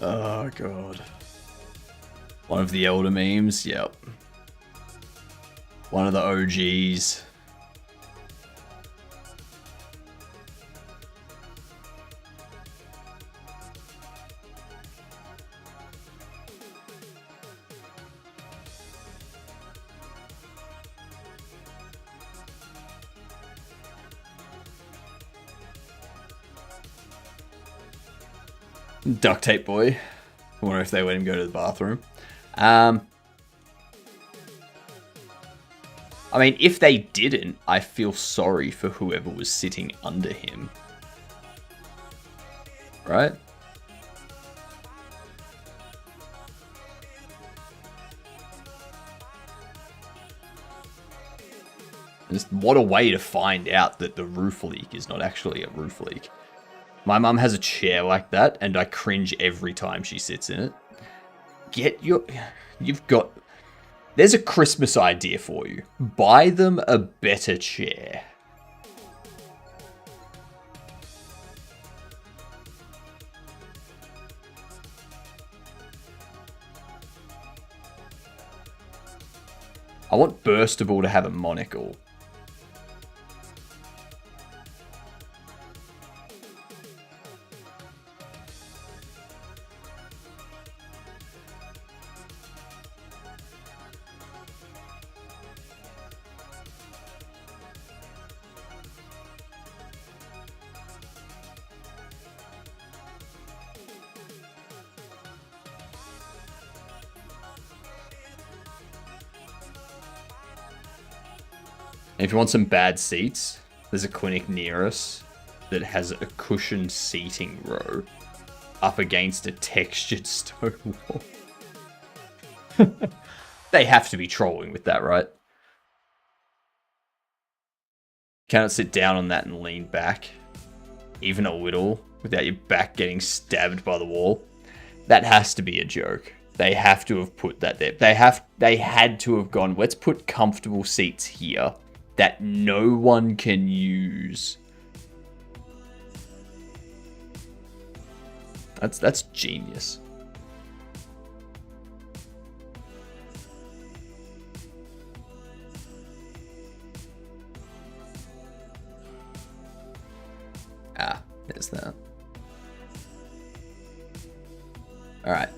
Oh, God. One of the elder memes? Yep. One of the OGs. Duct tape boy. I wonder if they let him go to the bathroom. I mean, if they didn't, I feel sorry for whoever was sitting under him. Right? And just what a way to find out that the roof leak is not actually a roof leak. My mum has a chair like that, and I cringe every time she sits in it. There's a Christmas idea for you. Buy them a better chair. I want Burstable to have a monocle. If you want some bad seats, there's a clinic near us that has a cushioned seating row up against a textured stone wall. They have to be trolling with that, right? Cannot sit down on that and lean back, even a little, without your back getting stabbed by the wall. That has to be a joke. They have to have put that there. They had to have gone, let's put comfortable seats here that no one can use. That's genius. Ah, there's that. All right.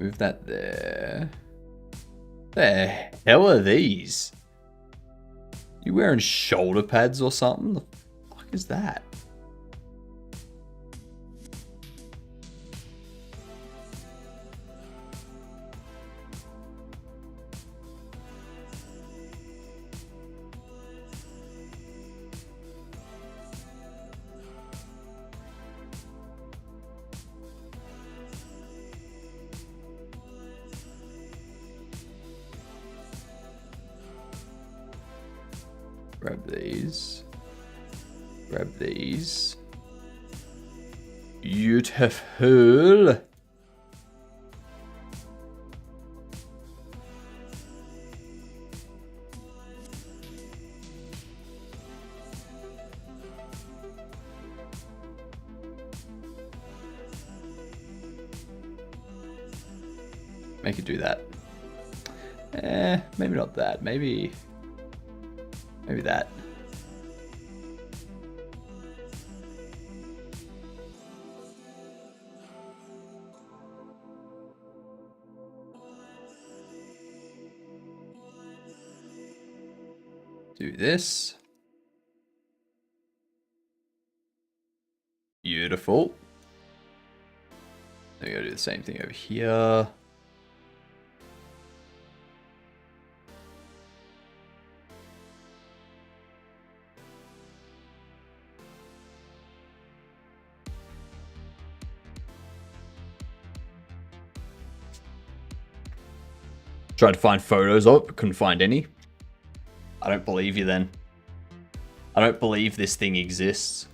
Move that there. The hell are these? You wearing shoulder pads or something? The fuck is that? Grab these. Grab these. Beautiful. Make it do that. Maybe not that. Maybe that. Do this. Beautiful. Then we gotta do the same thing over here. Tried to find photos of it, but couldn't find any. I don't believe you then. I don't believe this thing exists.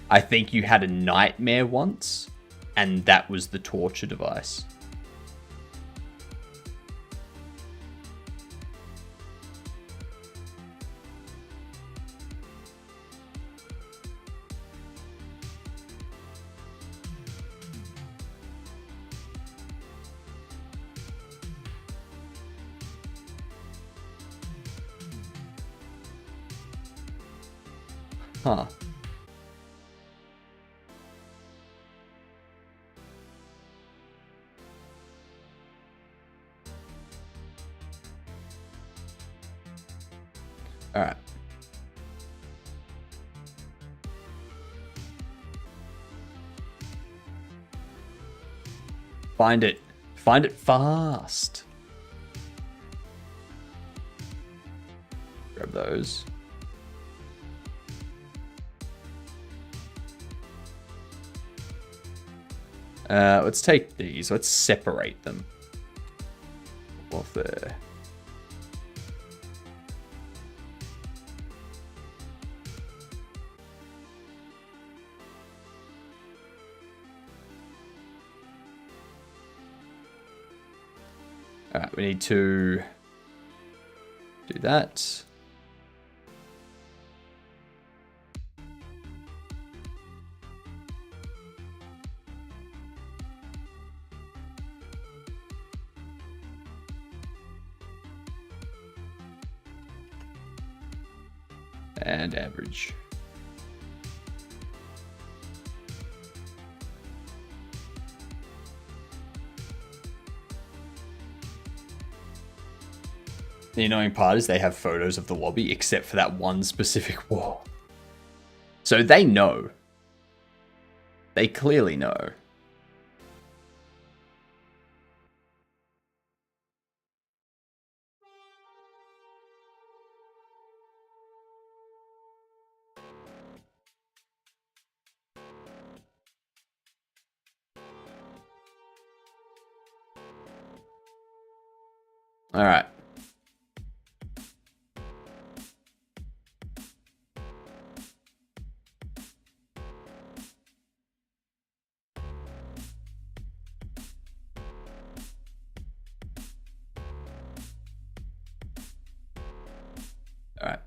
I think you had a nightmare once, and that was the torture device. Huh. All right. Find it. Find it fast. Grab those. Let's take these. Let's separate them. Off there. Alright, we need to do that. And average. The annoying part is they have photos of the lobby except for that one specific wall. So they know. They clearly know. All right. All right.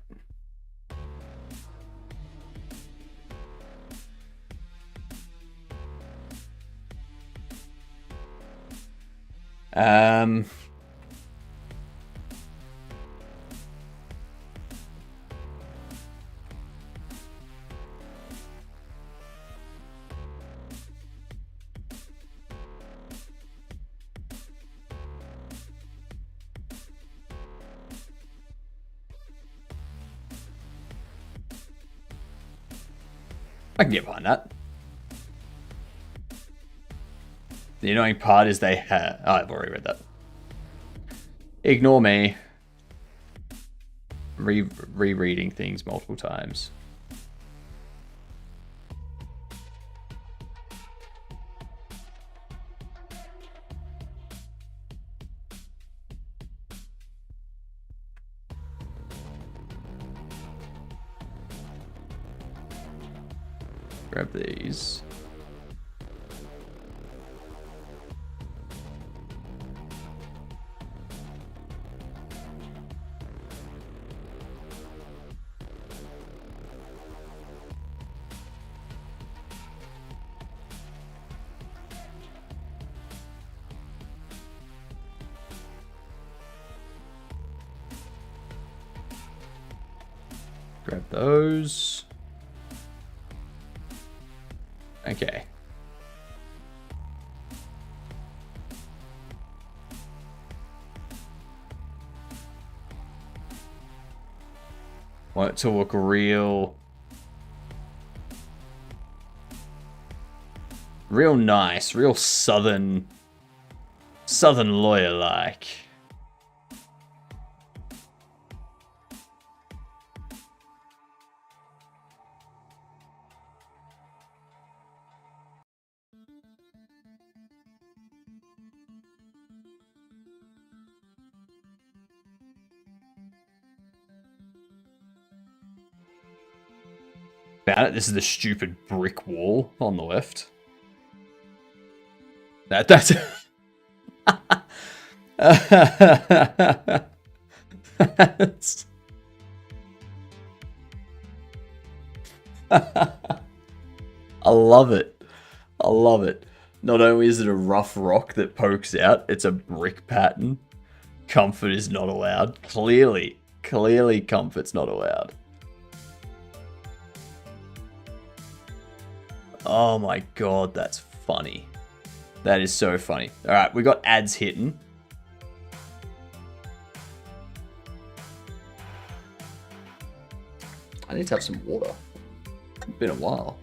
I can get behind that. The annoying part is they have... Oh, I've already read that. Ignore me. Rereading things multiple times. Grab these. Grab those. Okay. Want it to look real nice, real southern lawyer like. About it, this is the stupid brick wall on the left. That's that's... I love it. I love it. Not only is it a rough rock that pokes out, it's a brick pattern. Comfort is not allowed. Clearly comfort's not allowed. Oh my god, that's funny. That is so funny. Alright, we got ads hitting. I need to have some water. It's been a while.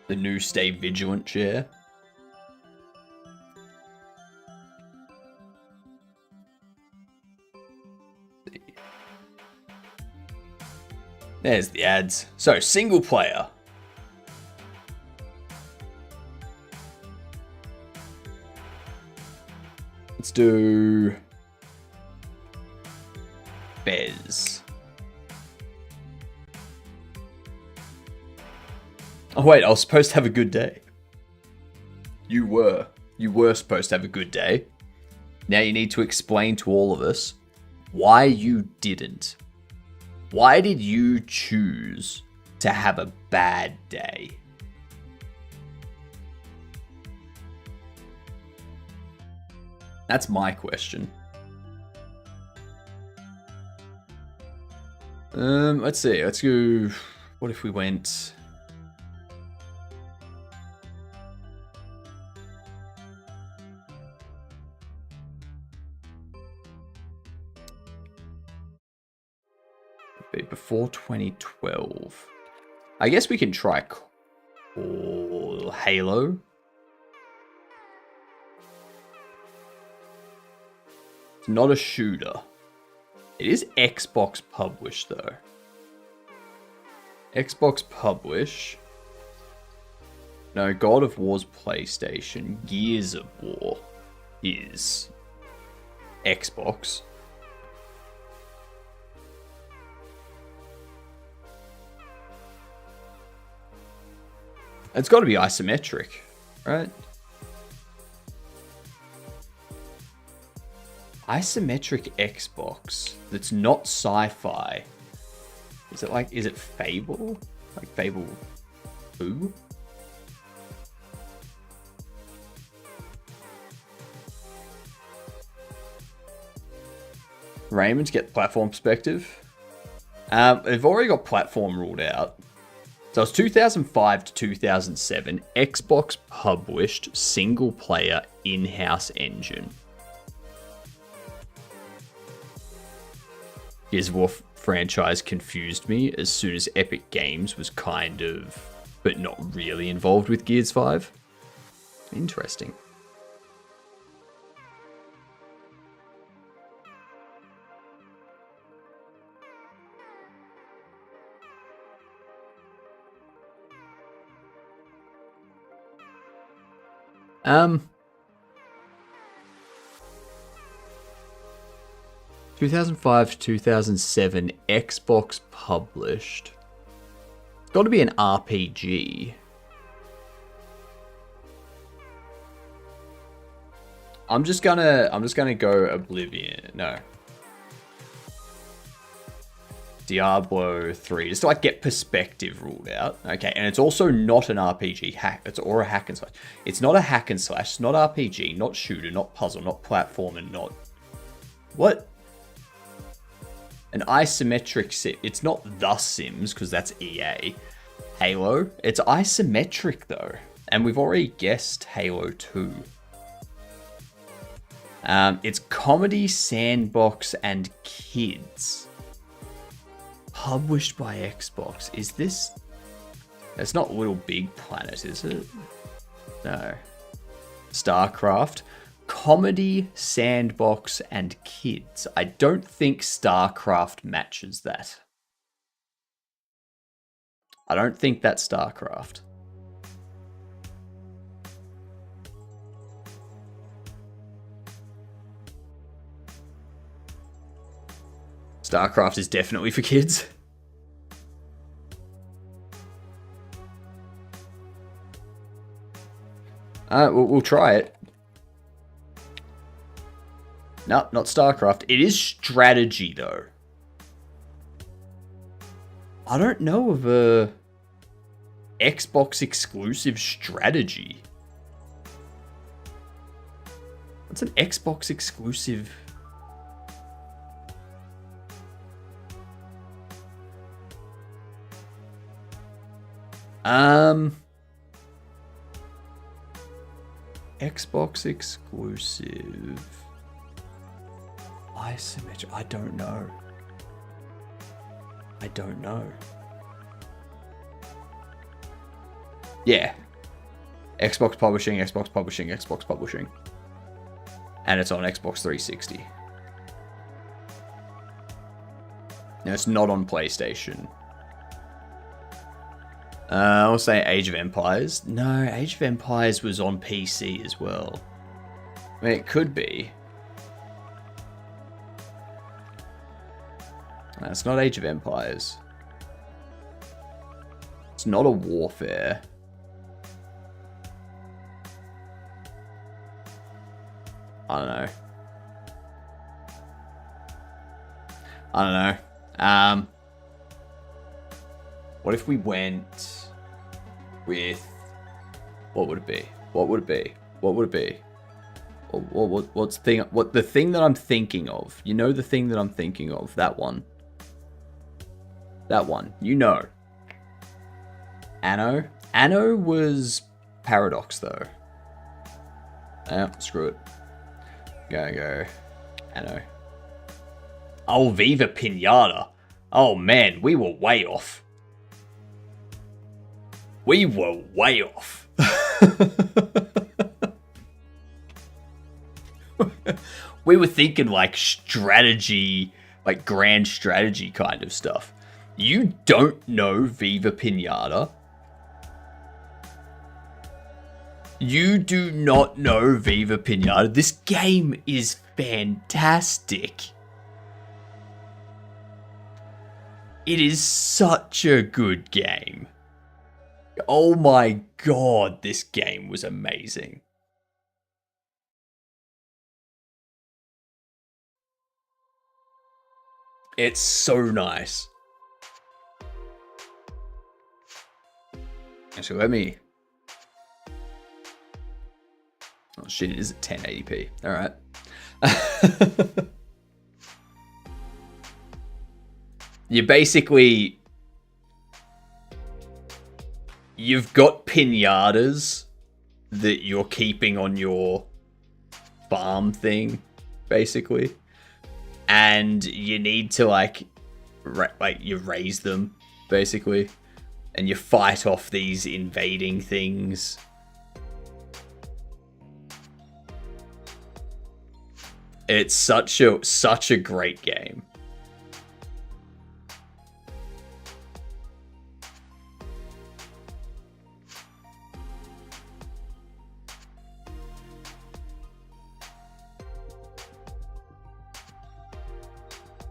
The new Stay Vigilant chair. There's the ads. So, single player. Let's do Bez. Oh wait, I was supposed to have a good day. You were. You were supposed to have a good day. Now you need to explain to all of us why you didn't. Why did you choose to have a bad day? That's my question. Let's see. Let's go. What if we went? Before 2012. I guess we can try Halo. It's not a shooter. It is Xbox published though. Xbox publish. No, God of War's PlayStation. Gears of War is Xbox. It's got to be isometric, right? Isometric Xbox that's not sci-fi. Is it Fable? Like Fable 2? Raymond's get platform perspective. They've already got platform ruled out. So it's 2005 to 2007, Xbox published single player in-house engine. Gears of War franchise confused me as soon as Epic Games was kind of, but not really involved with Gears 5. Interesting. Um, 2005 to 2007, Xbox published. It's got to be an RPG. I'm just gonna go Oblivion. No. Diablo 3, just to like get perspective ruled out. Okay, and it's also not an RPG hack, or a hack and slash. It's not a hack and slash, it's not RPG, not shooter, not puzzle, not platform, and not... What? An isometric sim. It's not The Sims, because that's EA. Halo, it's isometric though. And we've already guessed Halo 2. It's comedy, sandbox, and kids. Published by Xbox. Is this... It's not Little Big Planet, is it? No. StarCraft. Comedy, sandbox, and kids. I don't think StarCraft matches that. I don't think that's StarCraft. StarCraft is definitely for kids. We'll try it. No, not StarCraft. It is strategy, though. I don't know of a Xbox exclusive strategy. What's an Xbox exclusive? Xbox exclusive. Isometric. I don't know. I don't know. Yeah. Xbox Publishing, Xbox Publishing, Xbox Publishing. And it's on Xbox 360. Now, it's not on PlayStation. I'll say Age of Empires. No, Age of Empires was on PC as well. I mean, it could be. No, it's not Age of Empires. It's not a Warfare. I don't know. What if we went with... What would it be? What would it be? What would it be? What's the thing that I'm thinking of? You know the thing that I'm thinking of. That one. That one. You know. Anno? Anno was Paradox, though. Screw it. Go. Anno. Oh, Viva Pinata. Oh, man. We were way off. We were way off. We were thinking like strategy, like grand strategy kind of stuff. You don't know Viva Pinata? You do not know Viva Pinata? This game is fantastic. It is such a good game. Oh my god, this game was amazing. It's so nice. Actually, let me... Oh shit, it is at 1080p. Alright. You basically... You've got pinatas that you're keeping on your farm thing, basically. And you need to, like you raise them, basically. And you fight off these invading things. It's such a great game.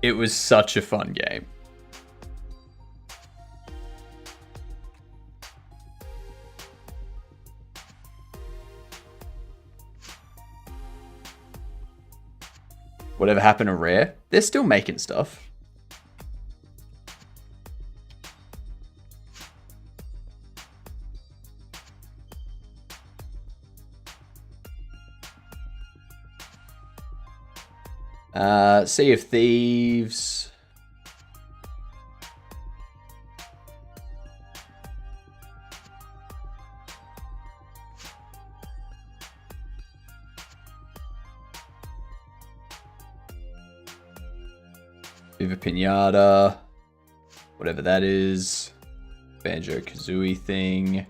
It was such a fun game. Whatever happened to Rare? They're still making stuff. Sea of Thieves. Viva Pinata. Whatever that is. Banjo-Kazooie thing.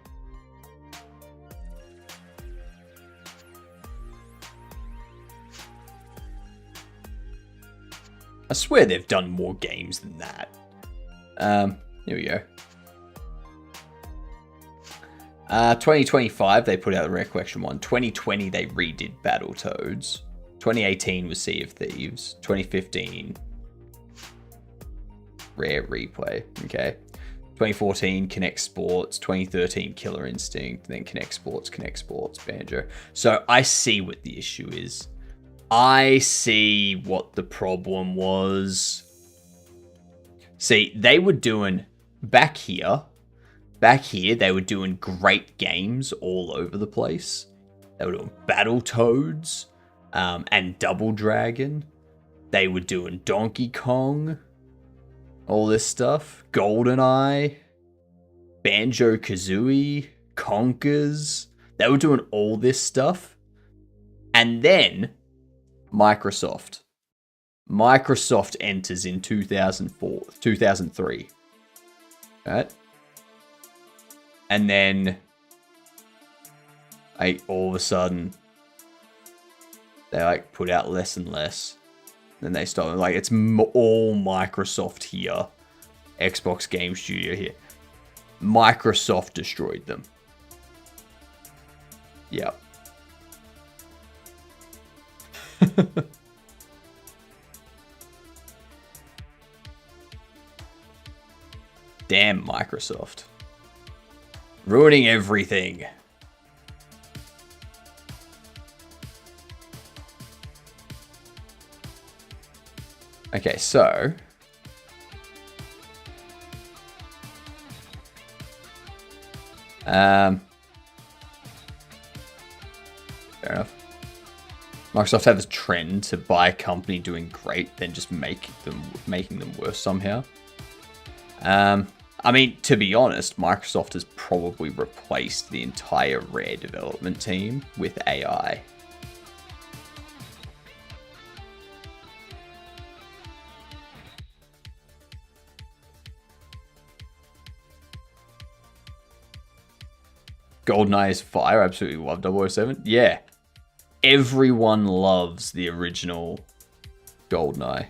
I swear they've done more games than that. Here we go. 2025, they put out the Rare Collection 1. 2020, they redid Battletoads. 2018 was Sea of Thieves. 2015, Rare Replay. Okay. 2014, Connect Sports. 2013, Killer Instinct. Then Connect Sports, Banjo. So I see what the issue is. I see what the problem was. See, they were doing back here, they were doing great games all over the place. They were doing Battletoads and Double Dragon. They were doing Donkey Kong, all this stuff. GoldenEye, Banjo-Kazooie, Conkers. They were doing all this stuff. And then Microsoft enters in 2003. Right? And then all of a sudden they put out less and less. Then they stop. It's all Microsoft here. Xbox Game Studio here. Microsoft destroyed them. Yep. Damn Microsoft. Ruining everything. Okay, so... fair enough. Microsoft have a trend to buy a company doing great, then just making them worse somehow. I mean, to be honest, Microsoft has probably replaced the entire Rare development team with AI. GoldenEye is fire. Absolutely love 007. Yeah. Everyone loves the original GoldenEye.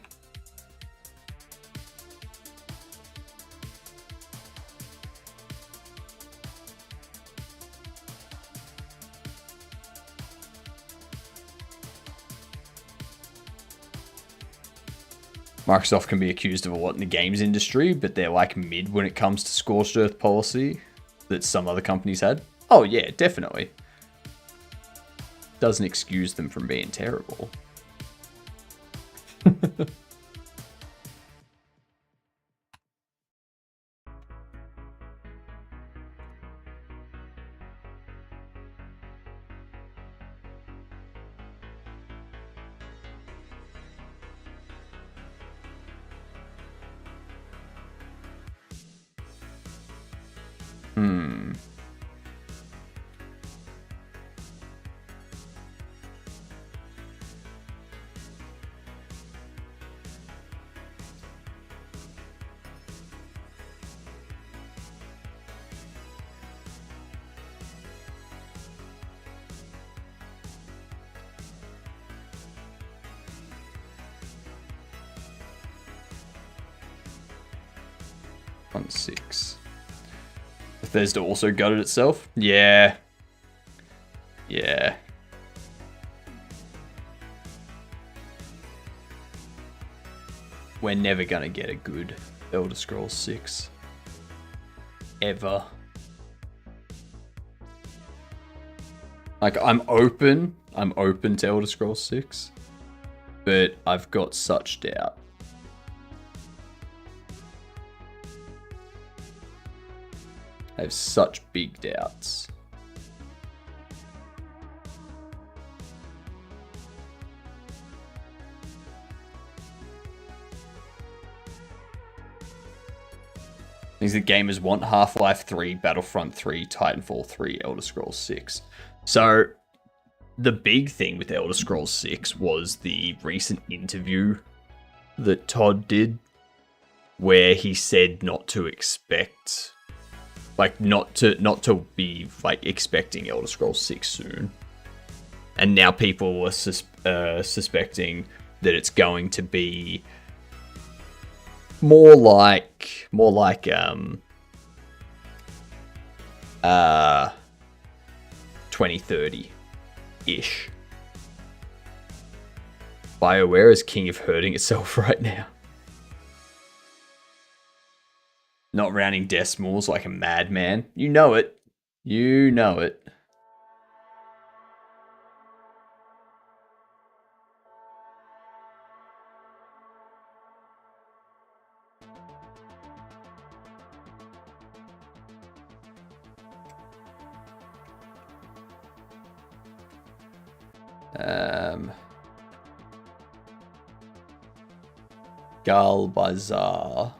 Microsoft can be accused of a lot in the games industry, but they're like mid when it comes to scorched earth policy that some other companies had. Oh yeah, definitely. Doesn't excuse them from being terrible. On 6. Bethesda also gutted itself? Yeah. Yeah. We're never gonna get a good Elder Scrolls 6. Ever. Like, I'm open to Elder Scrolls 6, but I've got such doubt. I have such big doubts. Things that gamers want: Half-Life 3, Battlefront 3, Titanfall 3, Elder Scrolls 6. So, the big thing with Elder Scrolls 6 was the recent interview that Todd did, where he said not to expect... Like, not to be, like, expecting Elder Scrolls 6 soon. And now people are suspecting that it's going to be more like 2030-ish. BioWare is king of hurting itself right now. Not rounding decimals like a madman. You know it. You know it. Gal Bazaar.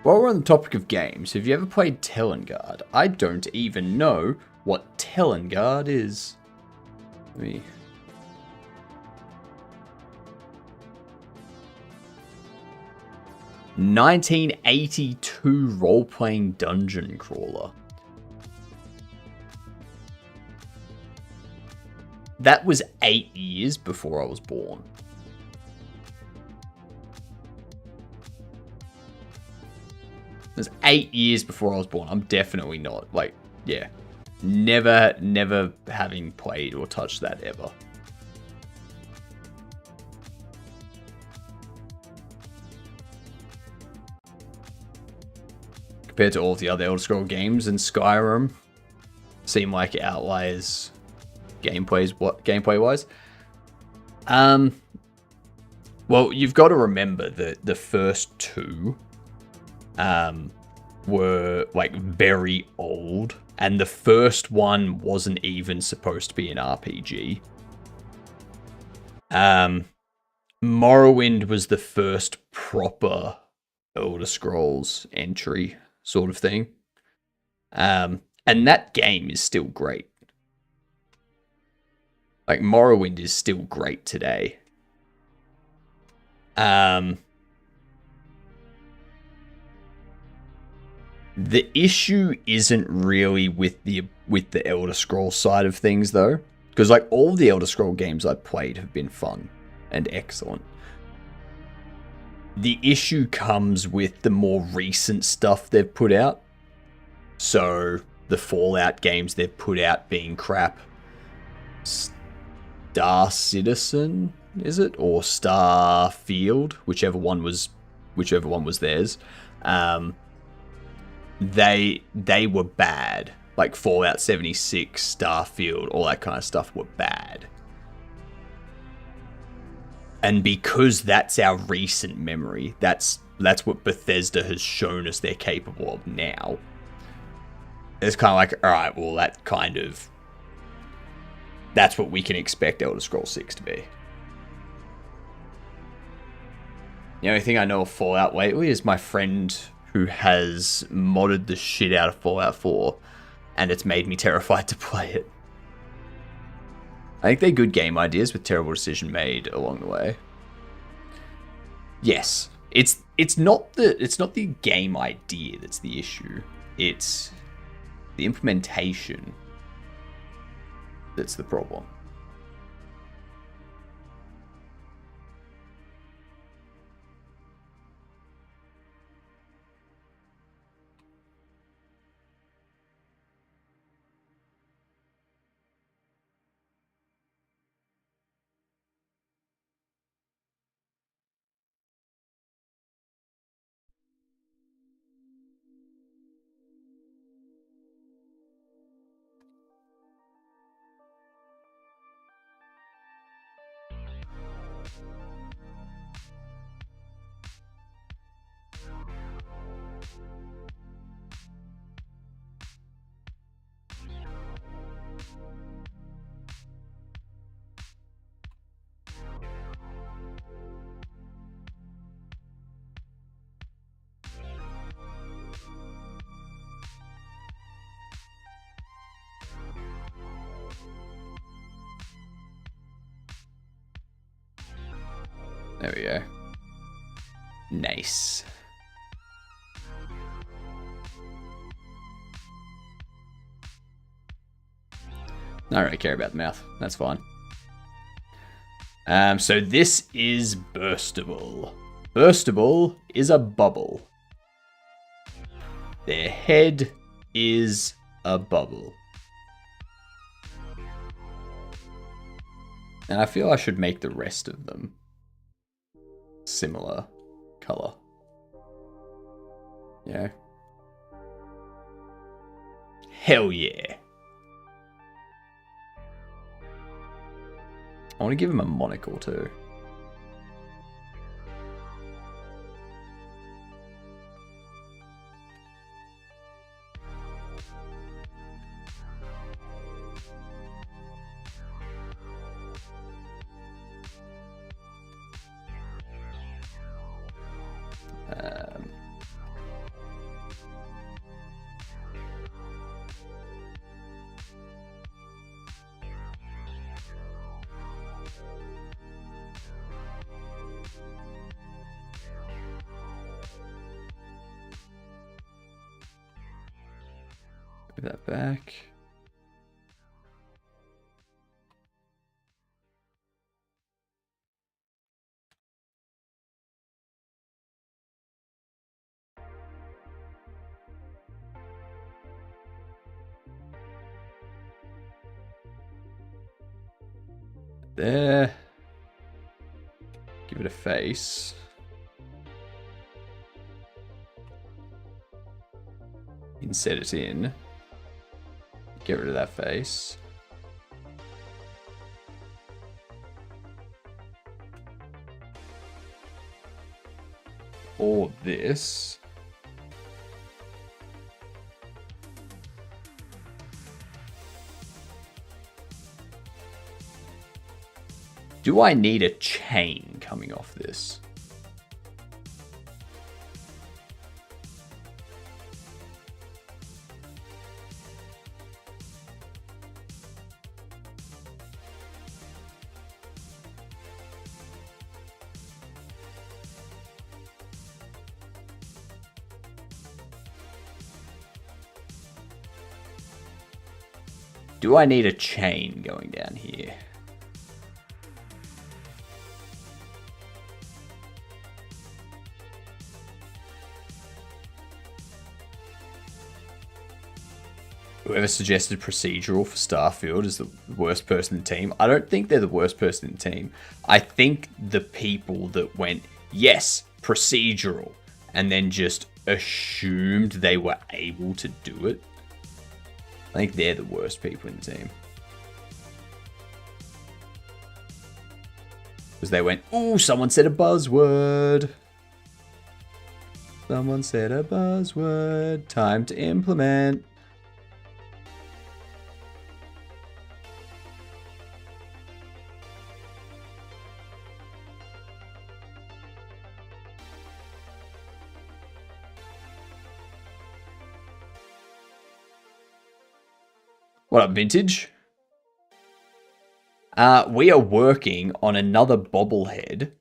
While we're on the topic of games, have you ever played Telengard? I don't even know what Telengard is. Let me... 1982 role-playing dungeon crawler. That was 8 years before I was born. It was 8 years before I was born. I'm definitely not, like, yeah. Never having played or touched that ever. Compared to all the other Elder Scrolls games and Skyrim, seem like outliers gameplay-wise. Well, you've got to remember that the first two were like very old, and the first one wasn't even supposed to be an RPG. Morrowind was the first proper Elder Scrolls entry sort of thing. And that game is still great. Like, Morrowind is still great today. The issue isn't really with the Elder Scrolls side of things, though. Because, like, all the Elder Scrolls games I've played have been fun and excellent. The issue comes with the more recent stuff they've put out. So, the Fallout games they've put out being crap. Star Citizen, is it? Or Starfield, whichever one was theirs. They were bad. Like Fallout 76, Starfield, all that kind of stuff were bad. And because that's our recent memory, that's what Bethesda has shown us they're capable of now. It's kind of like, all right, well, that's what we can expect Elder Scrolls 6 to be. The only thing I know of Fallout lately is my friend who has modded the shit out of Fallout 4, and it's made me terrified to play it. I think they're good game ideas with terrible decision made along the way. Yes, it's not the game idea that's the issue. It's the implementation that's the problem. There we go. Nice. I don't really care about the mouth. That's fine. So this is Burstable. Burstable is a bubble. Their head is a bubble. And I feel I should make the rest of them similar color. Yeah. Hell yeah. I want to give him a monocle too. Give that back. There. Give it a face. Inset it in. Get rid of that face. Or this. Do I need a chain coming off this? Do I need a chain going down here? Whoever suggested procedural for Starfield is the worst person in the team. I don't think they're the worst person in the team. I think the people that went, yes, procedural, and then just assumed they were able to do it, I think they're the worst people in the team. Because they went, ooh, someone said a buzzword. Someone said a buzzword. Time to implement. What up, Vintage? We are working on another bobblehead.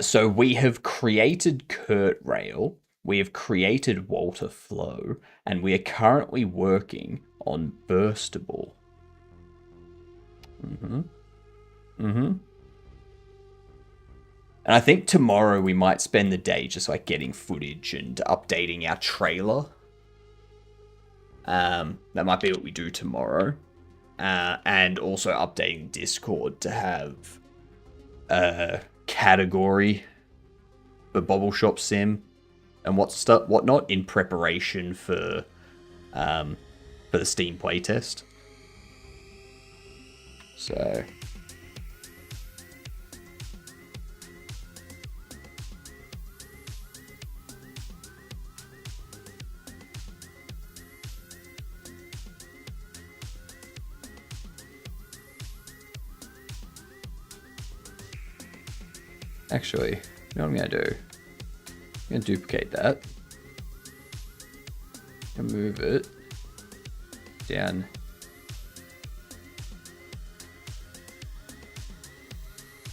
So we have created Kurt Rail, we have created Walter Flow, and we are currently working on Burstable. And I think tomorrow we might spend the day just like getting footage and updating our trailer. That might be what we do tomorrow. And also updating Discord to have a category for Bobble Shop Sim and whatnot in preparation for the Steam playtest. So actually, you know what I'm going to do? I'm going to duplicate that. And move it down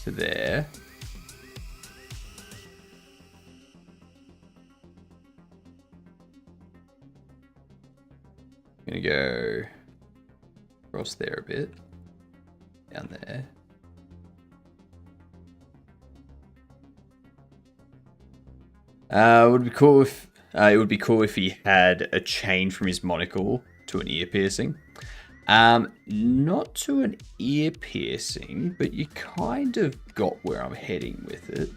to there. I'm going to go across there a bit. Down there. It would be cool if he had a chain from his monocle to an ear piercing. Not to an ear piercing, but you kind of got where I'm heading with it.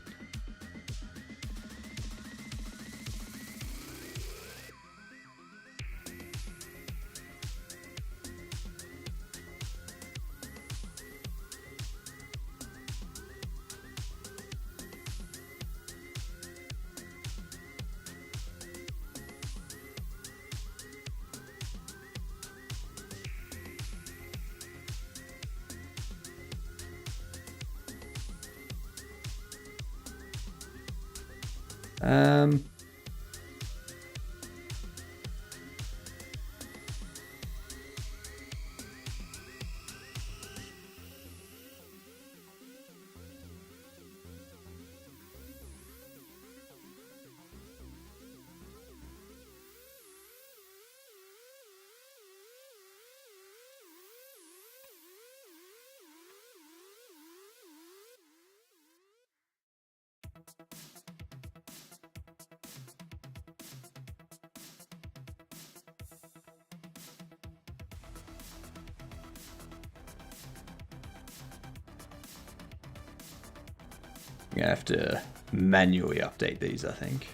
I'm gonna have to manually update these, I think.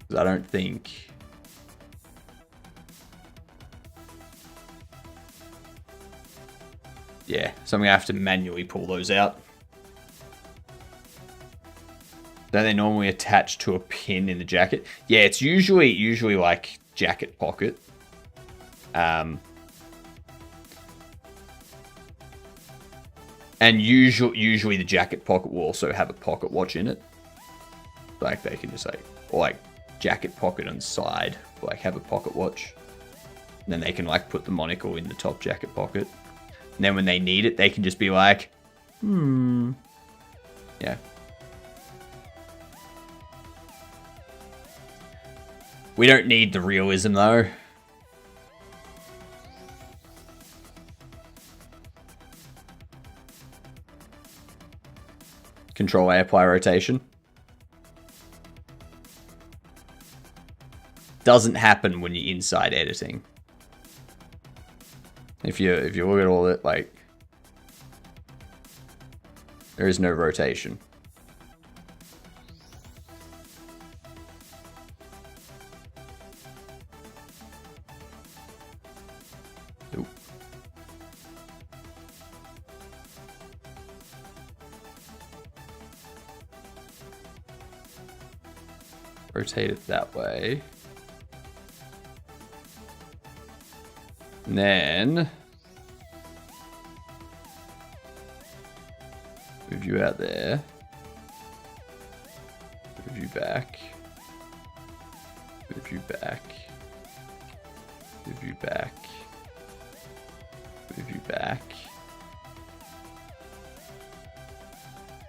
'Cause I don't think... Yeah, so I'm gonna have to manually pull those out. Don't they normally attach to a pin in the jacket? Yeah, it's usually like jacket pocket. And usually the jacket pocket will also have a pocket watch in it. Like they can just like, or like jacket pocket on the side, like have a pocket watch. And then they can like put the monocle in the top jacket pocket. And then when they need it, they can just be like, yeah. We don't need the realism though. Control A, apply rotation. Doesn't happen when you're inside editing. If you look at all it, like, there is no rotation. Nope. Rotate it that way. And then move you out there. Move you back. Move you back. Move you back. Move you back.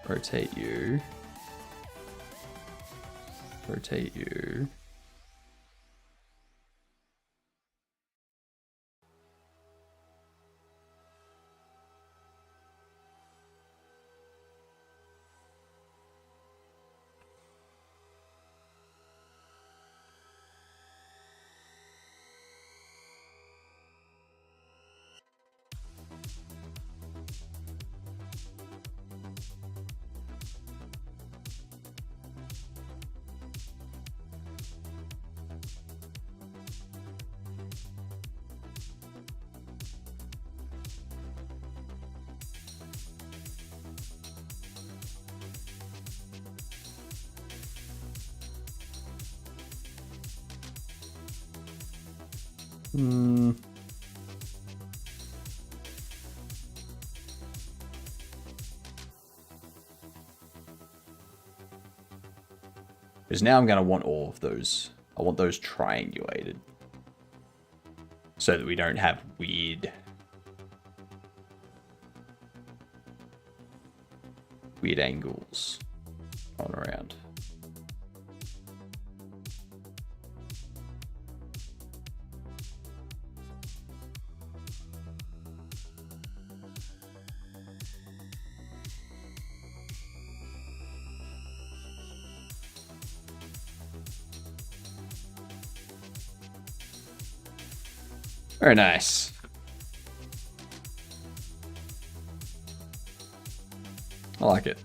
Rotate you. Rotate you. Because now I'm going to want all of those. I want those triangulated. So that we don't have weird angles on around. Very nice. I like it.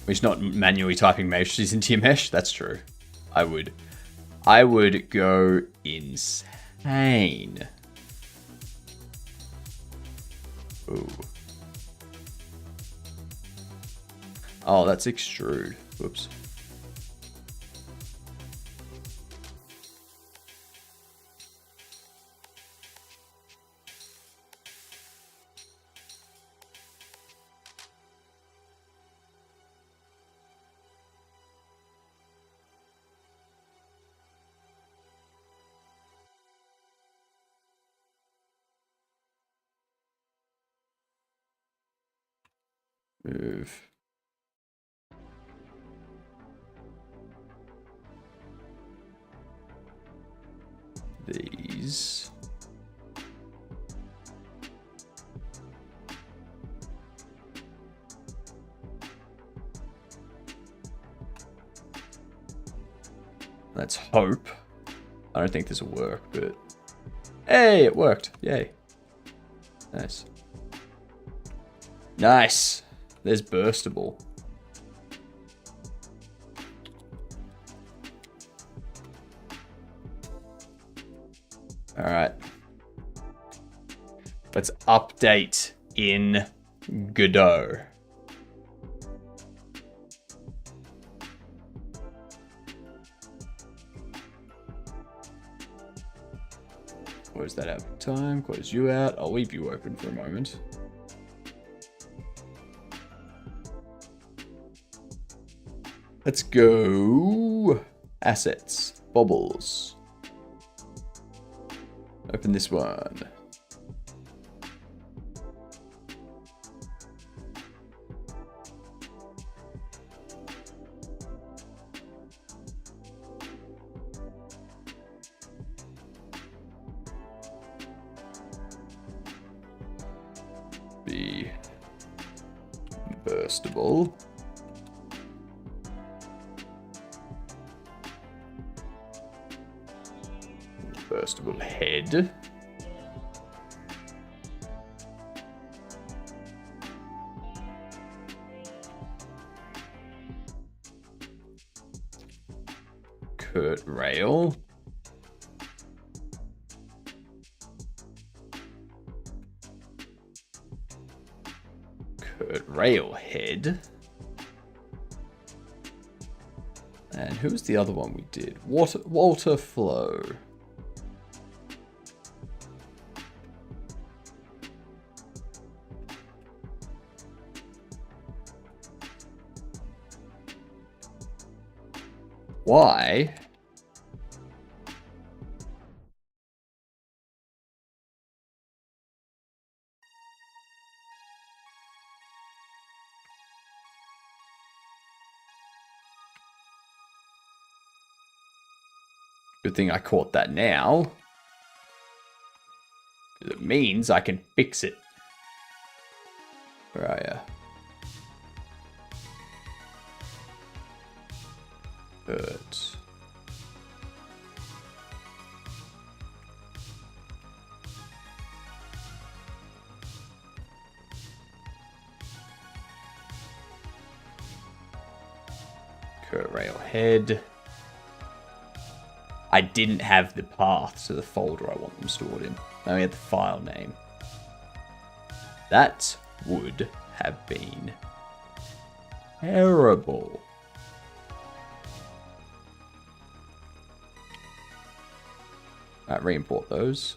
He's not manually typing meshes into your mesh. That's true. I would go insane. Ooh. Oh, that's extrude. Whoops. Move. These. Let's hope. I don't think this will work, but... Hey, it worked. Yay. Nice. Nice. There's burstable. Alright. Let's update in Godot. Close that out time, close you out. I'll leave you open for a moment. Let's go. Assets, bobbles. Open this one. Be burstable. Burstable head. Kurt rail. Kurt railhead. And who's the other one we did? Walter Flow. Why? Good thing I caught that now. It means I can fix it. Where are ya? Hurt. Kurt railhead. I didn't have the path to the folder I want them stored in. I only had the file name. That would have been terrible. Alright, re-import those.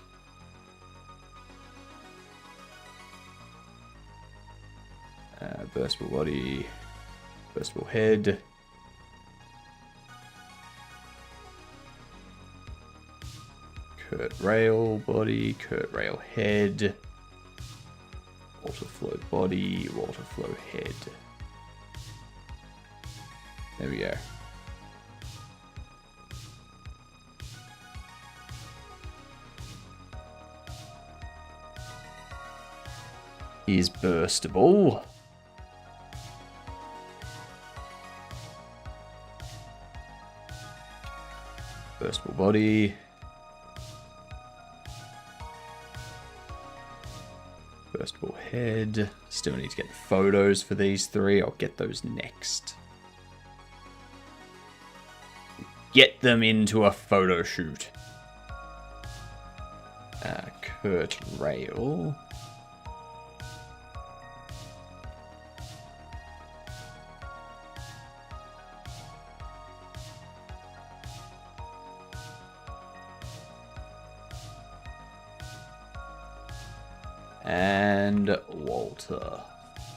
Burstable body, burstable head. Kurt rail body, Kurt rail head. Water flow body, water flow head. There we go. Here's burstable. Burstable body. Burstable head. Still need to get the photos for these three. I'll get those next. Get them into a photo shoot. Kurt rail. And Walter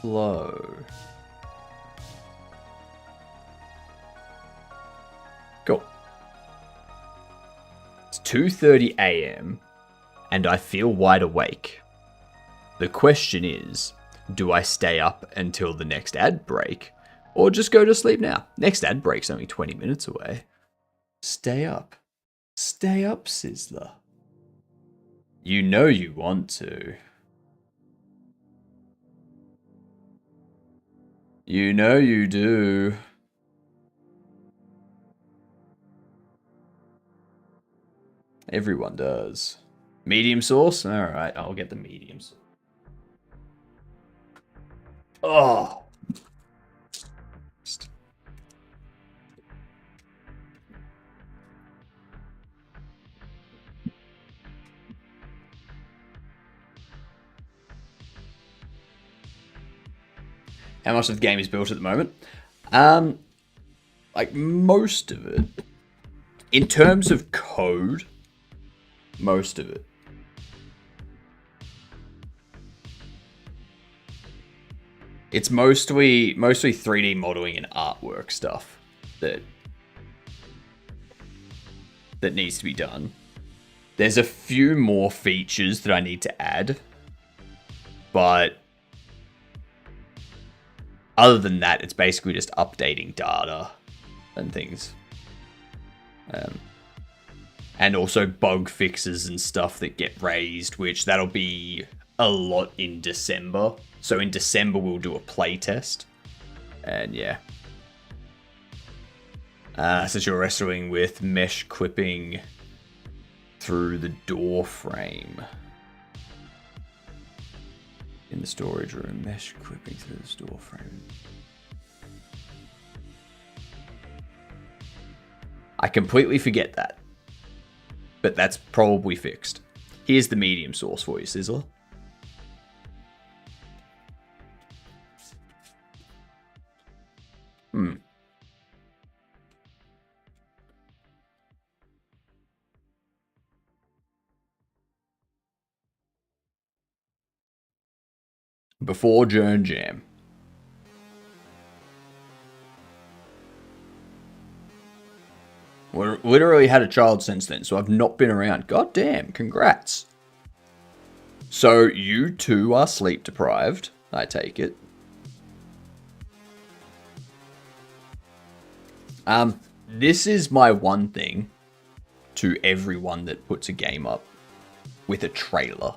Flow. Cool. It's 2:30 a.m. and I feel wide awake. The question is, do I stay up until the next ad break or just go to sleep now? Next ad break's only 20 minutes away. Stay up. Stay up, Sizzler. You know you want to. You know you do. Everyone does. Medium sauce? Alright, I'll get the medium sauce. Oh! How much of the game is built at the moment? Like most of it. In terms of code, most of it. It's mostly 3D modeling and artwork stuff that needs to be done. There's a few more features that I need to add, but other than that, it's basically just updating data and things. And also bug fixes and stuff that get raised, which that'll be a lot in December. So in December, we'll do a playtest. And yeah. Since you're wrestling with mesh clipping through the door frame. In the storage room, mesh clipping through the door frame. I completely forget that. But that's probably fixed. Here's the medium sauce for you, Sizzler. Before Jern Jam. We're literally had a child since then, so I've not been around. God damn, congrats. So you too are sleep deprived, I take it. This is my one thing to everyone that puts a game up with a trailer.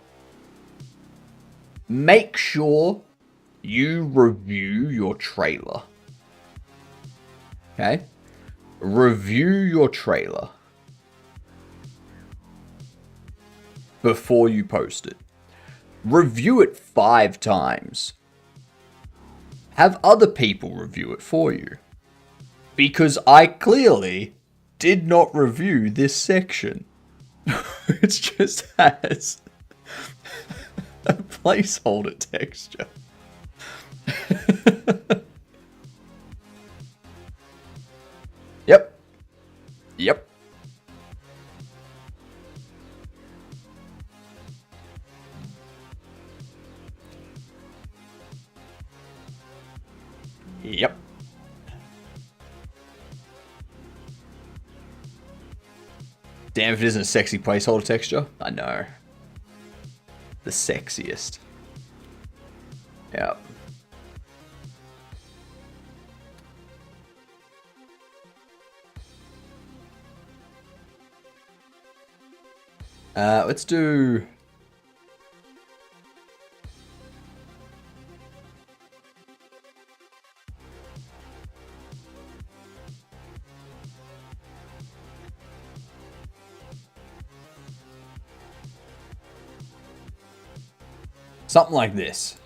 Make sure you review your trailer. Okay? Review your trailer before you post it. Review it 5 times. Have other people review it for you. Because I clearly did not review this section. It just has a placeholder texture. Yep. Yep. Yep. Damn if it isn't a sexy placeholder texture. I know. The sexiest. Yep. Let's do... something like this.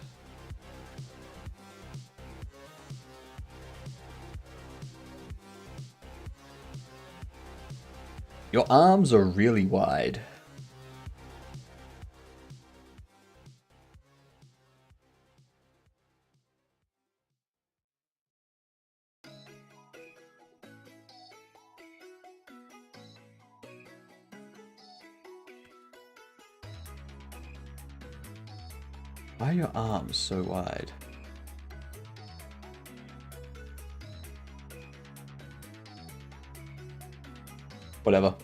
Your arms are really wide. Why are your arms so wide? Whatever.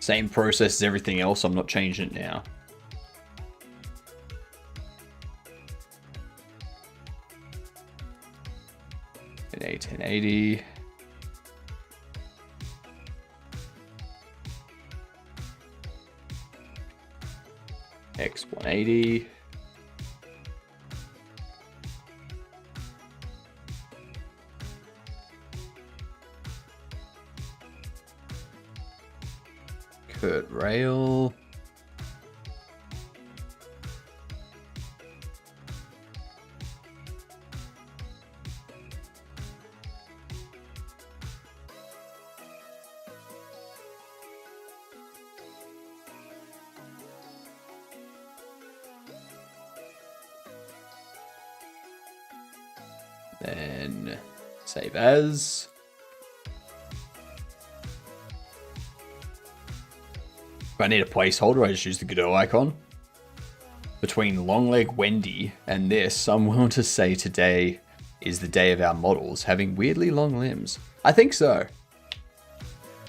Same process as everything else, I'm not changing it now. An A1080. X180. Kurt Rail. Then save as. If I need a placeholder, I just use the Godot icon. Between Longleg Wendy and this, I'm willing to say today is the day of our models having weirdly long limbs. I think so.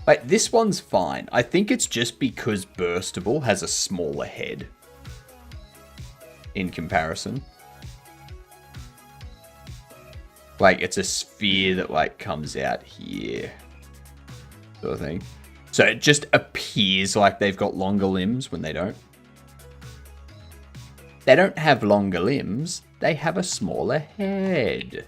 Like, this one's fine. I think it's just because Burstable has a smaller head in comparison. Like, it's a sphere that, like, comes out here. Sort of thing. So it just appears like they've got longer limbs when they don't. They don't have longer limbs. They have a smaller head.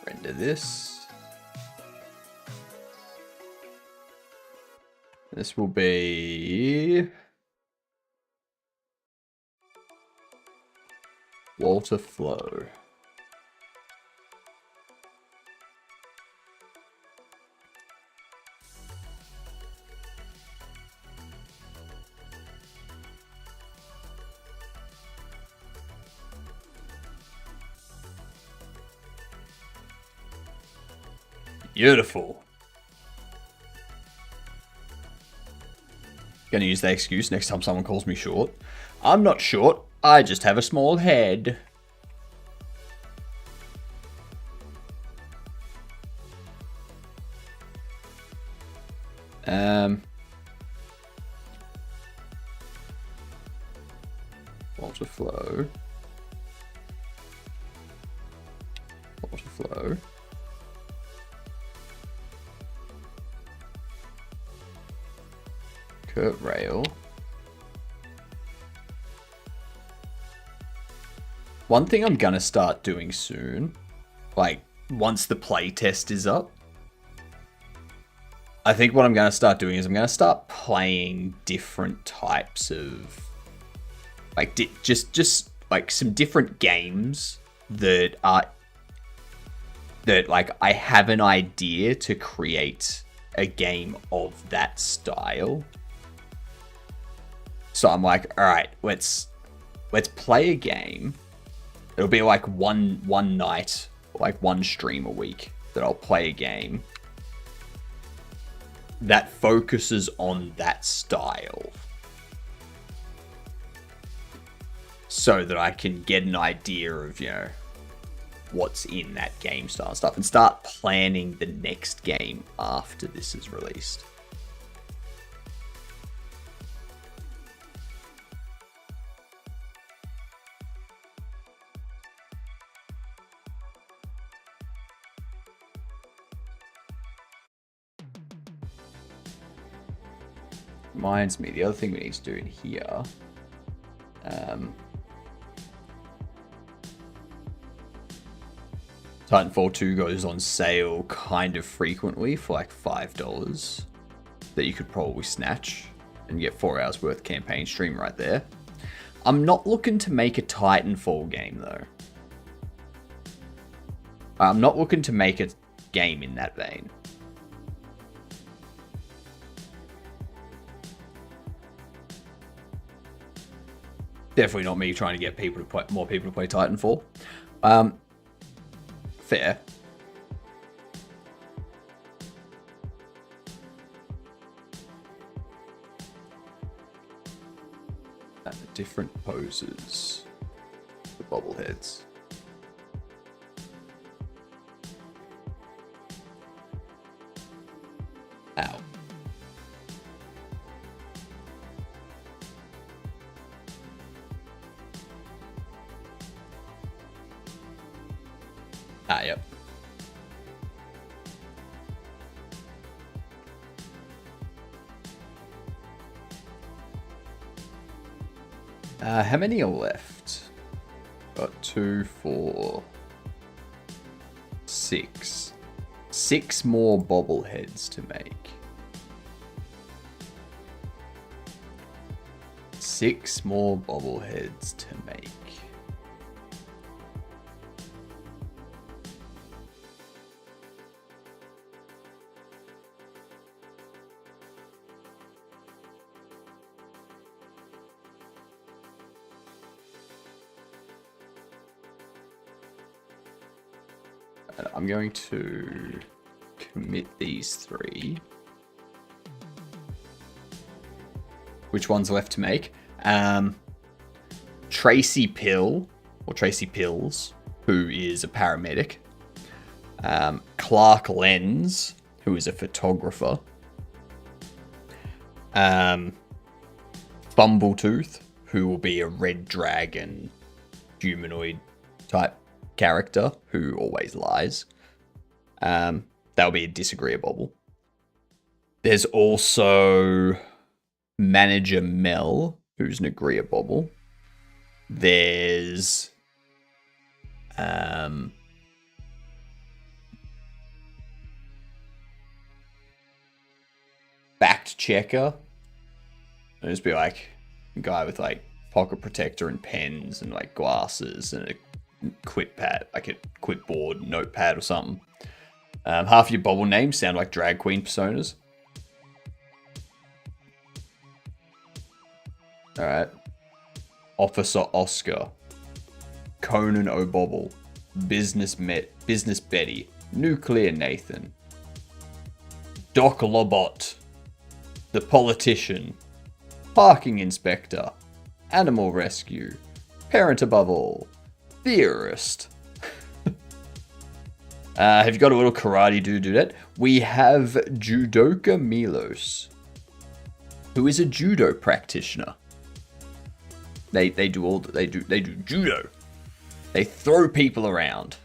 Render this. This will be water flow. Beautiful. Gonna use that excuse next time someone calls me short. I'm not short, I just have a small head. Water flow. Water flow. Kurt Rail. One thing I'm gonna start doing soon, like once the playtest is up, I think what I'm gonna start doing is I'm gonna start playing different types of, like just like some different games that like I have an idea to create a game of that style. So I'm like, all right, let's play a game. It'll be like one night, like one stream a week that I'll play a game that focuses on that style, so that I can get an idea of, you know, what's in that game style and stuff, and start planning the next game after this is released. Reminds me, the other thing we need to do in here, Titanfall 2 goes on sale kind of frequently for like $5 that you could probably snatch and get 4 hours worth of campaign stream right there. I'm not looking to make a Titanfall game though. I'm not looking to make a game in that vein. Definitely not me trying to get people to play, more people to play Titanfall. Fair. Different poses for bobbleheads. Ow. How many are left? Got 2, 4, 6. 6 more bobbleheads to make. 6 more bobbleheads to make. I'm going to commit these 3. Which one's left to make? Tracy Pill, or Tracy Pills, who is a paramedic. Clark Lenz, who is a photographer. Bumbletooth, who will be a red dragon humanoid type character who always lies. That'll be a disagreeable. There's also Manager Mel, who's an agreeable. There's Fact Checker. It'll just be like a guy with like pocket protector and pens and like glasses and a quit pad, like a quitboard notepad or something. Half your bobble names sound like drag queen personas. Alright. Officer Oscar. Conan O'Bobble. Business Betty. Nuclear Nathan. Doc Lobot. The Politician. Parking Inspector. Animal Rescue. Parent Above All. Theorist. Have you got a little karate dudette? We have Judoka Milos, who is a judo practitioner. They do judo. They throw people around.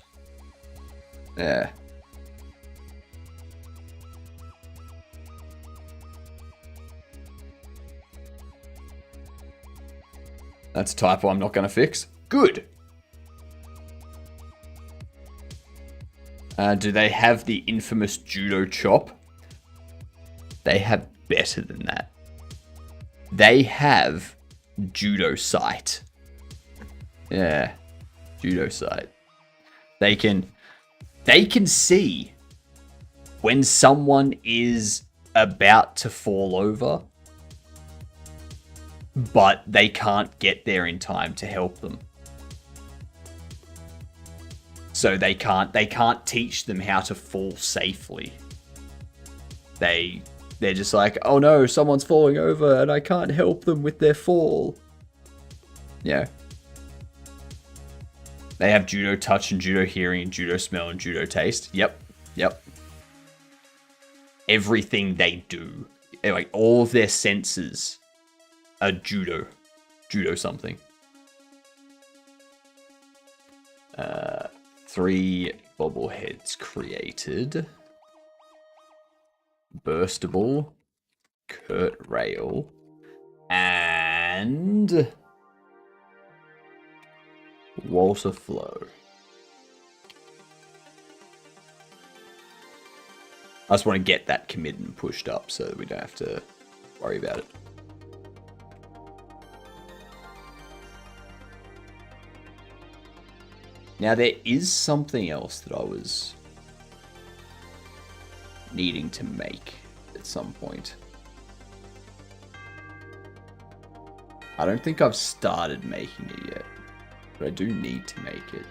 Yeah. That's a typo I'm not going to fix. Good. Do they have the infamous judo chop? They have better than that. They have judo sight. Yeah, judo sight. They can see when someone is about to fall over, but they can't get there in time to help them. So they can't teach them how to fall safely. They're just like, oh no, someone's falling over and I can't help them with their fall. Yeah. They have judo touch and judo hearing and judo smell and judo taste. Yep. Everything they do, like all of their senses are judo something. 3 bobbleheads created. Burstable, Kurt Rail, and Walter Flow. I just want to get that committed and pushed up so that we don't have to worry about it. Now there is something else that I was needing to make at some point. I don't think I've started making it yet, but I do need to make it.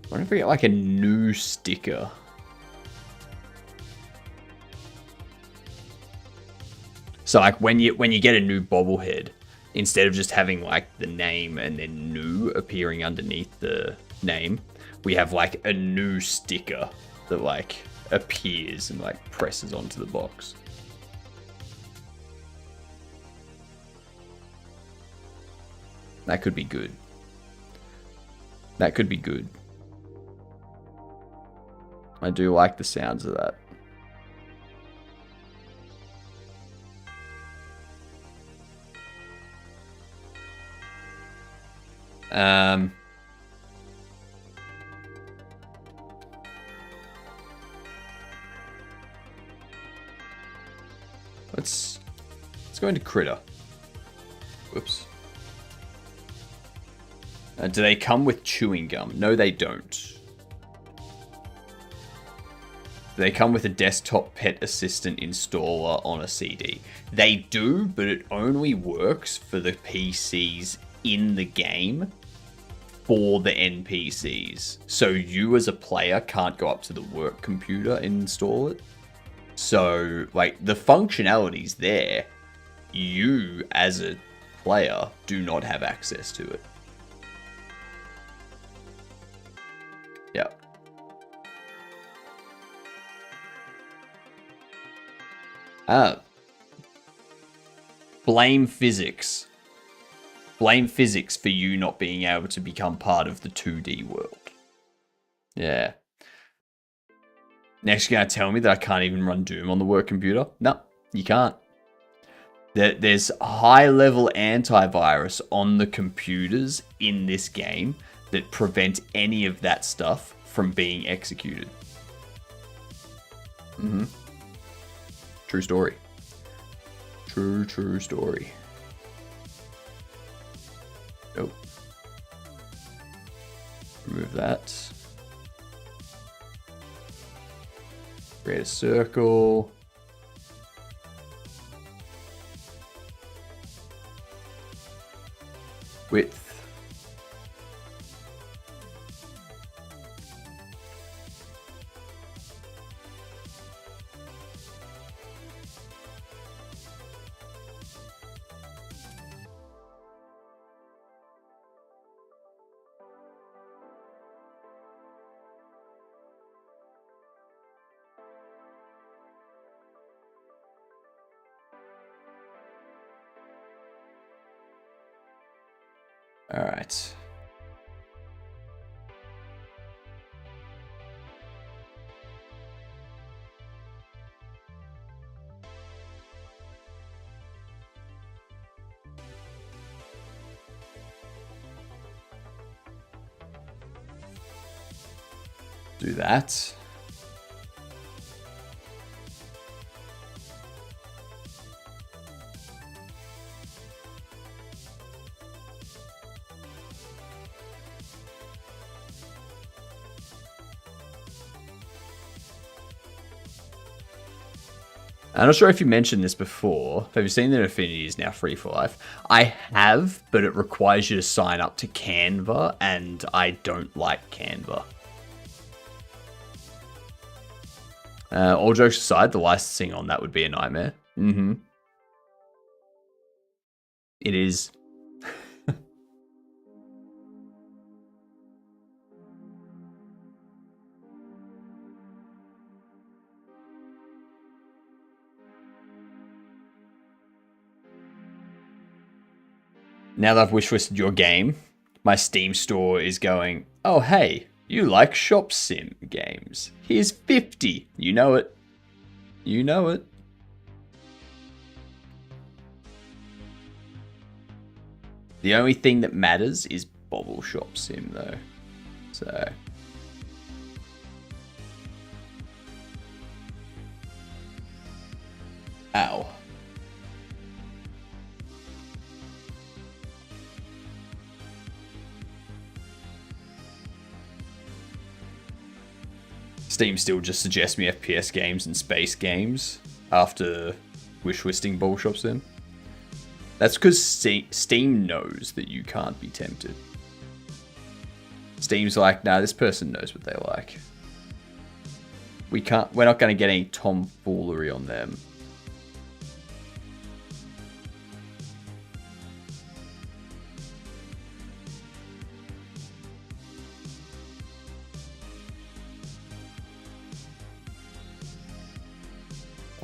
I wonder if we get like a new sticker. So like when you get a new bobblehead, instead of just having like the name and then new appearing underneath the name, we have like a new sticker that like appears and like presses onto the box. That could be good. That could be good. I do like the sounds of that. Let's go into critter. Whoops. Do they come with chewing gum? No, they don't. They come with a desktop pet assistant installer on a CD. They do, but it only works for the PCs in the game for the NPCs. So you as a player can't go up to the work computer and install it. So, like, the functionality's there. You, as a player, do not have access to it. Yep. Blame physics. Blame physics for you not being able to become part of the 2D world. Yeah. Next, you're going to tell me that I can't even run Doom on the work computer? No, you can't. There's high-level antivirus on the computers in this game that prevent any of that stuff from being executed. Mm-hmm. True story. True story. Nope. Remove that. Create a circle. Width. All right. Do that. I'm not sure if you mentioned this before. Have you seen that Affinity is now free for life? I have, but it requires you to sign up to Canva, and I don't like Canva. All jokes aside, the licensing on that would be a nightmare. Mm-hmm. It is. Now that I've wishlisted your game, my Steam store is going, oh hey, you like Shop Sim games. Here's 50. You know it. You know it. The only thing that matters is Bobble Shop Sim though. So... Ow. Steam still just suggests me FPS games and space games after wishlisting Bobble Shop Sim. That's because Steam knows that you can't be tempted. Steam's like, nah, this person knows what they like. We're not going to get any tomfoolery on them.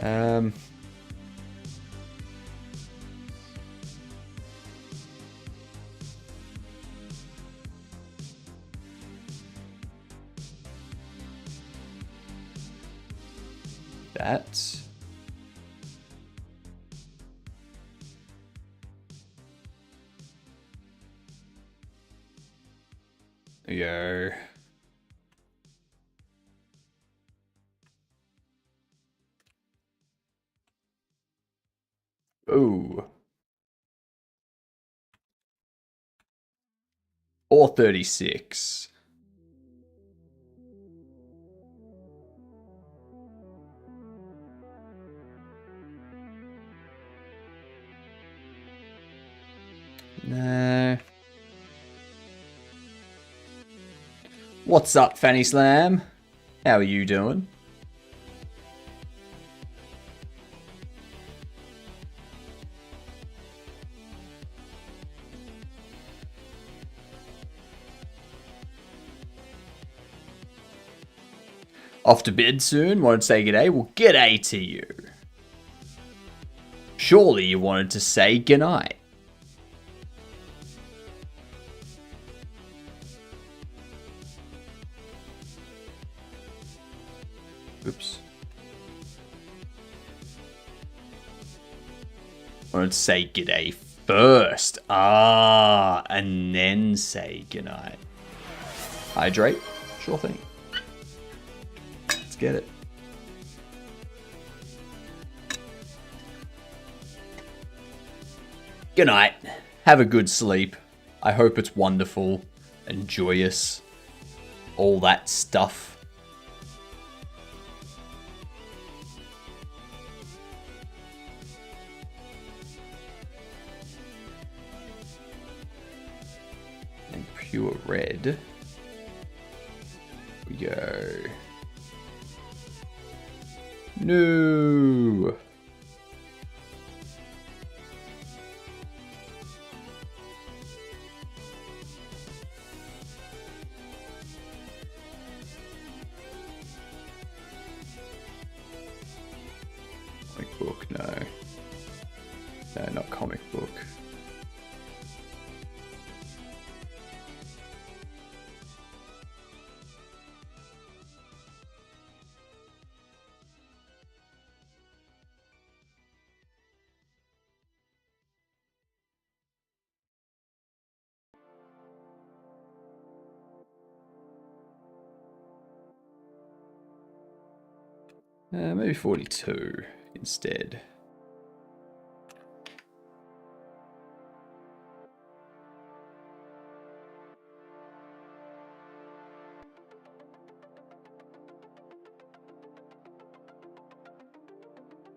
Um, that. There we go. Ooh. 436. No. What's up, Fanny Slam? How are you doing? Off to bed soon? Wanted to say g'day? Well, g'day to you. Surely you wanted to say goodnight. Oops. Wanted to say g'day first. And then say goodnight. Hydrate? Sure thing. Let's get it. Good night. Have a good sleep. I hope it's wonderful and joyous. All that stuff. And pure red. We go. No. Comic book, no. No, not comic book. Maybe 42 instead.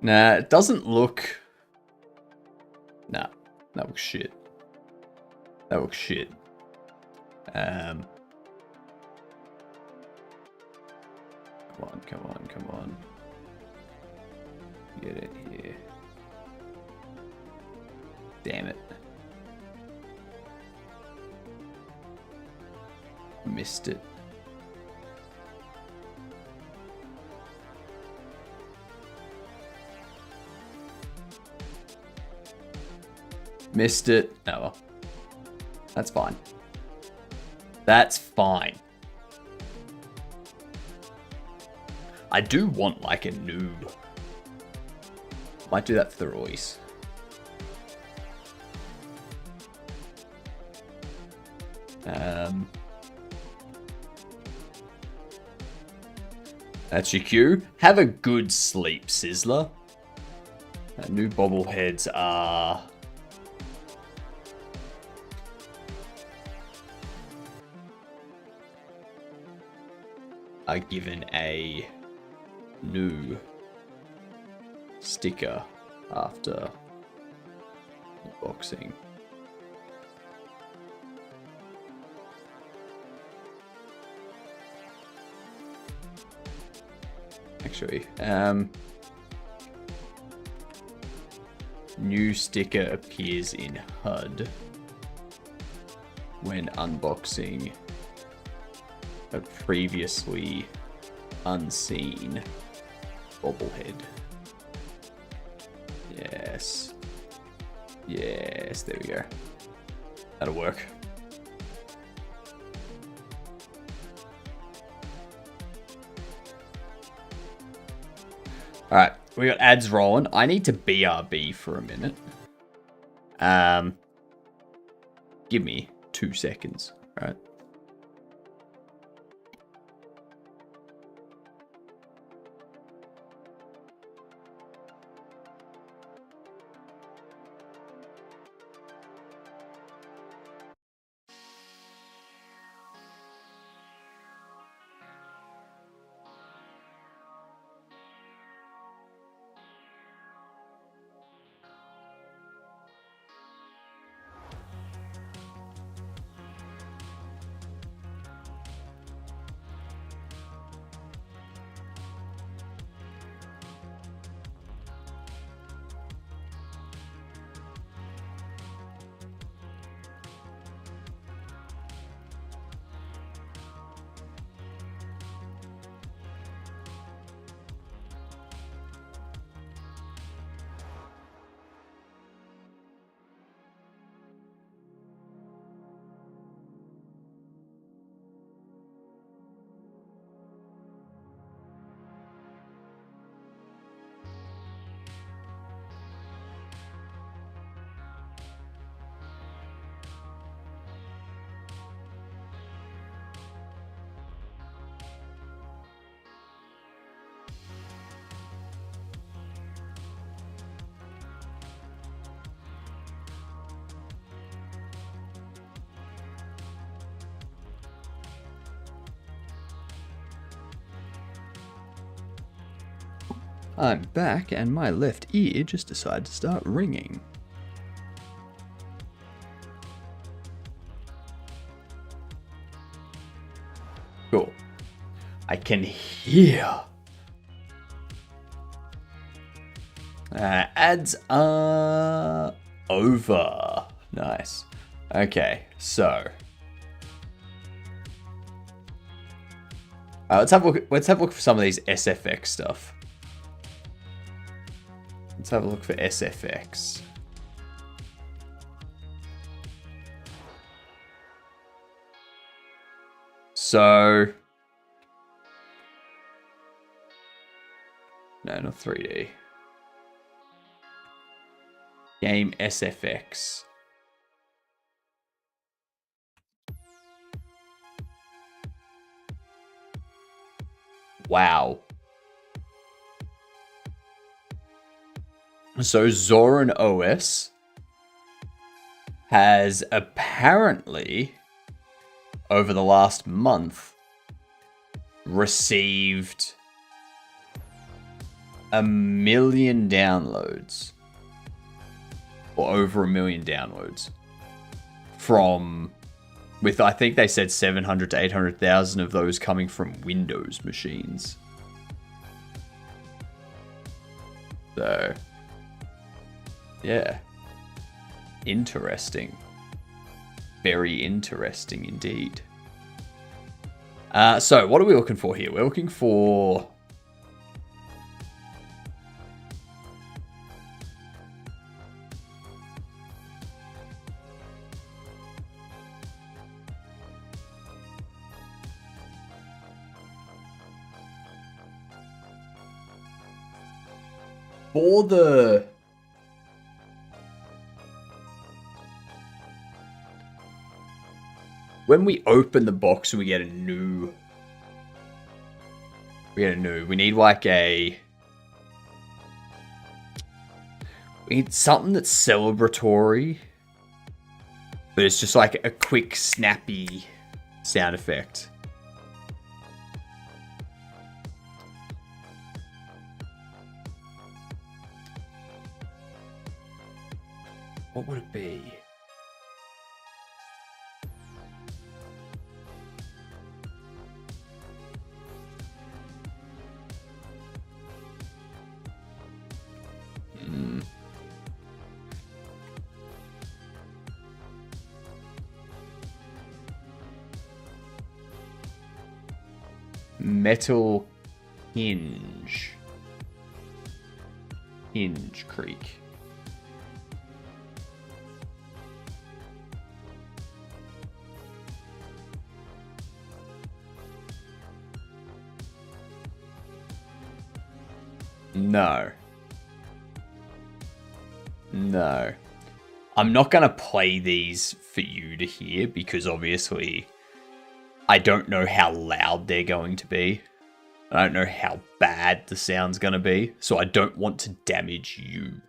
Nah, it doesn't look... Nah, that looks shit. That looks shit. Come on, come on, come on. Get it here. Damn it. Missed it. Missed it. Oh well. That's fine. That's fine. I do want like a noob. Might do that for the Royce. That's your cue. Have a good sleep, Sizzler. New bobbleheads are... given a new sticker after unboxing. Actually, new sticker appears in HUD when unboxing a previously unseen bobblehead. Yes. Yes, there we go. That'll work. Alright, we got ads rolling. I need to BRB for a minute. Give me 2 seconds, right? I'm back and my left ear just decided to start ringing. Cool. I can hear. Ads are over. Nice. Okay, so let's have a look. Let's have a look for some of these SFX stuff. Let's have a look for SFX. So, no, not 3D. Game SFX. Wow. So Zoran OS has apparently, over the last month, received 1 million downloads. Or over 1 million downloads. With I think they said 700 to 800,000 of those coming from Windows machines. So, yeah. Interesting. Very interesting indeed. So, what are we looking for here? We're looking for... For the... When we open the box, we get a new... We need like a... We need something that's celebratory. But it's just like a quick, snappy sound effect. What would it be? Metal hinge. Hinge Creek. No. No. I'm not going to play these for you to hear because obviously I don't know how loud they're going to be. I don't know how bad the sound's going to be, so I don't want to damage you.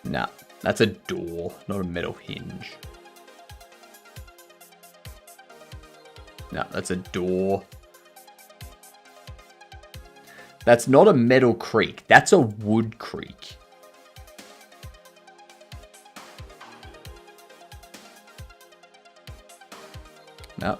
Nah, that's a door, not a metal hinge. Nah, that's a door. That's not a metal creak. That's a wood creak. No.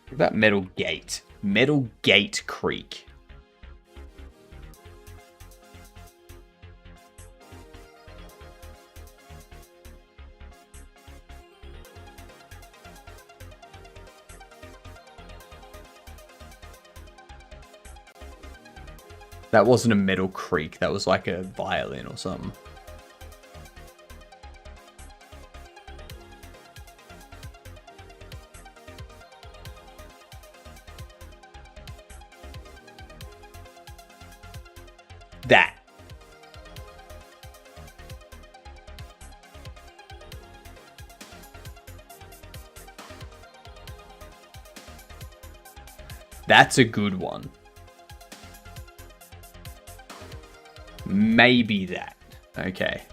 What about metal gate? Metal gate creak. That wasn't a metal creak. That was like a violin or something. That. That's a good one. Maybe that. Okay.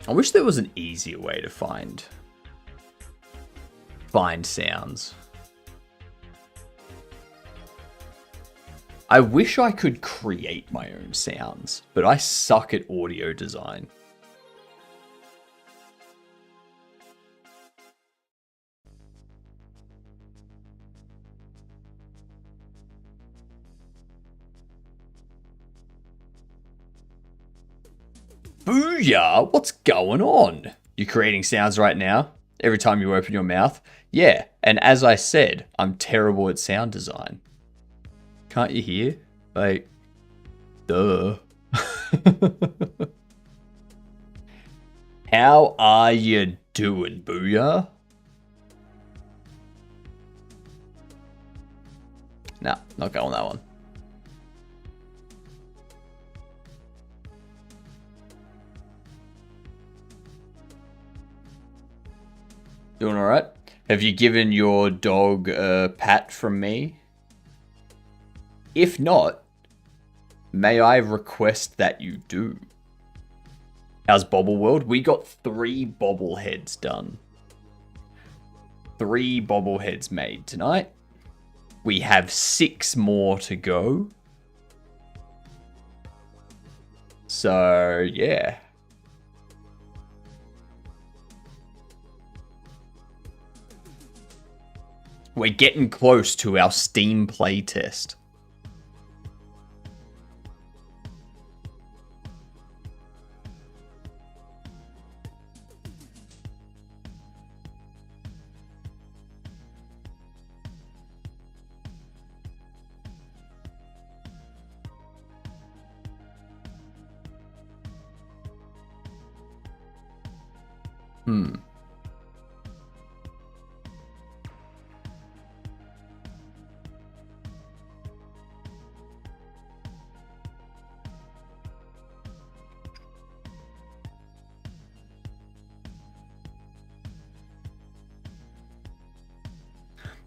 I wish there was an easier way to find sounds. I wish I could create my own sounds, but I suck at audio design. Booyah! What's going on? You're creating sounds right now? Every time you open your mouth? Yeah, and as I said, I'm terrible at sound design. Can't you hear? Like, duh. How are you doing, Booyah? Nah, not going that one. Doing alright? Have you given your dog a pat from me? If not, may I request that you do? How's Bobble World? We got 3 bobbleheads done. 3 bobbleheads made tonight. We have 6 more to go. So, yeah. We're getting close to our Steam playtest.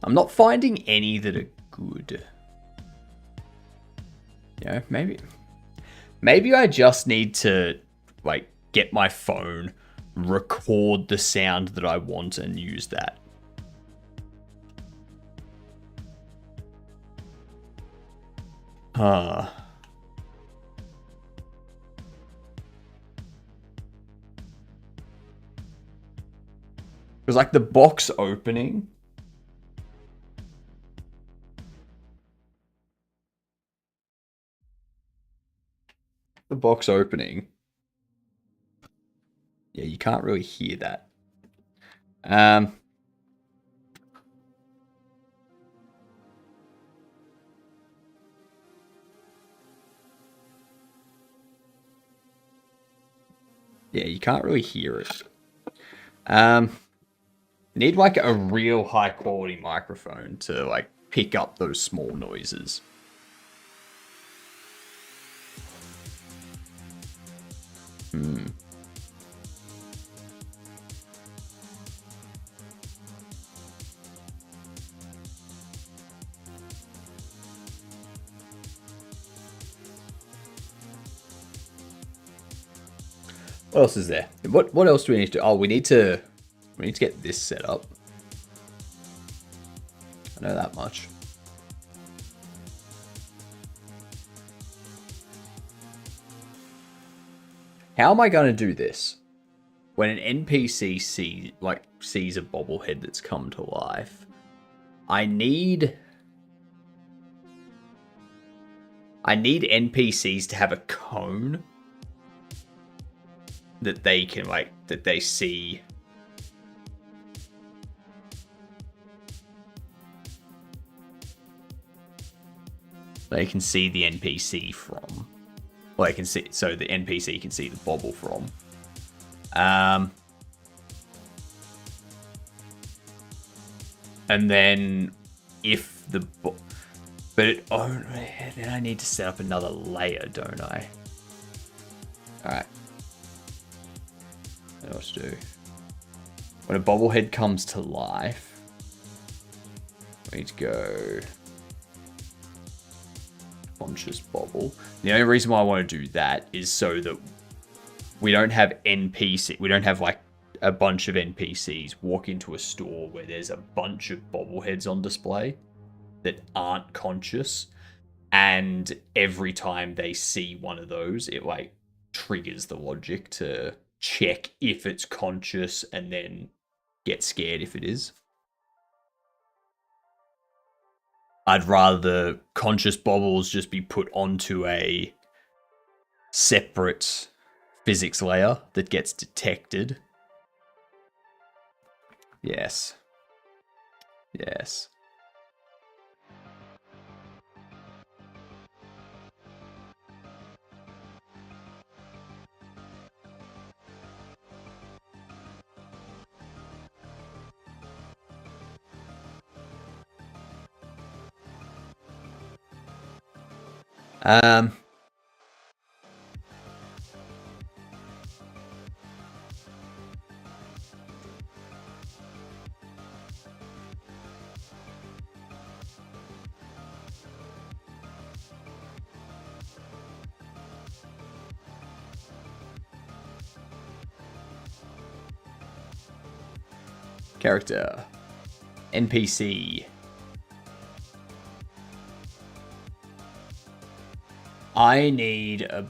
I'm not finding any that are good. Yeah, maybe I just need to like get my phone, record the sound that I want and use that. Because like the box opening. The box opening. Yeah, you can't really hear that. Yeah, you can't really hear it. Need like a real high quality microphone to like pick up those small noises. What else is there? What else do we need to? Oh, we need to get this set up. I know that much. How am I going to do this? When an NPC sees a bobblehead that's come to life, I need NPCs to have a cone that they can that they see. They can see the NPC from. Well, they can see, so the NPC can see the bobble from. And then if the then I need to set up another layer, don't I? All right. What else to do? When a bobblehead comes to life, we need to go conscious bobble. The only reason why I want to do that is so that we don't have like a bunch of NPCs walk into a store where there's a bunch of bobbleheads on display that aren't conscious, and every time they see one of those, it like triggers the logic to check if it's conscious and then get scared if it is. I'd rather the conscious bobbles just be put onto a separate physics layer that gets detected. Yes. Yes. Um, character. NPC. I need a...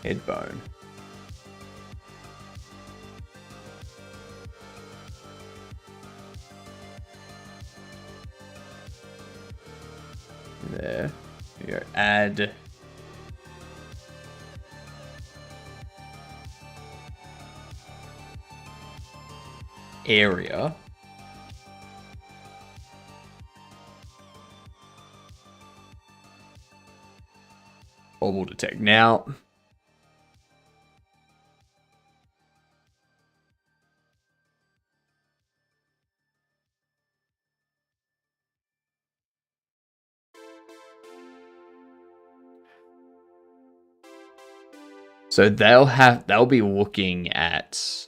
headbone. There. We go. Add... area. Bobble detect. Now... So they'll be looking at...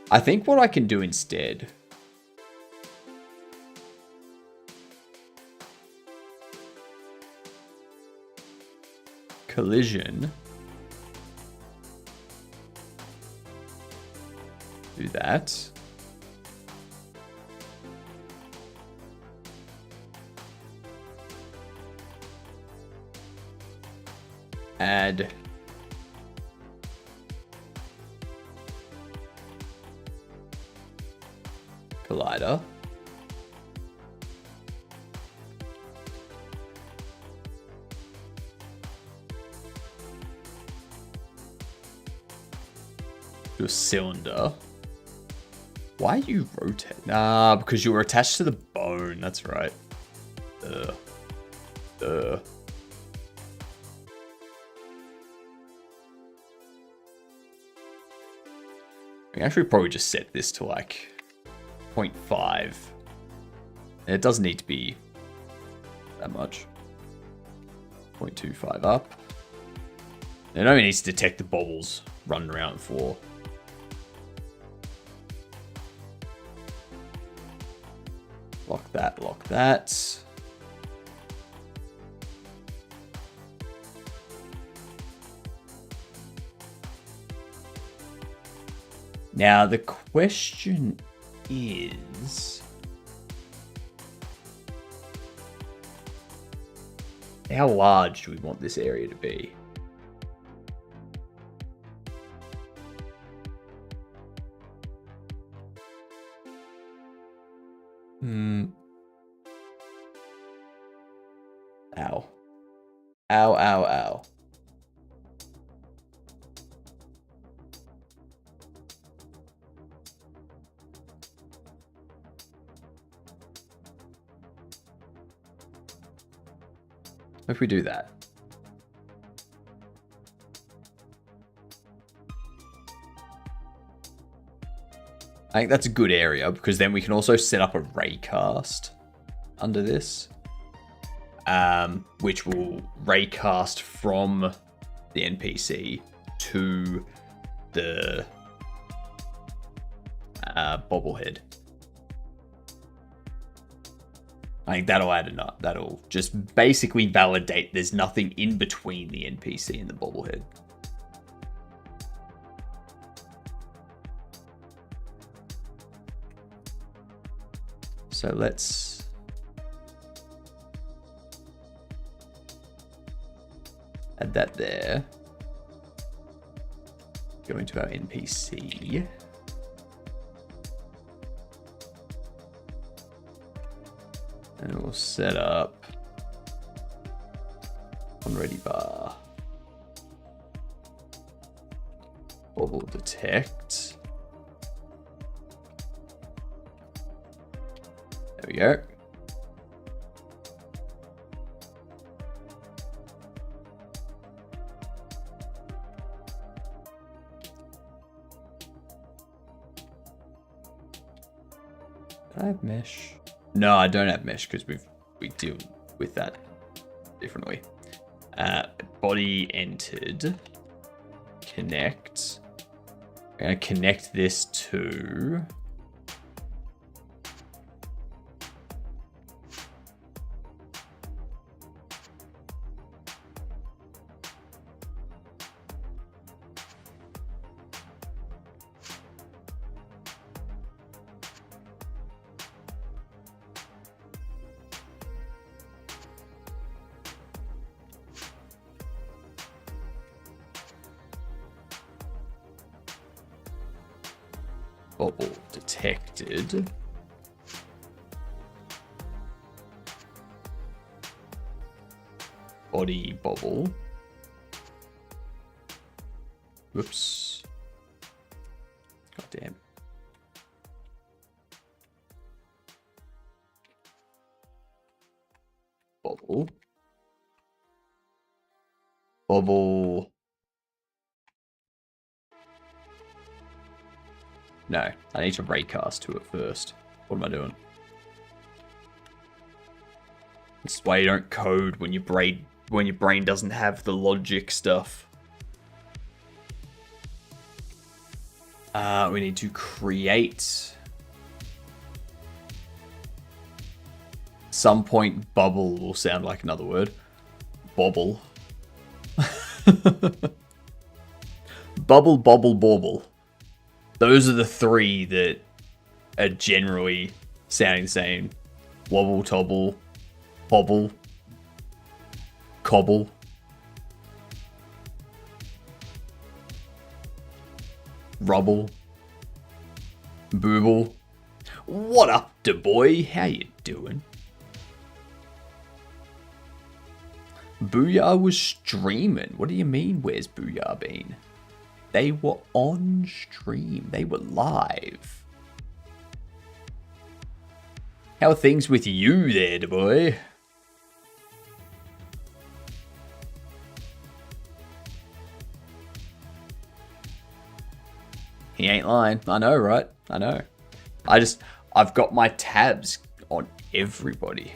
I think what I can do instead... collision. Do that. Add collider. Do a cylinder. Why are you rotating? Ah, because you were attached to the bone. That's right. We actually probably just set this to like 0.5. And it doesn't need to be that much. 0.25 up. It only needs to detect the bobbles running around the floor. Lock that, lock that. Now the question is, how large do we want this area to be? Ow. Ow, ow, ow. If we do that. I think that's a good area because then we can also set up a raycast under this, which will raycast from the NPC to the bobblehead. I think that'll add enough. That'll just basically validate there's nothing in between the NPC and the bobblehead. So let's add that there. Go into our NPC. And we'll set up on ready bar. Bobble detect. There we go. Do I have mesh? No, I don't have mesh because we deal with that differently. Body entered. Connect. I'm going to connect this to bobble detected. Body bobble. Whoops. God damn. Bobble. Bobble. No, I need to raycast to it first. What am I doing? This is why you don't code when your brain doesn't have the logic stuff. We need to create. Some point bubble will sound like another word. Bobble. Bubble, bobble, bauble. Those are the three that are generally sounding the same. Wobble, tobble, hobble, cobble. Rubble. Booble. What up, da boy? How you doing? Booyah was streaming. What do you mean, where's Booyah been? They were on stream. They were live. How are things with you there, da boy? He ain't lying. I know, right? I know. I've got my tabs on everybody.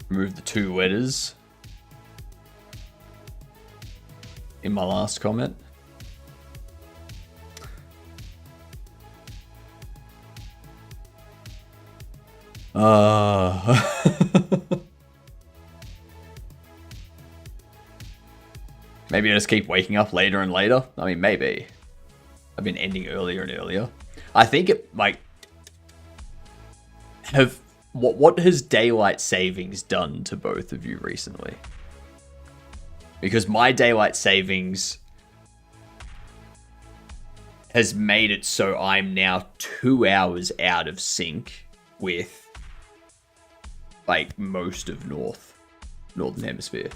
Remove the 2 letters in my last comment. Maybe I just keep waking up later and later. I mean, maybe. I've been ending earlier and earlier. I think it, like, what has daylight savings done to both of you recently? Because my daylight savings has made it so I'm now 2 hours out of sync with, like, most of Northern Hemisphere.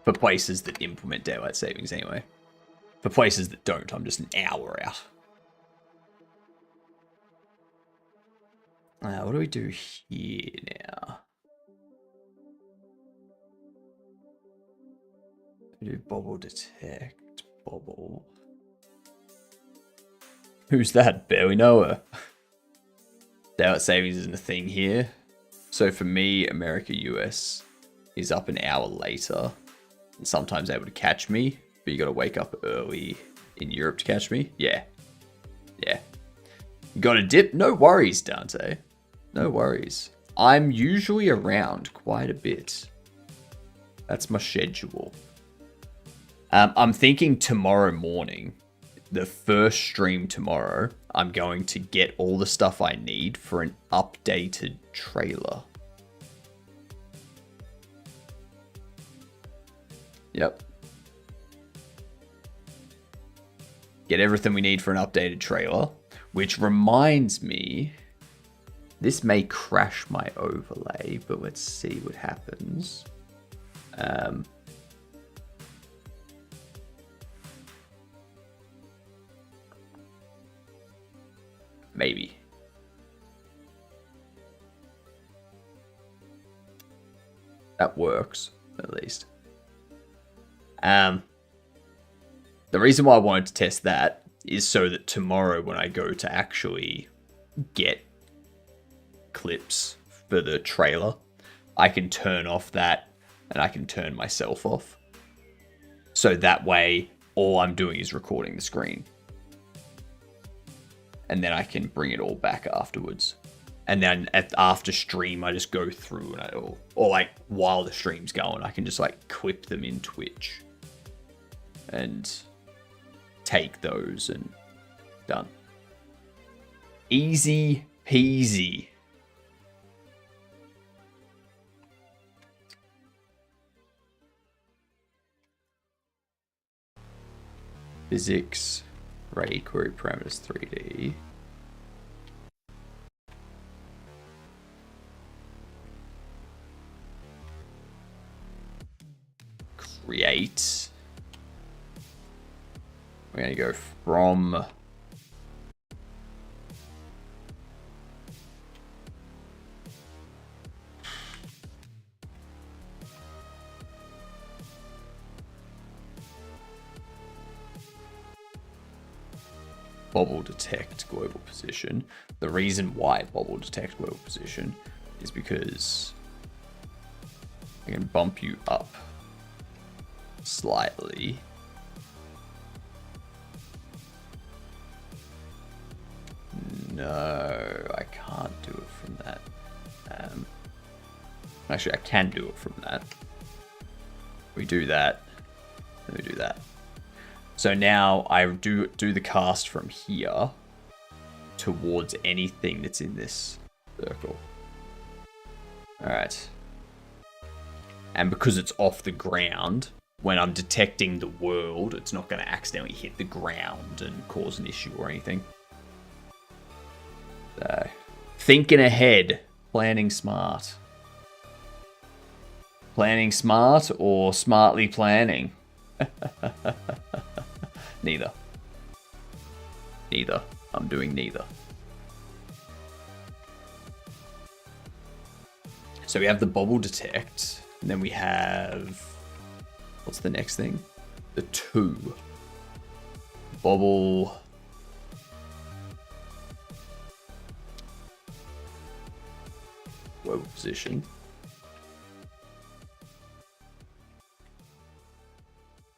For places that implement daylight savings anyway. For places that don't, I'm just an hour out. What do we do here now? We do bobble detect, bobble. Who's that? Barely know her. Daylight savings isn't a thing here. So for me, America, US is up an hour later. And sometimes able to catch me, but you gotta wake up early in Europe to catch me. Yeah. Yeah. Got a dip? No worries, Dante. No worries. I'm usually around quite a bit. That's my schedule. I'm thinking tomorrow morning, the first stream tomorrow, I'm going to get all the stuff I need for an updated trailer. Yep. Get everything we need for an updated trailer, which reminds me, this may crash my overlay, but let's see what happens. Maybe. That works, at least. The reason why I wanted to test that is so that tomorrow when I go to actually get clips for the trailer, I can turn off that and I can turn myself off. So that way, all I'm doing is recording the screen. And then I can bring it all back afterwards. And then after stream, I just go through and or like while the stream's going, I can just like clip them in Twitch and take those and done. Easy peasy. Physics, ray query parameters 3D. Create. We're going to go from Bobble detect global position. The reason why Bobble detect global position is because I can bump you up slightly. No, I can't do it from that. Actually, I can do it from that. We do that. Then we do that. So now I do the cast from here towards anything that's in this circle. Alright. And because it's off the ground, when I'm detecting the world, it's not going to accidentally hit the ground and cause an issue or anything. So, thinking ahead, planning smart. Planning smart or smartly planning? Neither. Neither. I'm doing neither. So we have the bobble detect, and then we have... What's the next thing? The 2. Bobble... Whoa, position.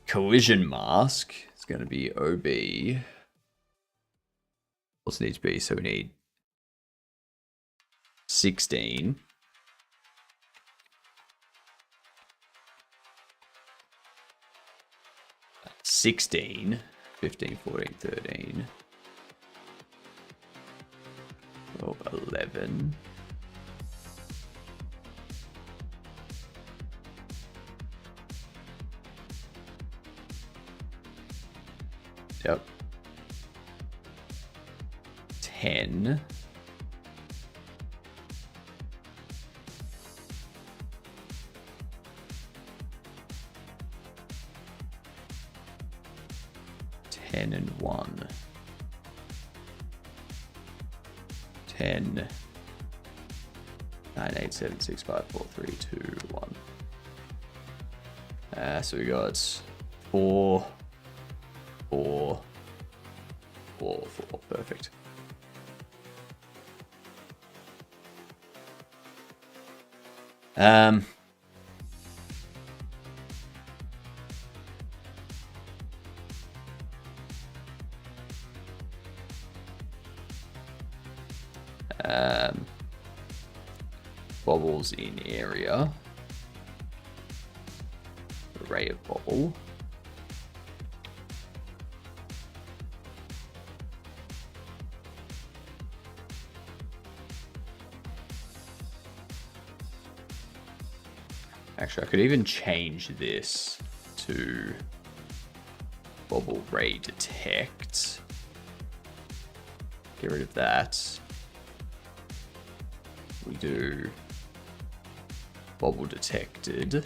Collision mask is going to be OB. What's it need to be? So we need 16. $16, 15, 14, 13, 12, 11. Yep. 10. And 1. 10. 9, 8, 7, 6, 5, 4, 3, 2, 1. So we got 4, 4, 4, 4. Perfect. Bobbles in area. Array of bobble. Actually, I could even change this to bobble ray detect. Get rid of that. We do bobble detected.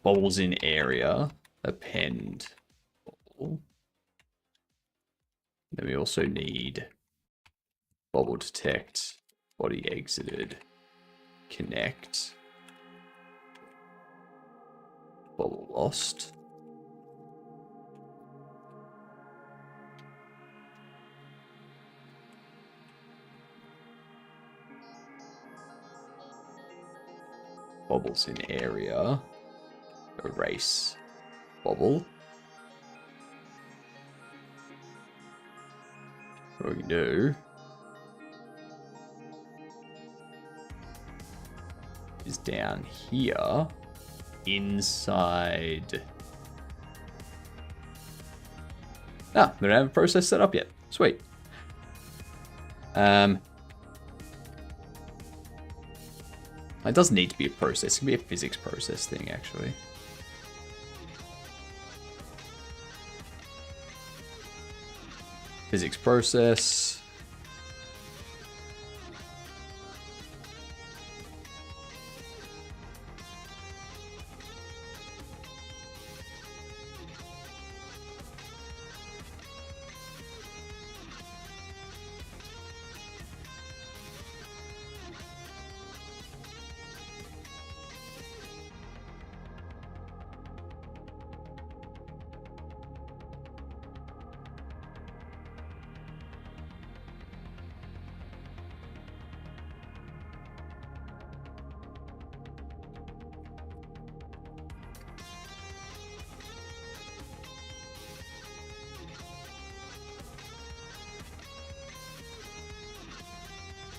Bobbles in area. Append bobble. Then we also need bobble detect, body exited, connect, bobble lost. Bobbles in area, erase bobble. What we can do is down here inside. Ah, we don't have a process set up yet. Sweet. It doesn't need to be a process. It can be a physics process thing, actually. Physics process.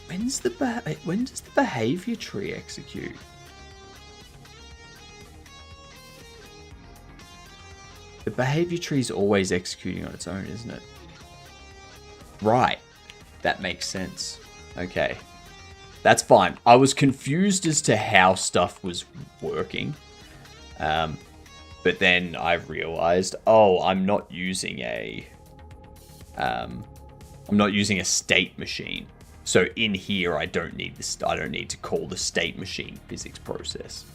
when does the behavior tree execute? The behavior tree is always executing on its own, isn't it? Right. That makes sense. Okay. That's fine. I was confused as to how stuff was working. But then I realized, oh, I'm not using a state machine. So in here, I don't need this. I don't need to call the state machine physics process.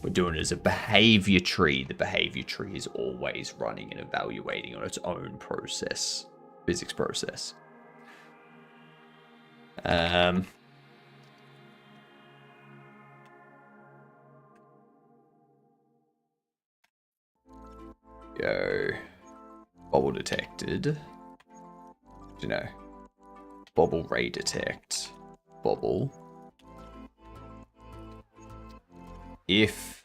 We're doing it as a behavior tree. The behavior tree is always running and evaluating on its own process, physics process. Go. Bobble detected. Bobble ray detect. Bobble. If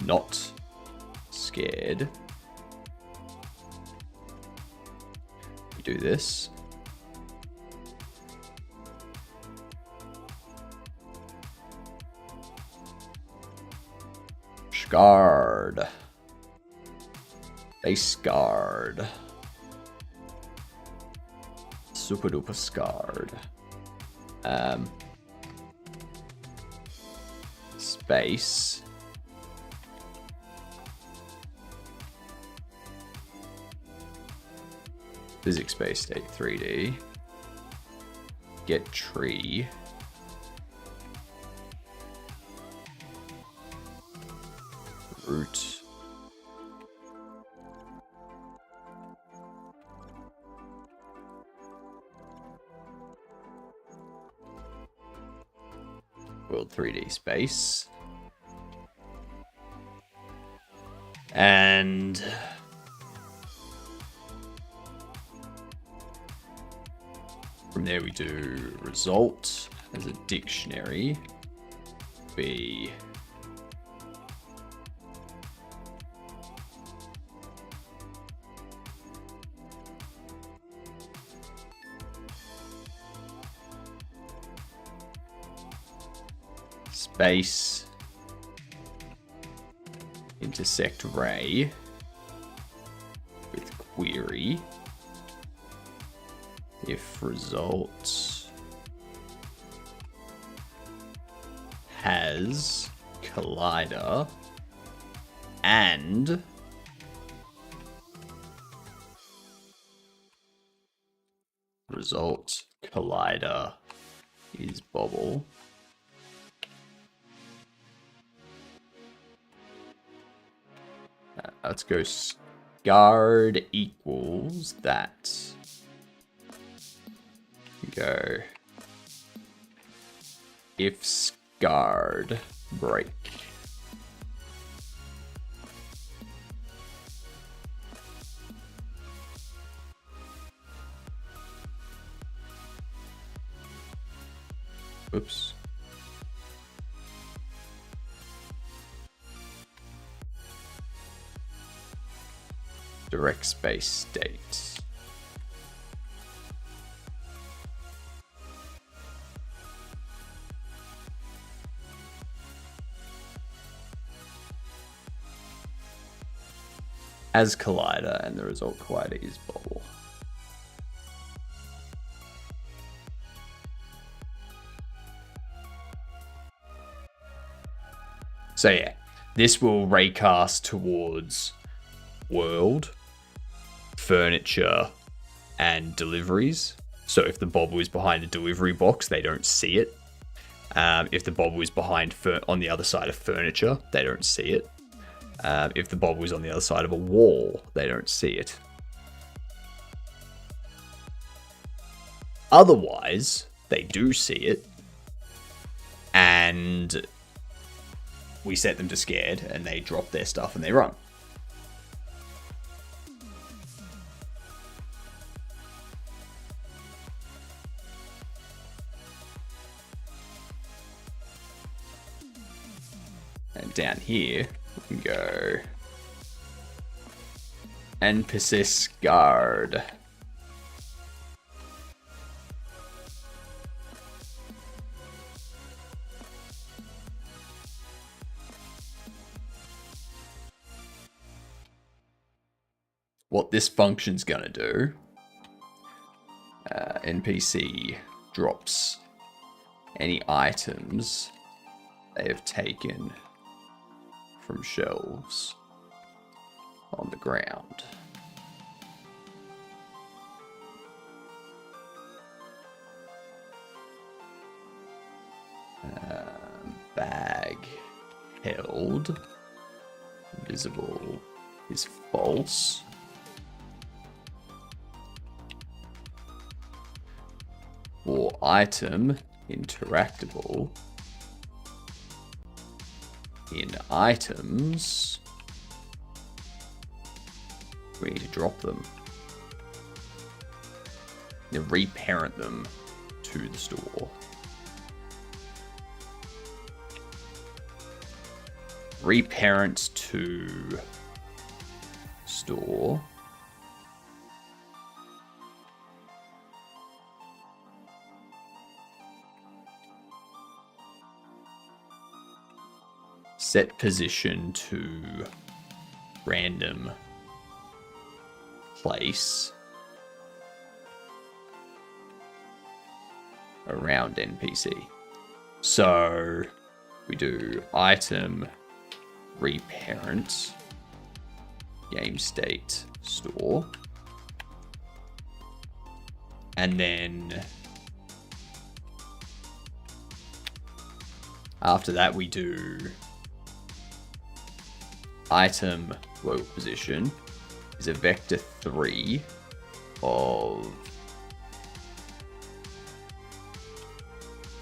not scared, we do this. Scarred. They scarred. Super duper scarred. Space. Physics space state 3D. Get tree. Root. World 3D space. And from there we do result as a dictionary. Be space intersect ray with query if result has collider and result collider is Bobble. Let's go scarred equals that. Go if scarred break. Oops. Direct space state. As collider, and the result collider is Bobble. So yeah, this will raycast towards world, furniture, and deliveries. So if the Bobble is behind a delivery box, they don't see it. If the Bobble is behind on the other side of furniture, they don't see it. If the Bobble is on the other side of a wall, they don't see it. Otherwise, they do see it, and we set them to scared, and they drop their stuff and they run. And down here, we can go and persist guard. What this function's gonna do, NPC drops any items they have taken from shelves on the ground. Bag held. Visible is false. Or item interactable in items. We need to drop them. Then reparent them to the store. Reparent to store. Set position to random place around NPC. So we do item reparent game state store, and then after that we do item global position is a vector 3 of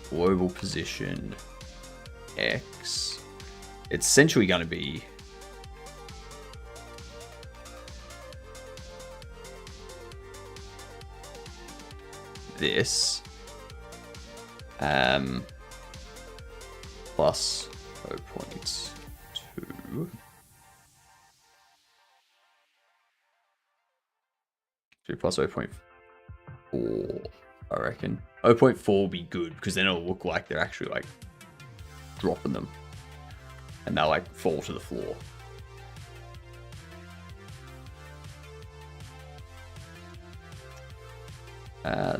global position X. It's essentially going to be this plus 0.2 plus 0.4, I reckon. 0.4 will be good because then it'll look like they're actually like dropping them and they'll like fall to the floor.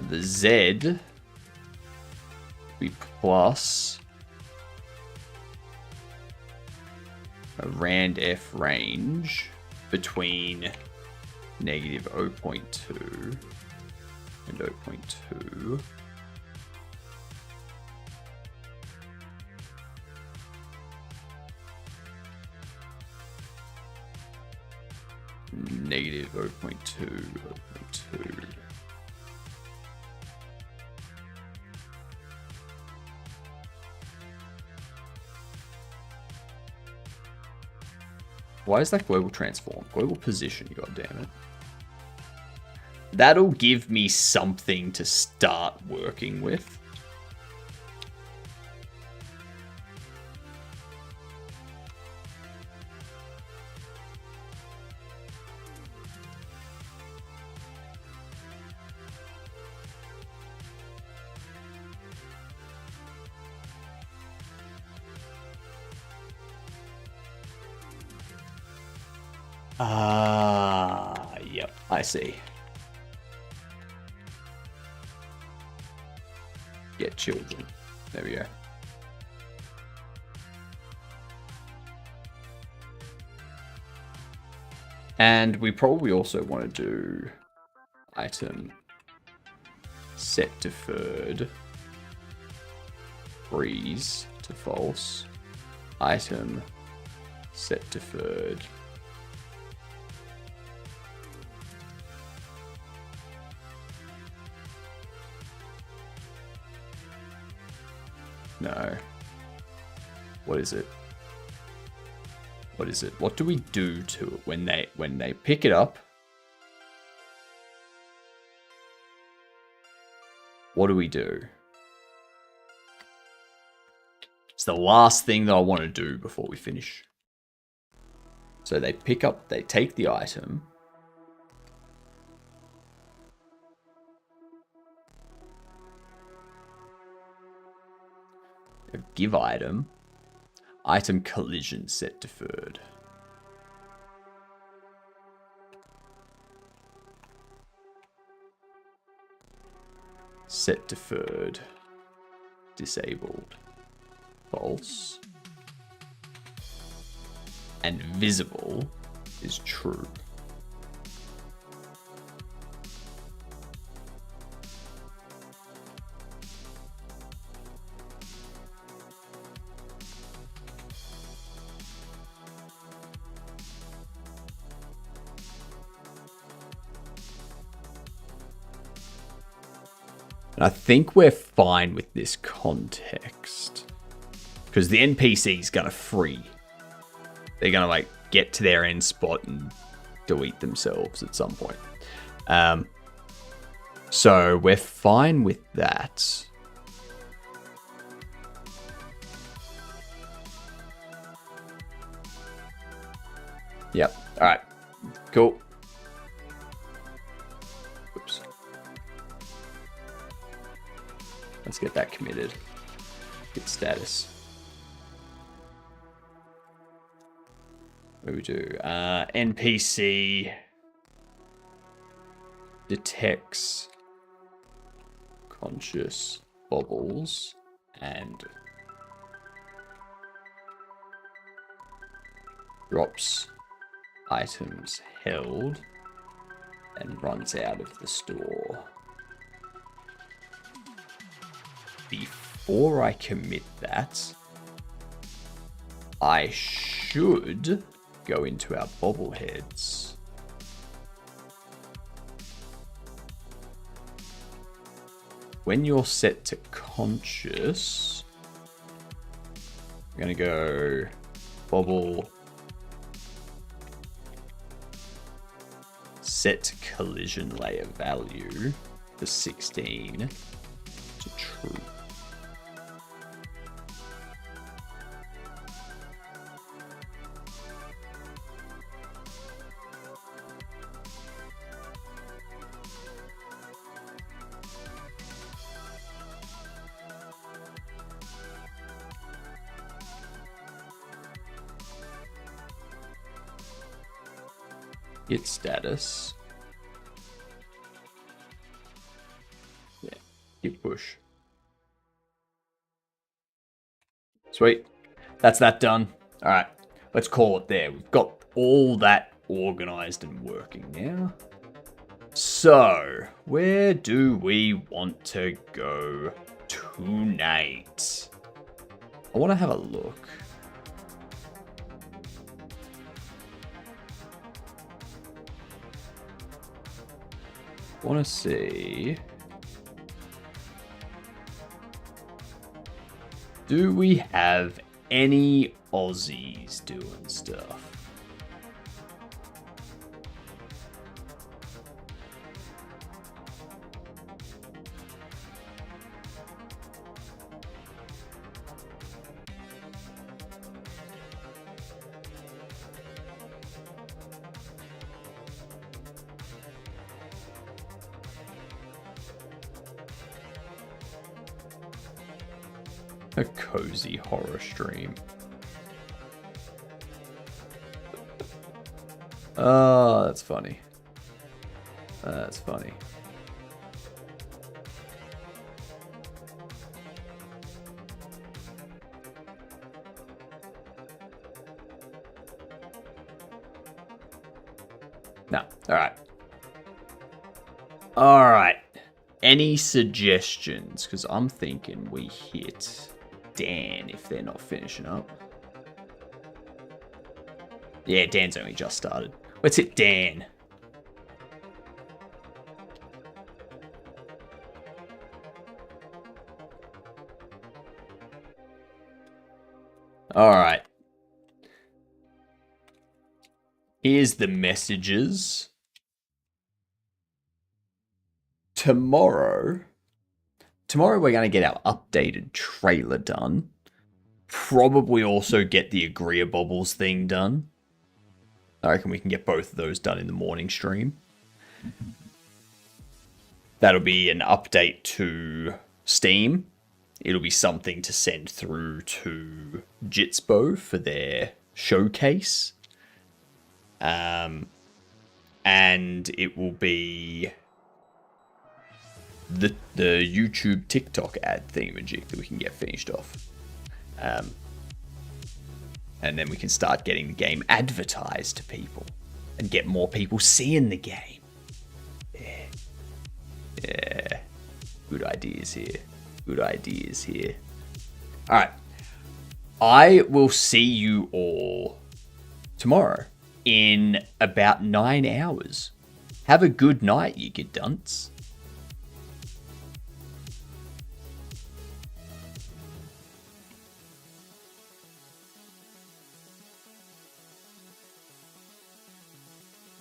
The Z be plus a rand F range between negative 0.2 and 0.2. Negative 0.2, 0.2. Why is that global transform? Global position, goddammit. That'll give me something to start working with. Yep, I see. Get children. There we go. And we probably also want to do item set deferred freeze to false. Item set deferred no. What is it? What is it? What do we do to it when they pick it up? What do we do? It's the last thing that I want to do before we finish. So they pick up, they take the item, Give item. Item collision set deferred. Set deferred. Disabled. False. And visible is true. And I think we're fine with this context. Because the NPC's gonna free. They're gonna like get to their end spot and delete themselves at some point. So we're fine with that. Yep. Alright. Cool. Oops. Let's get that committed. Get status. What do we do? NPC detects conscious bobbles and drops items held and runs out of the store. Before I commit that, I should go into our bobbleheads. When you're set to conscious, I'm going to go bobble set collision layer value for 16 to true. Git status. Yeah, git push. Sweet. That's that done. All right, let's call it there. We've got all that organized and working now. So, where do we want to go tonight? I want to have a look. Want to see, do we have any Aussies doing stuff? A cozy horror stream. Oh, that's funny. That's funny. No. All right. All right. Any suggestions? Because I'm thinking we hit Dan if they're not finishing up. Yeah, Dan's only just started. Let's hit Dan. All right. Here's the messages. Tomorrow we're going to get our updated trailer done. Probably also get the Agria Bobbles thing done. I reckon we can get both of those done in the morning stream. That'll be an update to Steam It'll be something to send through to Jitsbo for their showcase. And it will be the YouTube TikTok ad thingamajig that we can get finished off. And then we can start getting the game advertised to people and get more people seeing the game. Yeah. Good ideas here. Alright. I will see you all tomorrow in about 9 hours. Have a good night, you good dunce.